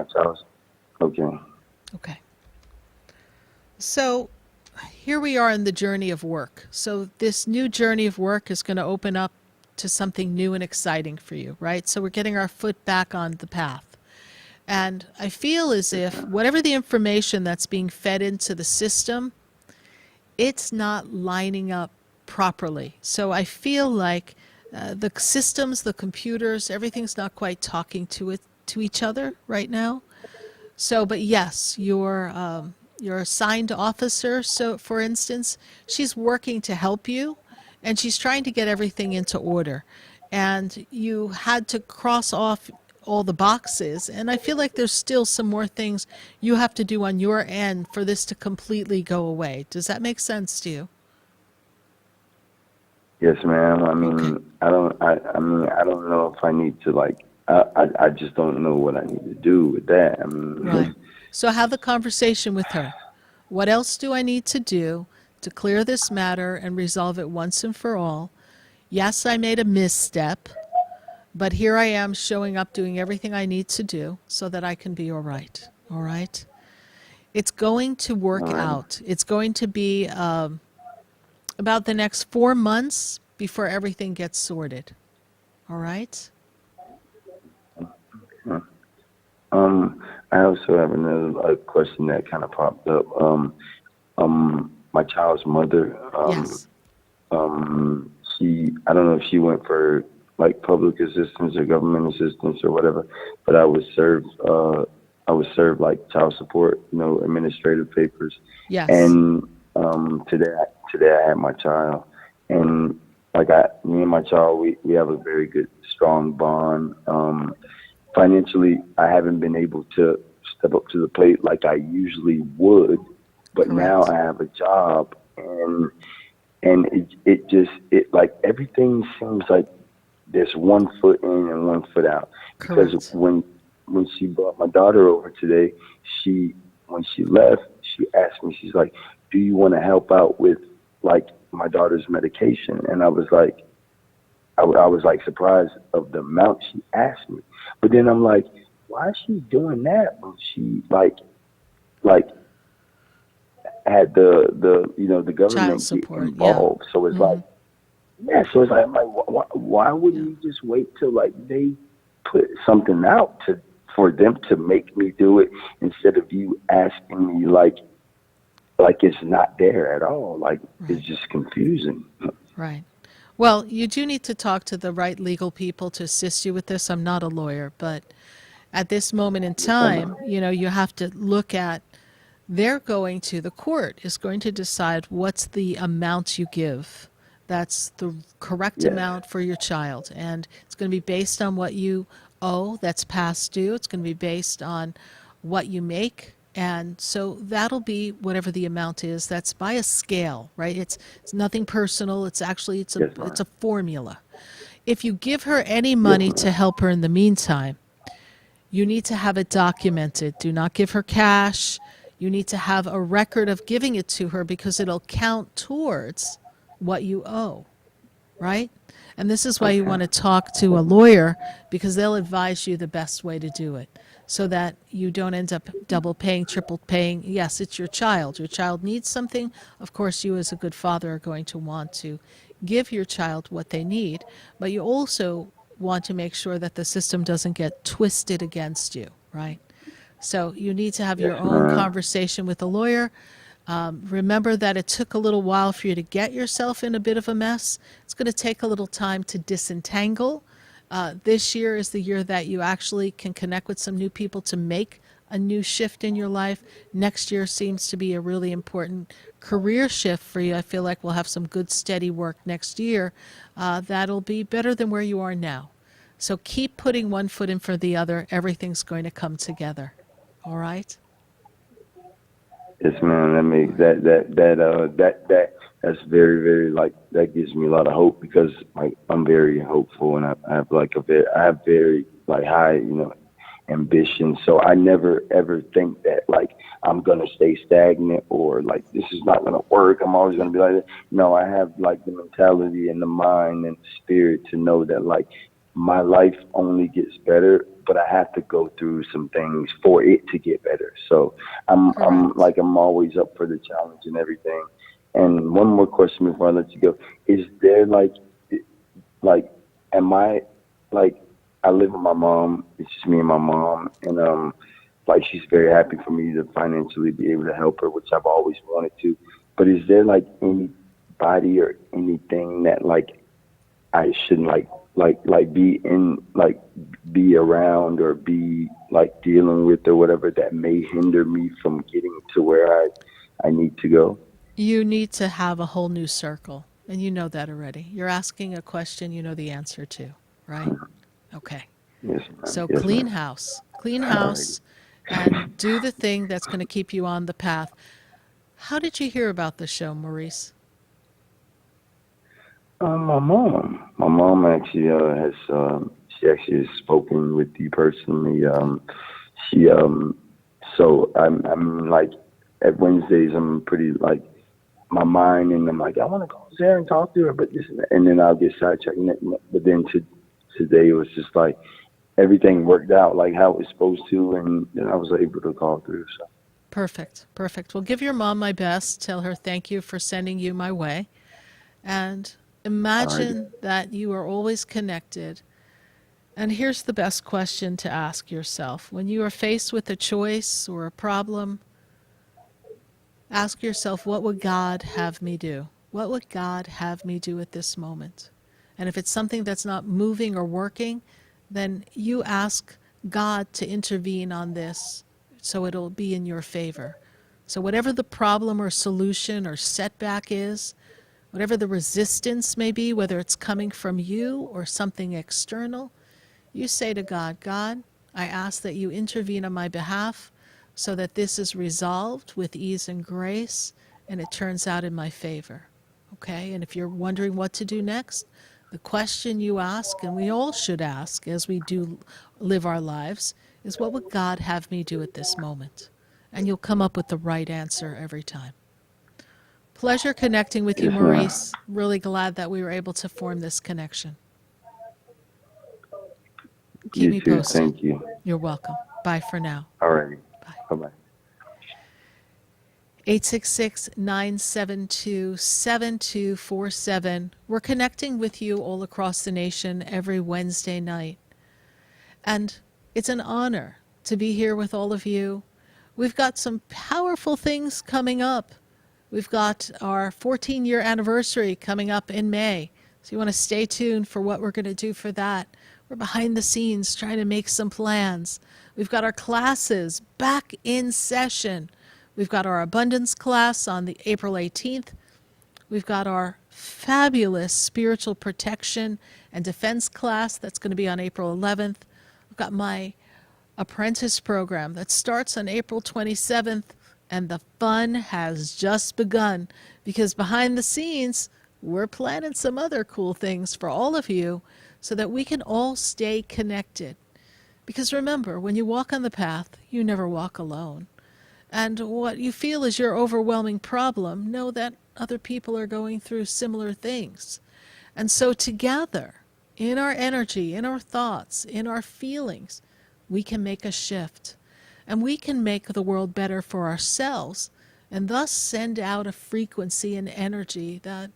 child's okay. Okay. So here we are in the journey of work. So this new journey of work is going to open up to something new and exciting for you, right? So we're getting our foot back on the path. And I feel as if whatever the information that's being fed into the system, it's not lining up properly. So I feel like the systems, the computers, everything's not quite talking to each other right now. So, but yes, your assigned officer, so for instance, she's working to help you, and she's trying to get everything into order. And you had to cross off all the boxes, and I feel like there's still some more things you have to do on your end for this to completely go away. Does that make sense to you? Yes, ma'am. I mean, I don't know if I need to I I just don't know what I need to do with that. I mean, Right. So have a conversation with her. What else do I need to do to clear this matter and resolve it once and for all? Yes, I made a misstep, but here I am showing up doing everything I need to do so that I can be all right. All right? It's going to work All right. out. It's going to be about the next 4 months before everything gets sorted. All right? I also have another question that kind of popped up. My child's mother, Yes. I don't know if she went for like public assistance or government assistance or whatever, but I was served like child support, administrative papers. Yes. And today I had my child, and me and my child, we have a very good, strong bond. Financially, I haven't been able to step up to the plate like I usually would, but now I have a job, and it like everything seems like there's one foot in and one foot out. Because when she brought my daughter over today, when she left, she asked me, she's like, "Do you want to help out with like my daughter's medication?" And I was like, I was like surprised of the amount she asked me. But then I'm like, why is she doing that when she like had the government get involved? So it's like, yeah. So it's like, I'm like, why wouldn't you just wait till like they put something out for them to make me do it instead of you asking me like it's not there at all? Like it's just confusing. Right. Well, you do need to talk to the right legal people to assist you with this. I'm not a lawyer, but at this moment in time, you have to look at, the court is going to decide what's the amount you give. That's the correct amount for your child. And it's going to be based on what you owe that's past due. It's going to be based on what you make. And so that'll be whatever the amount is. That's by a scale, right? It's nothing personal. It's a formula. If you give her any money to help her in the meantime, you need to have it documented. Do not give her cash. You need to have a record of giving it to her because it'll count towards what you owe, right? And this is why you want to talk to a lawyer, because they'll advise you the best way to do it so that you don't end up double paying, triple paying. Yes, it's your child. Your child needs something. Of course, you as a good father are going to want to give your child what they need, but you also want to make sure that the system doesn't get twisted against you, right? So you need to have your own conversation with a lawyer. Remember that it took a little while for you to get yourself in a bit of a mess. It's going to take a little time to disentangle. This year is the year that you actually can connect with some new people to make a new shift in your life. Next year seems to be a really important career shift for you. I feel like we'll have some good steady work next year. That'll be better than where you are now. So keep putting one foot in for the other. Everything's going to come together. All right? Yes, man. That makes that's very, very like that gives me a lot of hope because like I'm very hopeful and I have very like high ambition. So I never ever think that like I'm gonna stay stagnant or like this is not gonna work. I'm always gonna be like that. No, I have like the mentality and the mind and the spirit to know that like my life only gets better, but I have to go through some things for it to get better. So I'm always up for the challenge and everything. And one more question before I let you go. Is there am I I live with my mom, it's just me and my mom and she's very happy for me to financially be able to help her, which I've always wanted to. But is there like anybody or anything that like I shouldn't be around or be like dealing with or whatever that may hinder me from getting to where I need to go? You need to have a whole new circle, and you know that already. You're asking a question you know the answer to, right? Okay. Yes, ma'am. So Yes, clean ma'am. house, and do the thing that's going to keep you on the path. How did you hear about the show, Maurice? My mom actually has She actually has spoken with you personally. She so I'm like at Wednesdays I'm pretty like my mind, and I'm like I want to call Sarah and talk to her, but this and then I'll get sidetracked. But then today it was just like everything worked out like how it was supposed to, and then I was able to call through. So. Perfect. Perfect. Well, give your mom my best. Tell her thank you for sending you my way. And imagine that you are always connected. And here's the best question to ask yourself. When you are faced with a choice or a problem, ask yourself, what would God have me do? What would God have me do at this moment? And if it's something that's not moving or working, then you ask God to intervene on this so it'll be in your favor. So whatever the problem or solution or setback is, whatever the resistance may be, whether it's coming from you or something external, you say to God, God, I ask that you intervene on my behalf so that this is resolved with ease and grace and it turns out in my favor. Okay? And if you're wondering what to do next, the question you ask, and we all should ask as we do live our lives, is what would God have me do at this moment? And you'll come up with the right answer every time. Pleasure connecting with you, Maurice. Really glad that we were able to form this connection. Keep me posted. Thank you. You're welcome. Bye for now. All right. Bye-bye. 866-972-7247. We're connecting with you all across the nation every Wednesday night. And it's an honor to be here with all of you. We've got some powerful things coming up. We've got our 14-year anniversary coming up in May. So you want to stay tuned for what we're going to do for that. We're behind the scenes trying to make some plans. We've got our classes back in session. We've got our abundance class on the April 18th. We've got our fabulous spiritual protection and defense class that's going to be on April 11th. I've got my apprentice program that starts on April 27th, and the fun has just begun because behind the scenes, we're planning some other cool things for all of you so that we can all stay connected. Because remember, when you walk on the path, you never walk alone. And what you feel is your overwhelming problem, know that other people are going through similar things. And so together, in our energy, in our thoughts, in our feelings, we can make a shift. And we can make the world better for ourselves and thus send out a frequency and energy that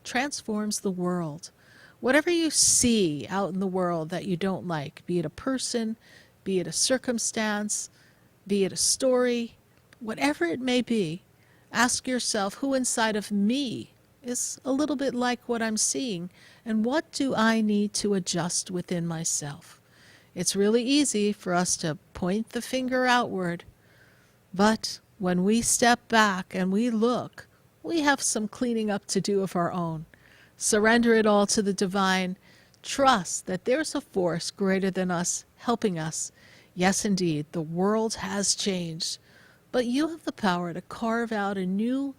transforms the world. Whatever you see out in the world that you don't like, be it a person, be it a circumstance, be it a story, whatever it may be, ask yourself, who inside of me is a little bit like what I'm seeing, and what do I need to adjust within myself? It's really easy for us to point the finger outward, but when we step back and we look, we have some cleaning up to do of our own. Surrender it all to the divine. Trust that there's a force greater than us helping us. Yes, indeed, the world has changed, but you have the power to carve out a new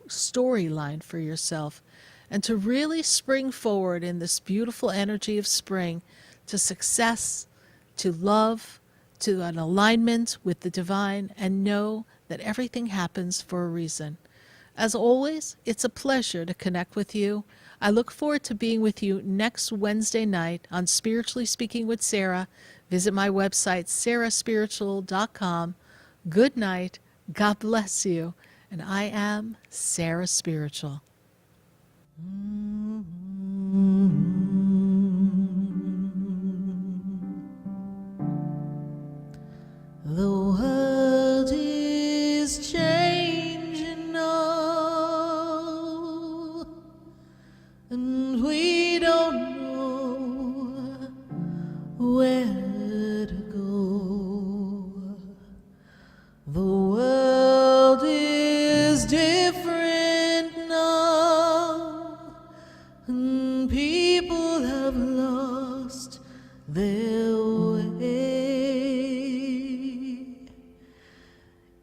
storyline for yourself and to really spring forward in this beautiful energy of spring to success, to love, to an alignment with the divine, and know that everything happens for a reason. As always, it's a pleasure to connect with you. I look forward to being with you next Wednesday night on Spiritually Speaking with Sarah. Visit my website, sarahspiritual.com. Good night. God bless you. And I am Sarah Spiritual. The world is changing now, and we don't know where to go. The world is different now, and people have lost their way.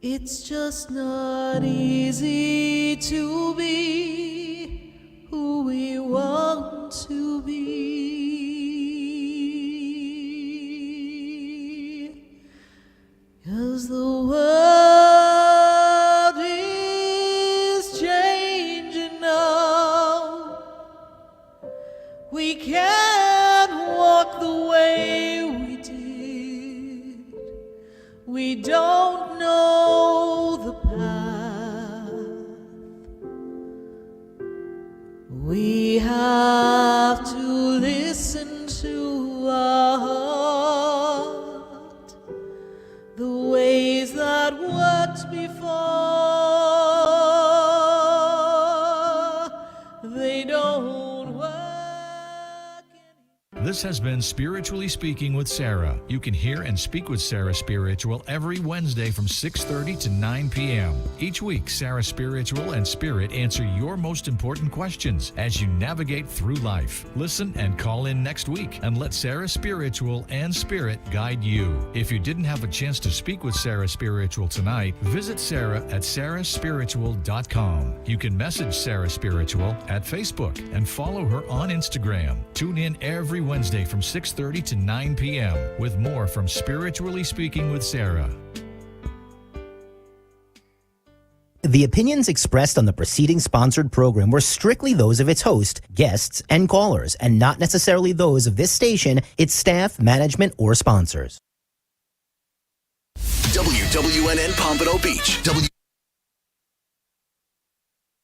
It's just not easy to be who we want to be. We don't know the path. We have to listen to our heart. The ways that worked before, they don't work. This has been Spiritually Speaking with Sarah. You can hear and speak with Sarah Spiritual every Wednesday from 6:30 to 9 p.m. Each week, Sarah Spiritual and Spirit answer your most important questions as you navigate through life. Listen and call in next week and let Sarah Spiritual and Spirit guide you. If you didn't have a chance to speak with Sarah Spiritual tonight, visit Sarah at sarahspiritual.com. You can message Sarah Spiritual at Facebook and follow her on Instagram. Tune in every Wednesday from 6:30 to 9 p.m. with more from Spiritually Speaking with Sarah. The opinions expressed on the preceding sponsored program were strictly those of its host, guests, and callers, and not necessarily those of this station, its staff, management, or sponsors. WWNN Pompano Beach.